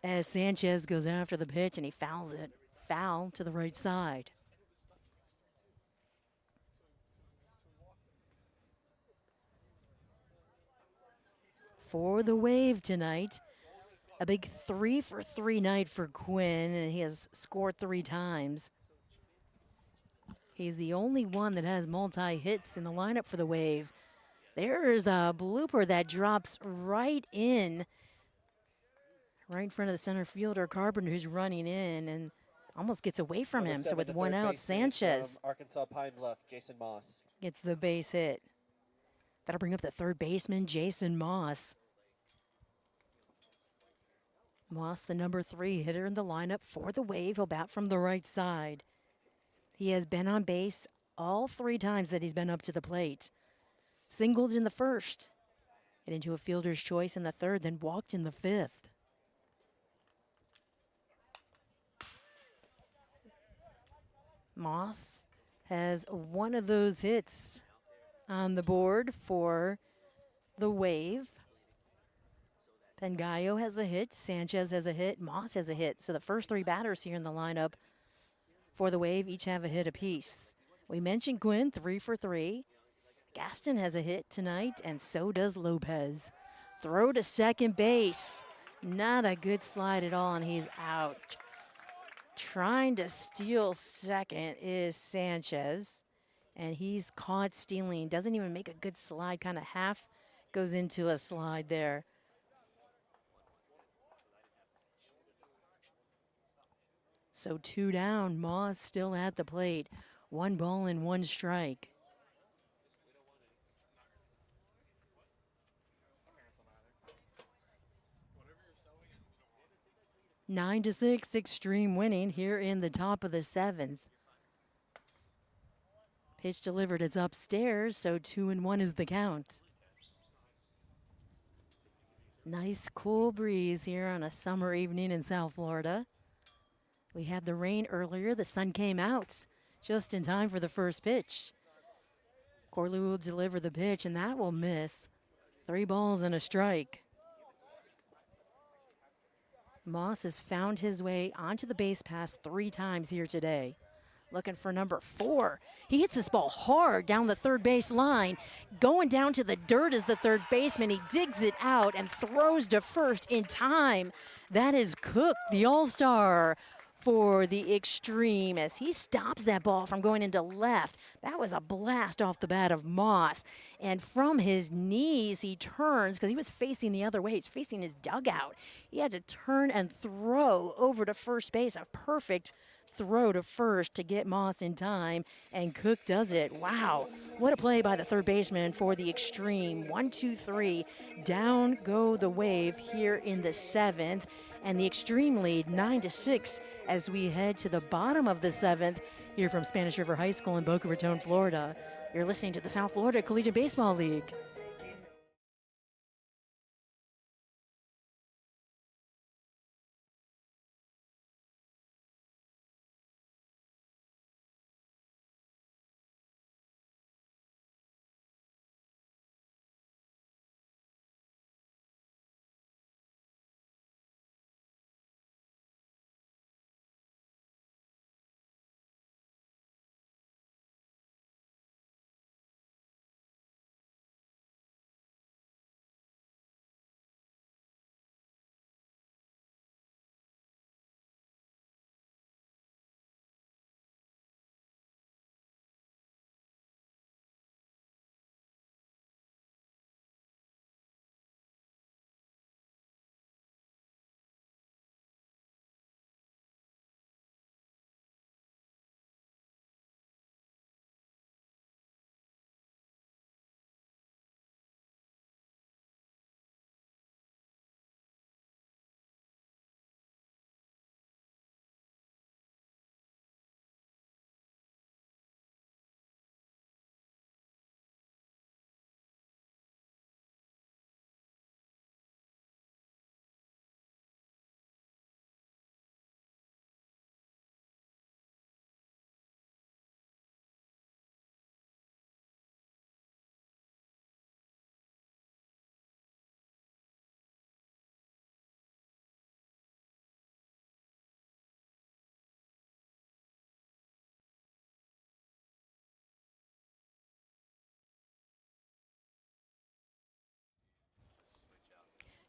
as Sanchez goes after the pitch and he fouls it. Foul to the right side. For the Wave tonight, a big 3 for 3 night for Quinn, and he has scored 3 times. He's the only one that has multi-hits in the lineup for the Wave. There's a blooper that drops right in front of the center fielder, Carpenter, who's running in and almost gets away from him. So with 1 out, Sanchez, Arkansas Pine Bluff, Jason Moss, gets the base hit. That'll bring up the third baseman, Jason Moss. Moss, the number 3 hitter in the lineup for the Wave. He'll bat from the right side. He has been on base all 3 times that he's been up to the plate. Singled in the first, hit into a fielder's choice in the third, then walked in the 5th. Moss has one of those hits on the board for the Wave. Pagayo has a hit, Sanchez has a hit, Moss has a hit. So the first 3 batters here in the lineup for the Wave each have a hit apiece. We mentioned Quinn, 3 for 3. Gaston has a hit tonight, and so does Lopez. Throw to second base. Not a good slide at all, and he's out. Trying to steal second is Sanchez, and he's caught stealing. Doesn't even make a good slide, kind of half goes into a slide there. So 2 down, Moss still at the plate. 1 ball and 1 strike. Nine to 6, Xtreme winning here in the top of the 7th. Pitch delivered, it's upstairs, so 2-1 is the count. Nice cool breeze here on a summer evening in South Florida. We had the rain earlier. The sun came out just in time for the first pitch. Corley will deliver the pitch, and that will miss. 3 balls and a strike. Moss has found his way onto the base pass 3 times here today. Looking for number 4. He hits this ball hard down the third base line. Going down to the dirt as the third baseman. He digs it out and throws to first in time. That is Cook, the all-star for the Xtreme, as he stops that ball from going into left. That was a blast off the bat of Moss. And from his knees, he turns, because he was facing the other way. He's facing his dugout. He had to turn and throw over to first base. A perfect throw to first to get Moss in time, and Cook does it. Wow, what a play by the third baseman for the Xtreme. 1, 2, 3, down go the Wave here in the 7th, and the Xtreme lead 9-6 as we head to the bottom of the 7th here from Spanish River High School in Boca Raton, Florida. You're listening to the South Florida Collegiate Baseball League.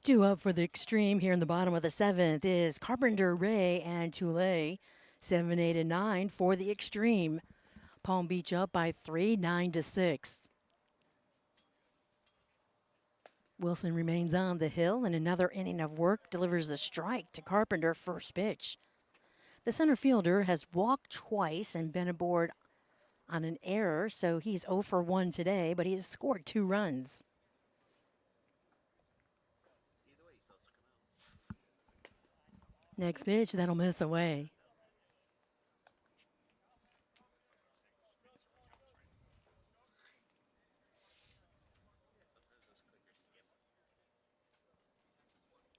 Due up for the Xtreme here in the bottom of the 7th is Carpenter, Ray, and Toulay. 7, 8, and 9 for the Xtreme. Palm Beach up by 3, 9-6. Wilson remains on the hill, and another inning of work delivers a strike to Carpenter first pitch. The center fielder has walked twice and been aboard on an error, so he's 0 for 1 today, but he has scored 2 runs. Next pitch, that'll miss away.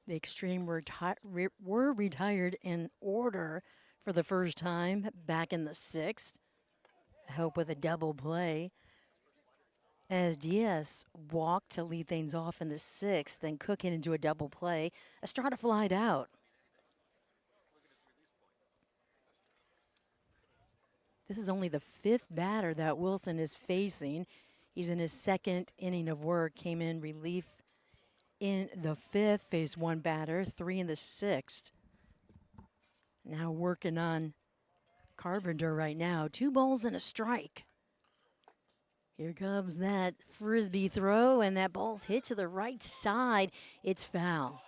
The Xtreme were retired in order for the first time back in the 6th. Help with a double play, as Diaz walked to lead things off in the 6th, then Cook hit into a double play. Estrada flied out. This is only the 5th batter that Wilson is facing. He's in his 2nd inning of work, came in relief in the 5th, faced 1 batter, 3 in the 6th. Now working on Carpenter right now. 2 balls and a strike. Here comes that frisbee throw, and that ball's hit to the right side. It's foul.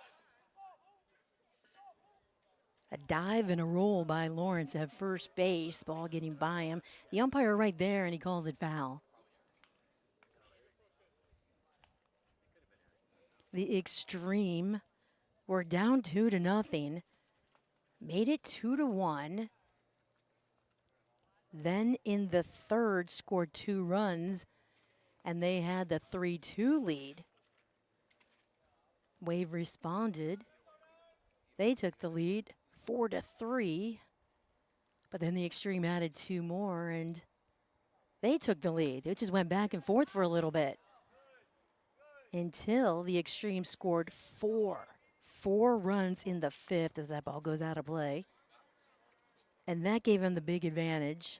A dive and a roll by Lawrence at first base. Ball getting by him. The umpire right there, and he calls it foul. The Xtreme were down 2-0. Made it 2-1. Then in the 3rd, scored 2 runs, and they had the 3-2 lead. Wave responded. They took the lead 4-3. But then the Xtreme added 2 more, and they took the lead. It just went back and forth for a little bit until the Xtreme scored 4 runs in the 5th as that ball goes out of play. And that gave them the big advantage.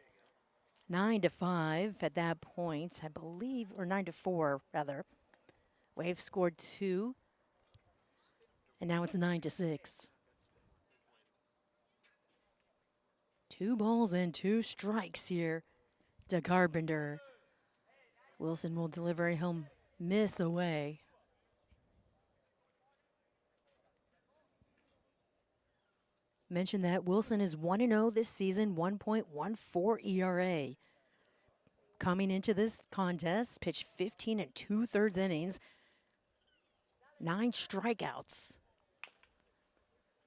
9-5 at that point, I believe, or 9-4 rather. Wave scored 2, and now it's 9-6. 2 balls and 2 strikes here to Carpenter. Wilson will deliver, and he'll miss away. Mentioned that Wilson is 1-0 this season, 1.14 ERA. Coming into this contest, pitched 15 2/3 innings, 9 strikeouts.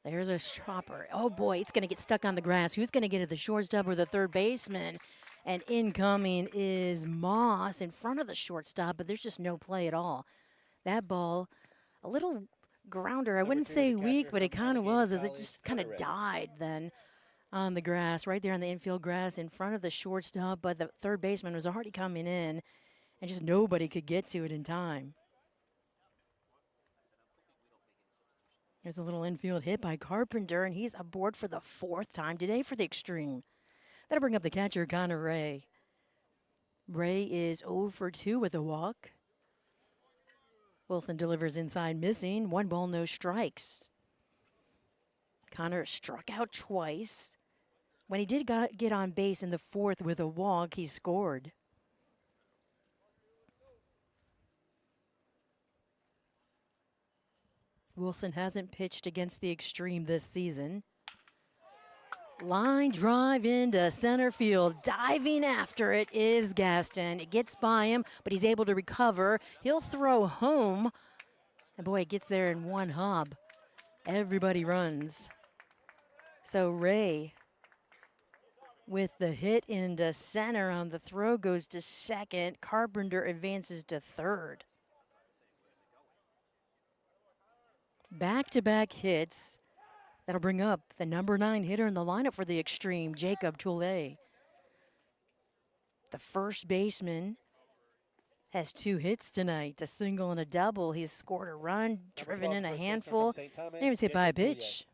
There's a chopper. Oh boy, it's going to get stuck on the grass. Who's going to get it, the shortstop or the third baseman? And incoming is Moss in front of the shortstop, but there's just no play at all. That ball, a little grounder. I wouldn't say weak, but it kind of was, as it just kind of died then on the grass, right there on the infield grass in front of the shortstop, but the third baseman was already coming in, and just nobody could get to it in time. There's a little infield hit by Carpenter, and he's aboard for the 4th time today for the Xtreme. That'll bring up the catcher, Connor Ray. Ray is 0 for 2 with a walk. Wilson delivers inside, missing. 1 ball, no strikes. Connor struck out twice. When he did get on base in the 4th with a walk, he scored. Wilson hasn't pitched against the Xtreme this season. Line drive into center field. Diving after it is Gaston. It gets by him, but he's able to recover. He'll throw home. And boy, it gets there in one hop. Everybody runs. So Ray, with the hit into center on the throw, goes to second. Carpenter advances to third. Back-to-back hits. That'll bring up the number 9 hitter in the lineup for the Xtreme, Jacob Toulet. The first baseman has 2 hits tonight, a single and a double. He's scored a run, driven in a handful, and he was hit by a pitch.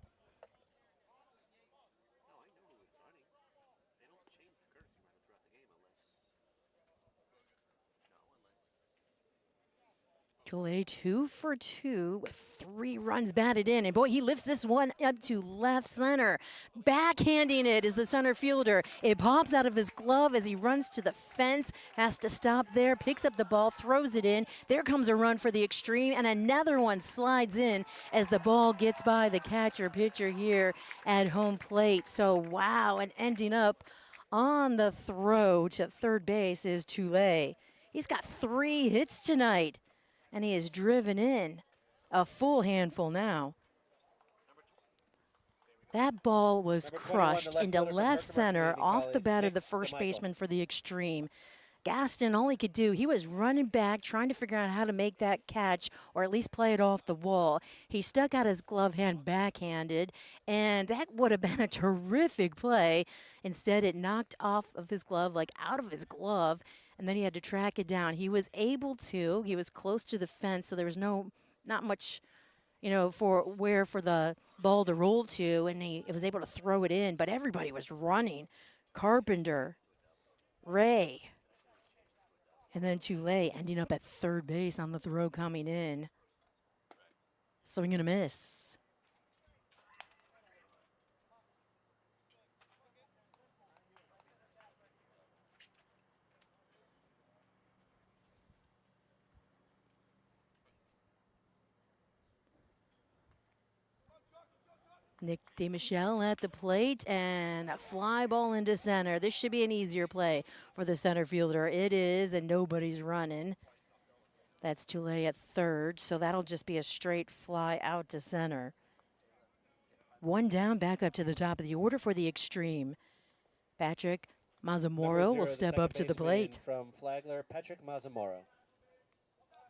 Toulet 2 for 2 with 3 runs batted in. And boy, he lifts this one up to left center. Backhanding it is the center fielder. It pops out of his glove as he runs to the fence. Has to stop there, picks up the ball, throws it in. There comes a run for the Xtreme, and another one slides in as the ball gets by the catcher pitcher here at home plate. So wow, and ending up on the throw to third base is Toulet. He's got 3 hits tonight. And he is driven in a full handful now. That ball was crushed into left center off the bat of the first baseman for the Xtreme. Gaston, all he could do, he was running back, trying to figure out how to make that catch or at least play it off the wall. He stuck out his glove hand backhanded, and that would have been a terrific play. Instead, it knocked off of his glove, like out of his glove, and then he had to track it down. He was able to. He was close to the fence, so there was not much, for the ball to roll to, and he was able to throw it in. But everybody was running. Carpenter, Ray, and then Toulet ending up at third base on the throw coming in. Swing and a miss. Nick DeMichelle at the plate, and a fly ball into center. This should be an easier play for the center fielder. It is, and nobody's running. That's Toulet at third, so that'll just be a straight fly out to center. 1 down, back up to the top of the order for the Xtreme. Patrick Mazzamoro will step up to the plate. From Flagler, Patrick Mazzamoro.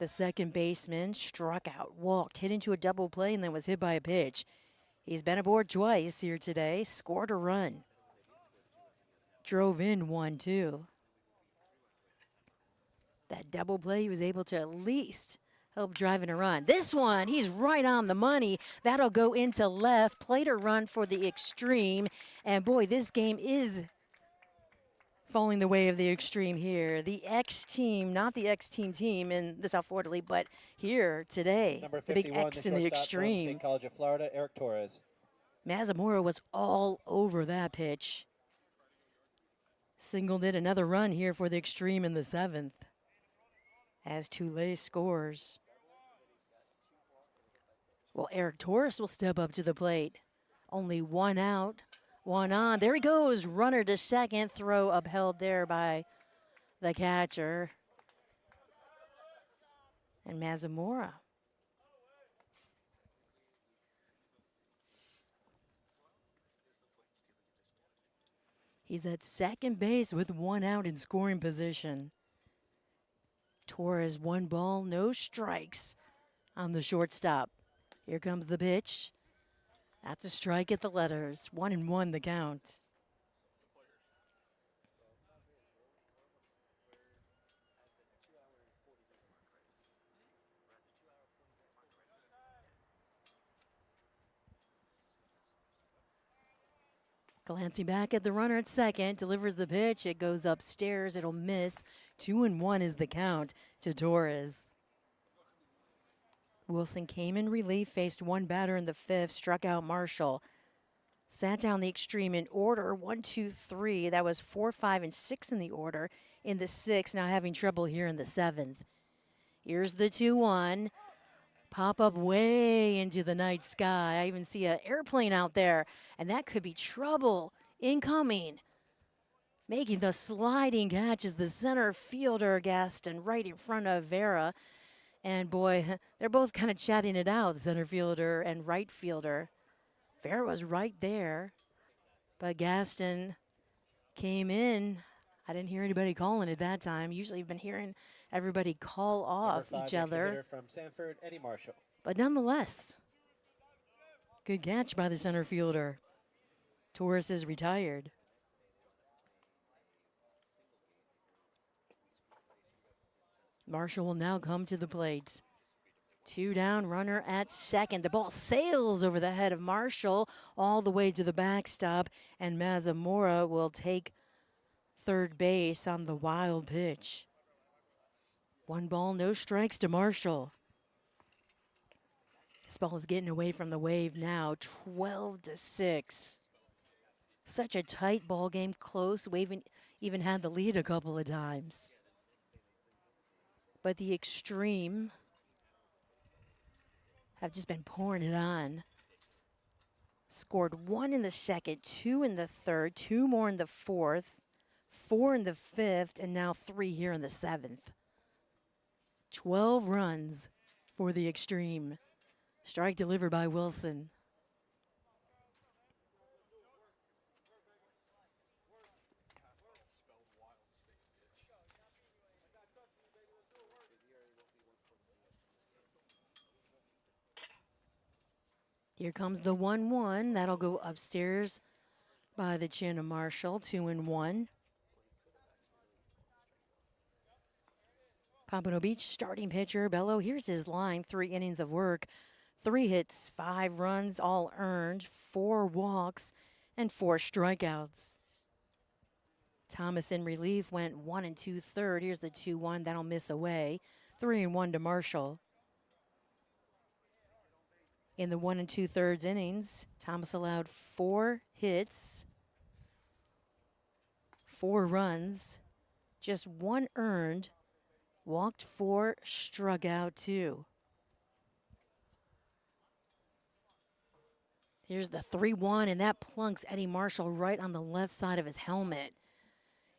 The second baseman struck out, walked, hit into a double play, and then was hit by a pitch. He's been aboard twice here today, scored a run. Drove in 1-2. That double play, he was able to at least help drive in a run. This one, he's right on the money. That'll go into left. Played a run for the Xtreme. And boy, this game is falling the way of the Xtreme here. The X team, not the X team in the South Florida League, but here today. Number The big 51, X in the shortstop, Florida Xtreme. State College of Florida, Eric Torres. Mazamora was all over that pitch. Singled in another run here for the Xtreme in the 7th. As Tulane scores. Well, Eric Torres will step up to the plate. Only one out, one on. There he goes. Runner to second. Throw upheld there by the catcher. And Mazamora. He's at second base with one out in scoring position. Torres, 1 ball, no strikes on the shortstop. Here comes the pitch. That's a strike at the letters. 1-1 the count. Glancing back at the runner at second, delivers the pitch. It goes upstairs. It'll miss. 2-1 is the count to Torres. Wilson came in relief, faced one batter in the 5th, struck out Marshall. Sat down the Xtreme in order, 1, 2, 3. That was 4, 5, and 6 in the order. In the 6th, now having trouble here in the 7th. Here's the 2-1. Pop up way into the night sky. I even see an airplane out there, and that could be trouble incoming. Making the sliding catch is the center fielder, Gaston, right in front of Vera. And boy, they're both kind of chatting it out, the center fielder and right fielder. Vera was right there, but Gaston came in. I didn't hear anybody calling at that time. Usually I've been hearing everybody call off Number 5, each other. hitter from Sanford, Eddie Marshall. But nonetheless, good catch by the center fielder. Torres is retired. Marshall will now come to the plate. 2 down, runner at second. The ball sails over the head of Marshall all the way to the backstop, and Mazamora will take third base on the wild pitch. 1 ball, no strikes to Marshall. This ball is getting away from the wave now, 12-6. Such a tight ball game, close. Wave even had the lead a couple of times. But the Xtreme have just been pouring it on. Scored 1 in the 2nd, 2 in the 3rd, 2 more in the 4th, 4 in the 5th, and now 3 here in the 7th. 12 runs for the Xtreme. Strike delivered by Wilson. Here comes the 1-1. That'll go upstairs by the chin of Marshall. 2-1. Pompano Beach starting pitcher Bello. Here's his line. 3 innings of work. 3 hits, 5 runs, all earned, 4 walks, and 4 strikeouts. Thomas in relief went 1 2/3. Here's the 2-1. That'll miss away. 3-1 to Marshall. In the 1 2/3 innings, Thomas allowed 4 hits, 4 runs, just 1 earned, walked 4, struck out 2. Here's the 3-1, and that plunks Eddie Marshall right on the left side of his helmet.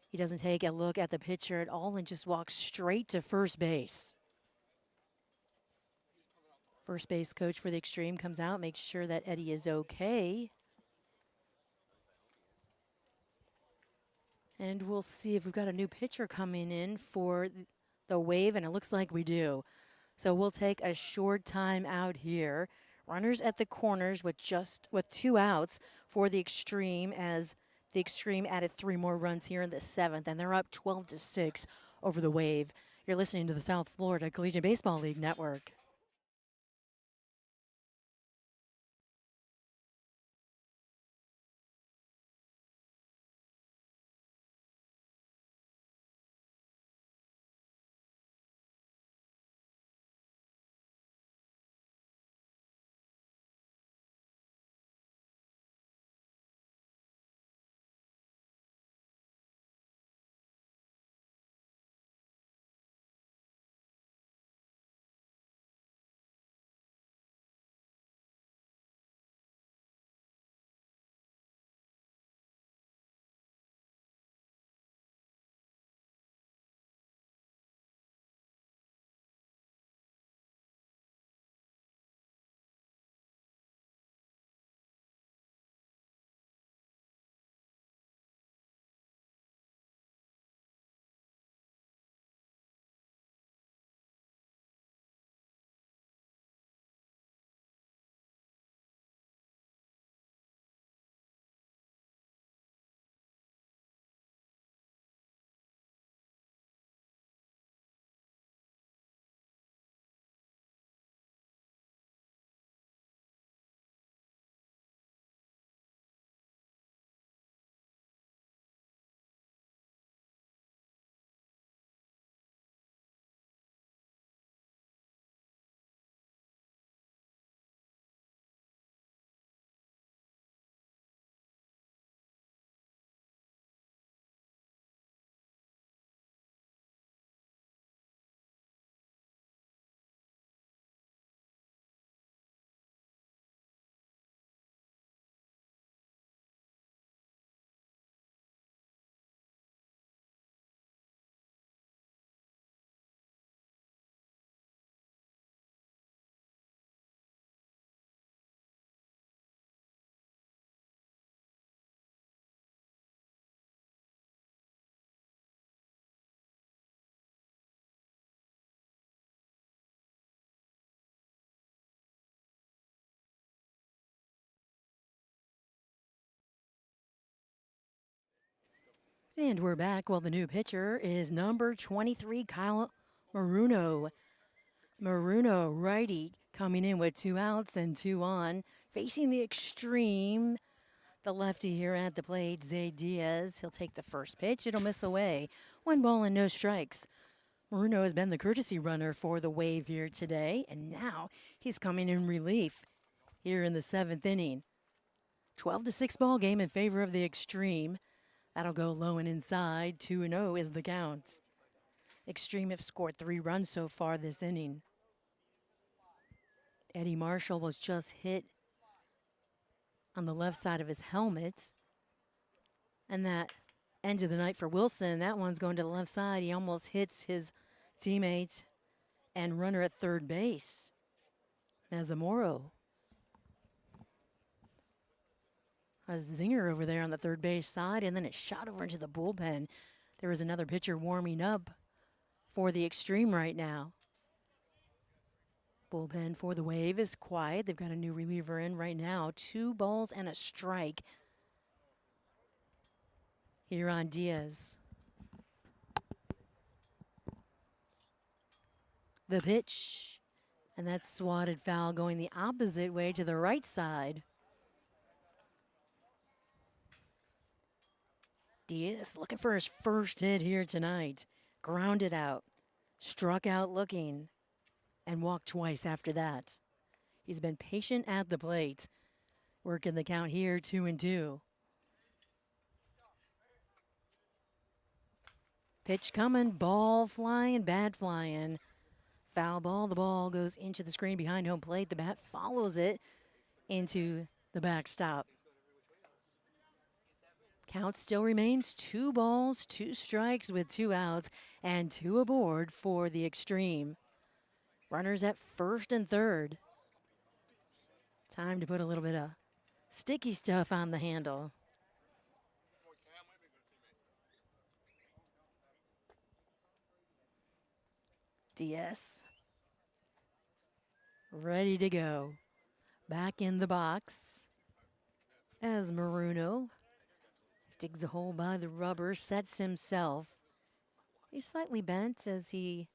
He doesn't take a look at the pitcher at all and just walks straight to first base. First base coach for the Xtreme comes out, makes sure that Eddie is okay. And we'll see if we've got a new pitcher coming in for the Wave, and it looks like we do. So we'll take a short time out here. Runners at the corners with 2 outs for the Xtreme, as the Xtreme added 3 more runs here in the 7th, and they're up 12-6 over the Wave. You're listening to the South Florida Collegiate Baseball League Network. And we're back. Well, the new pitcher is number 23, Kyle Maruno. Maruno, righty, coming in with 2 outs and 2 on. Facing the Xtreme, the lefty here at the plate, Zay Diaz. He'll take the first pitch. It'll miss away. 1 ball and no strikes. Maruno has been the courtesy runner for the Wave here today, and now he's coming in relief here in the 7th inning. 12-6 ball game in favor of the Xtreme. That'll go low and inside. 2-0 is the count. Xtreme have scored 3 runs so far this inning. Eddie Marshall was just hit on the left side of his helmet. And that end of the night for Wilson, that one's going to the left side. He almost hits his teammate and runner at third base, Mazamoro. A zinger over there on the third base side, and then it shot over into the bullpen. There was another pitcher warming up for the Xtreme right now. Bullpen for the Wave is quiet. They've got a new reliever in right now. 2 balls and a strike here on Diaz. The pitch, and that's swatted foul going the opposite way to the right side. Diaz looking for his first hit here tonight. Grounded out, struck out looking, and walked twice after that. He's been patient at the plate. Working the count here, 2-2. Pitch coming, ball flying, bat flying. Foul ball, the ball goes into the screen behind home plate. The bat follows it into the backstop. Count still remains 2 balls, 2 strikes with 2 outs, and 2 aboard for the Xtreme. Runners at first and third. Time to put a little bit of sticky stuff on the handle. Diaz ready to go. Back in the box as Maruno digs a hole by the rubber, sets himself. He's slightly bent as he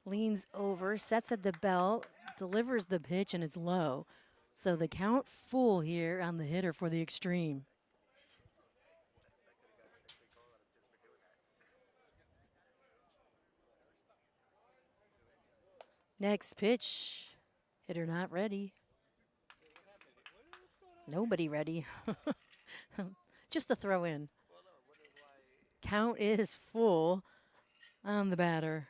leans over, sets at the belt, delivers the pitch, and it's low. So the count full here on the hitter for the Xtreme. Next pitch, hitter not ready. Nobody ready. Just a throw in. Count is full on the batter.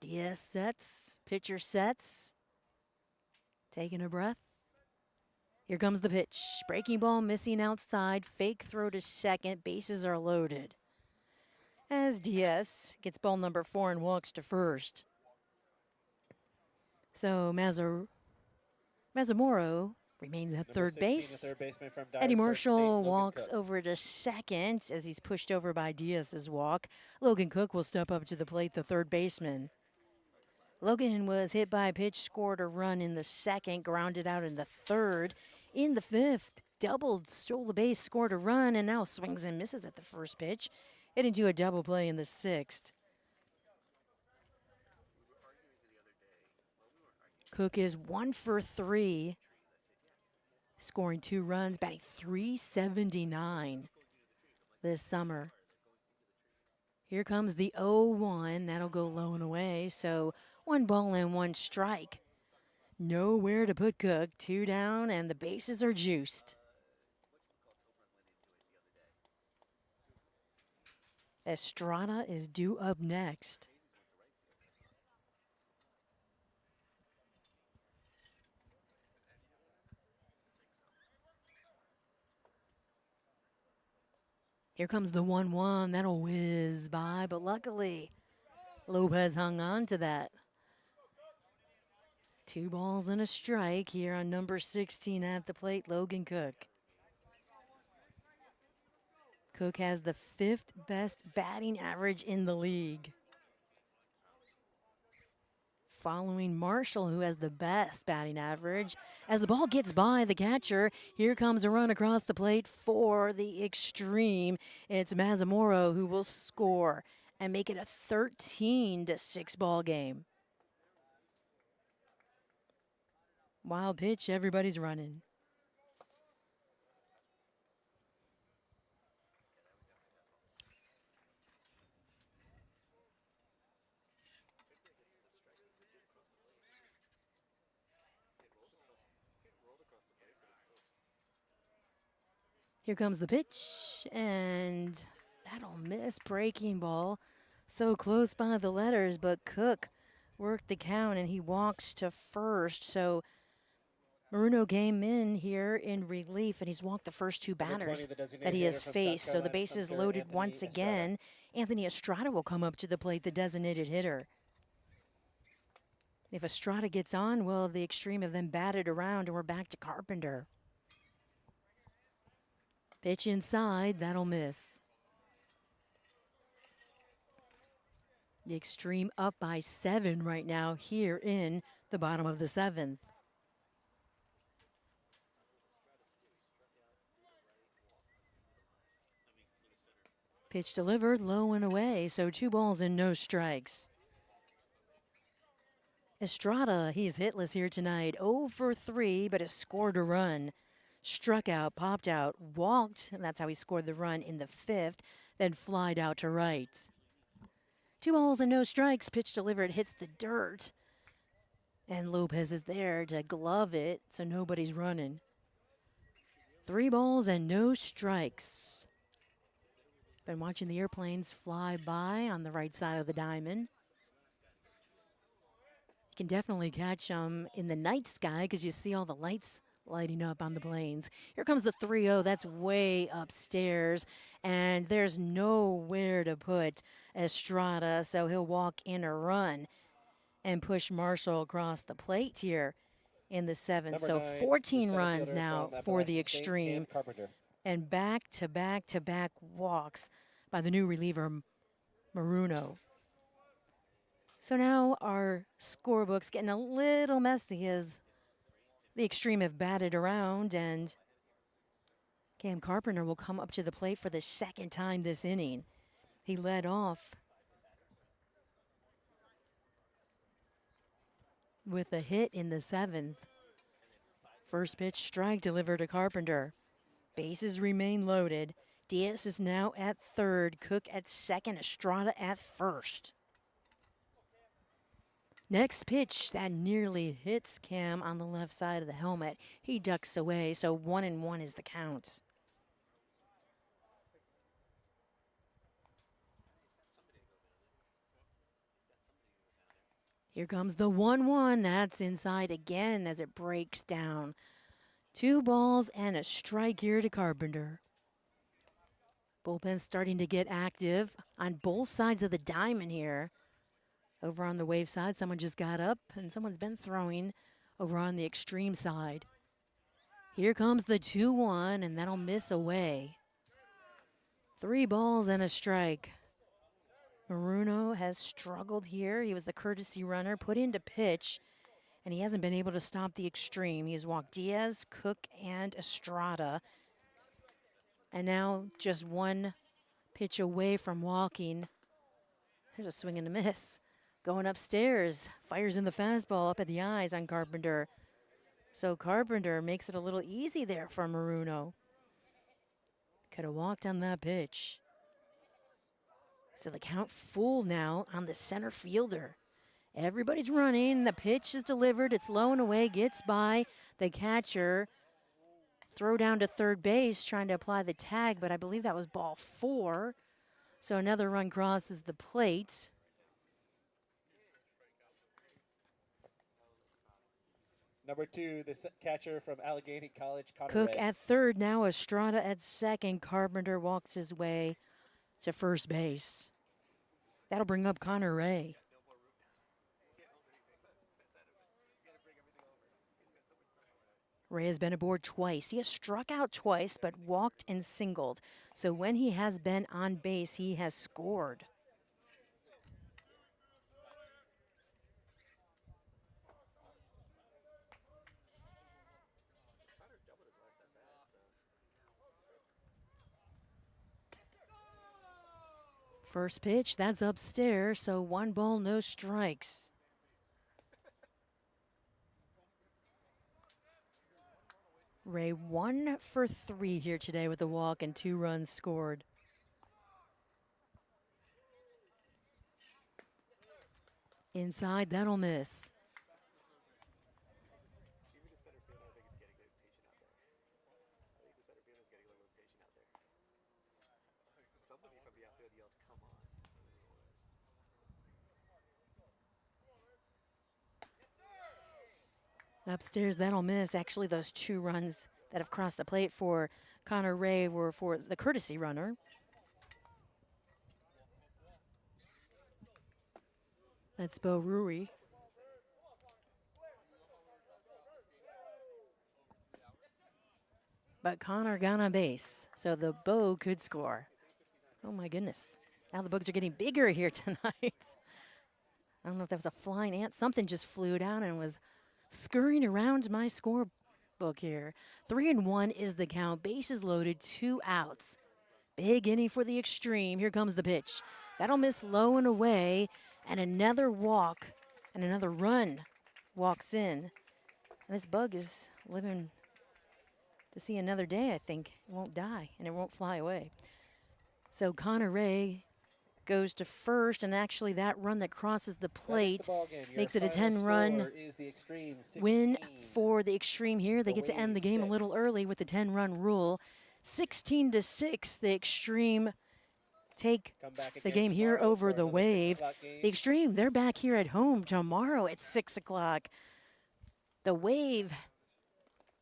Diaz sets, pitcher sets, taking a breath. Here comes the pitch. Breaking ball missing outside, fake throw to second, bases are loaded. As Diaz gets ball number 4 and walks to first. So Mazzamoro remains at third base. Eddie Marshall walks over to second as he's pushed over by Diaz's walk. Logan Cook will step up to the plate, the third baseman. Logan was hit by a pitch, scored a run in the second, grounded out in the third. In the fifth, doubled, stole the base, scored a run, and now swings and misses at the first pitch. Hit into a double play in the sixth. Cook is 1 for 3, scoring 2 runs, batting .379 this summer. Here comes the 0-1. That'll go low and away. So 1 ball and 1 strike. Nowhere to put Cook. 2 down, and the bases are juiced. Estrada is due up next. Here comes the 1-1. That'll whiz by, but luckily Lopez hung on to that. 2 balls and a strike here on number 16 at the plate, Logan Cook. Cook has the 5th best batting average in the league, following Marshall, who has the best batting average. As the ball gets by the catcher, here comes a run across the plate for the Xtreme. It's Mazzamoro who will score and make it a 13-6 ball game. Wild pitch, everybody's running. Here comes the pitch, and that'll miss. Breaking ball. So close by the letters, but Cook worked the count, and he walks to first. So Maruno came in here in relief, and he's walked the first 2 batters that he has faced. So the bases loaded once again. Anthony Estrada will come up to the plate, the designated hitter. If Estrada gets on, well, the Xtreme have then batted around, and we're back to Carpenter. Pitch inside, that'll miss. The Xtreme up by 7 right now here in the bottom of the 7th. Pitch delivered, low and away, so 2 balls and no strikes. Estrada, he's hitless here tonight, 0 for 3, but has scored a run. Struck out, popped out, walked, and that's how he scored the run in the 5th, then flied out to right. 2 balls and no strikes, pitch delivered, hits the dirt, and Lopez is there to glove it, so nobody's running. 3 balls and no strikes. Been watching the airplanes fly by on the right side of the diamond. You can definitely catch them in the night sky because you see all the lights lighting up on the planes. Here comes the 3-0. That's way upstairs, and there's nowhere to put Estrada, so he'll walk in a run and push Marshall across the plate here in the 7th. So 14 runs now for the Xtreme, and back-to-back-to-back walks by the new reliever Maruno. So now our scorebook's getting a little messy as the Xtreme have batted around, and Cam Carpenter will come up to the plate for the second time this inning. He led off with a hit in the 7th. First pitch strike delivered to Carpenter. Bases remain loaded. Diaz is now at third, Cook at second, Estrada at first. Next pitch, that nearly hits Cam on the left side of the helmet. He ducks away, so 1-1 is the count. Here comes the 1-1. That's inside again as it breaks down. 2 balls and a strike here to Carpenter. Bullpen starting to get active on both sides of the diamond here. Over on the Wave side, someone just got up, and someone's been throwing over on the Xtreme side. Here comes the 2-1, and that'll miss away. 3 balls and a strike. Maruno has struggled here. He was the courtesy runner, put into pitch, and he hasn't been able to stop the Xtreme. He has walked Diaz, Cook, and Estrada. And now just 1 pitch away from walking. There's a swing and a miss. Going upstairs, fires in the fastball up at the eyes on Carpenter. So Carpenter makes it a little easy there for Maruno. Could have walked on that pitch. So the count full now on the center fielder. Everybody's running. The pitch is delivered. It's low and away. Gets by the catcher. Throw down to third base, trying to apply the tag, but I believe that was ball 4. So another run crosses the plate. Number 2, the catcher from Allegheny College, Connor Cook Ray. at third, now Estrada at second. Carpenter walks his way to first base. That'll bring up Connor Ray. Ray has been aboard twice. He has struck out twice, but walked and singled. So when he has been on base, he has scored. First pitch, that's upstairs, so 1 ball, no strikes. Ray 1 for 3 here today with a walk and 2 runs scored. Inside, that'll miss. Upstairs, that'll miss. Actually, those 2 runs that have crossed the plate for Connor Ray were for the courtesy runner. That's Bo Rui. But Connor got on base, so the Bo could score. Oh my goodness. Now the bugs are getting bigger here tonight. I don't know if that was a flying ant. Something just flew down and was scurrying around my scorebook here. 3-1 is the count. Bases loaded, 2 outs. Big inning for the Xtreme. Here comes the pitch. That'll miss low and away. And another walk and another run walks in. And this bug is living to see another day, I think. It won't die and it won't fly away. So Connor Ray goes to first, and actually that run that crosses the plate makes it a 10-run win for the Xtreme here. They get to end the game a little early with the 10-run rule. 16-6, the Xtreme take the game here over the Wave. The Xtreme, they're back here at home tomorrow at 6 o'clock. The Wave,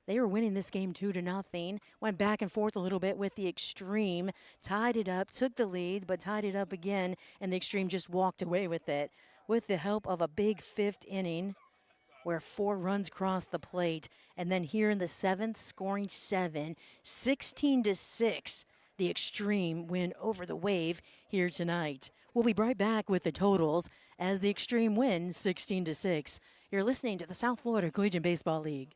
they were winning this game 2-0. Went back and forth a little bit with the Xtreme. Tied it up, took the lead, but tied it up again, and the Xtreme just walked away with it with the help of a big 5th inning where 4 runs crossed the plate. And then here in the 7th, scoring 7, 16-6. The the Xtreme win over the Wave here tonight. We'll be right back with the totals as the Xtreme win 16-6. You're listening to the South Florida Collegiate Baseball League.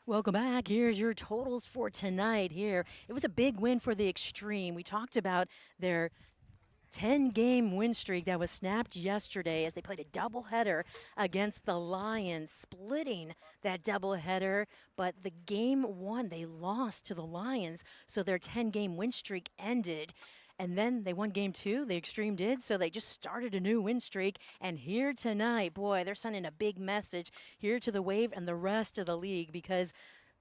Welcome back. Here's your totals for tonight here. It was a big win for the Xtreme. We talked about their 10-game win streak that was snapped yesterday as they played a doubleheader against the Lions, splitting that doubleheader. But the game one, they lost to the Lions, so their 10-game win streak ended. And then they won game two, the Xtreme did, so they just started a new win streak. And here tonight, boy, they're sending a big message here to the Wave and the rest of the league, because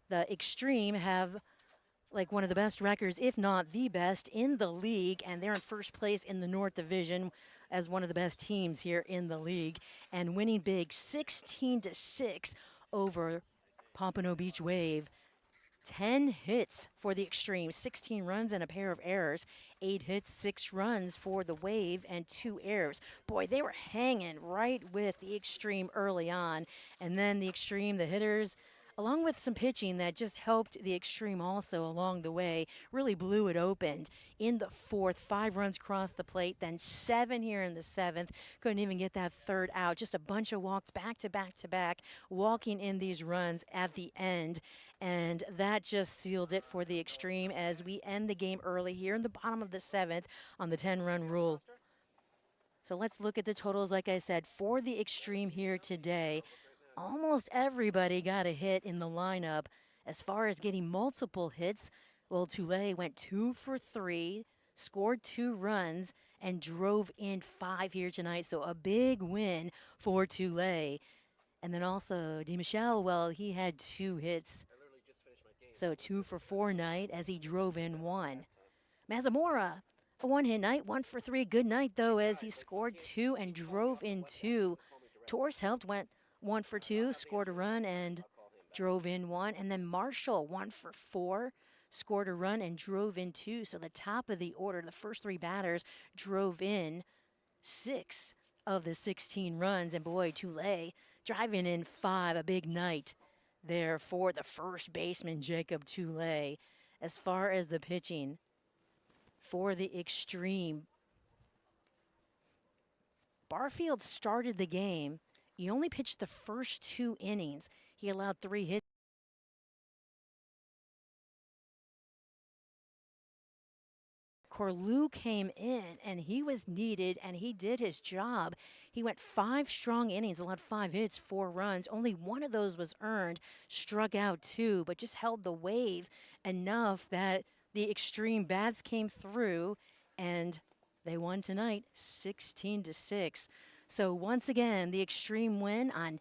the Xtreme have like one of the best records, if not the best, in the league, and they're in first place in the North Division as one of the best teams here in the league, and winning big 16-6 over Pompano Beach Wave. 10 hits for the Xtreme, 16 runs and a pair of errors. 8 hits, 6 runs for the Wave, and 2 errors. Boy, they were hanging right with the Xtreme early on. And then the Xtreme, the hitters, along with some pitching that just helped the Xtreme also along the way, really blew it open. In the fourth, 5 runs crossed the plate, then 7 here in the seventh. Couldn't even get that third out. Just a bunch of walks back to back to back, walking in these runs at the end. And that just sealed it for the Xtreme as we end the game early here in the bottom of the seventh on the 10-run rule. So let's look at the totals, like I said, for the Xtreme here today. Almost everybody got a hit in the lineup. As far as getting multiple hits, well, Tulay went 2 for 3, scored 2 runs, and drove in 5 here tonight. So a big win for Tulay. And then also DeMichelle, well, he had 2 hits. So 2 for 4 night as he drove in 1. Mazamora, a 1-hit night, 1 for 3. Good night, though, as he scored 2 and drove in 2. Torres helped, went 1 for 2, scored a run and drove in 1. And then Marshall, 1 for 4, scored a run and drove in 2. So the top of the order, the first 3 batters drove in 6 of the 16 runs. And boy, Tulay driving in 5, a big night there for the first baseman, Jacob Tulay. As far as the pitching for the Xtreme, Barfield started the game. He only pitched the first 2 innings. He allowed 3 hits. Corlew came in, and he was needed, and he did his job. He went 5 strong innings, allowed 5 hits, 4 runs. Only 1 of those was earned, struck out 2, but just held the Wave enough that the Xtreme bats came through, and they won tonight 16-6. So once again, the Xtreme win on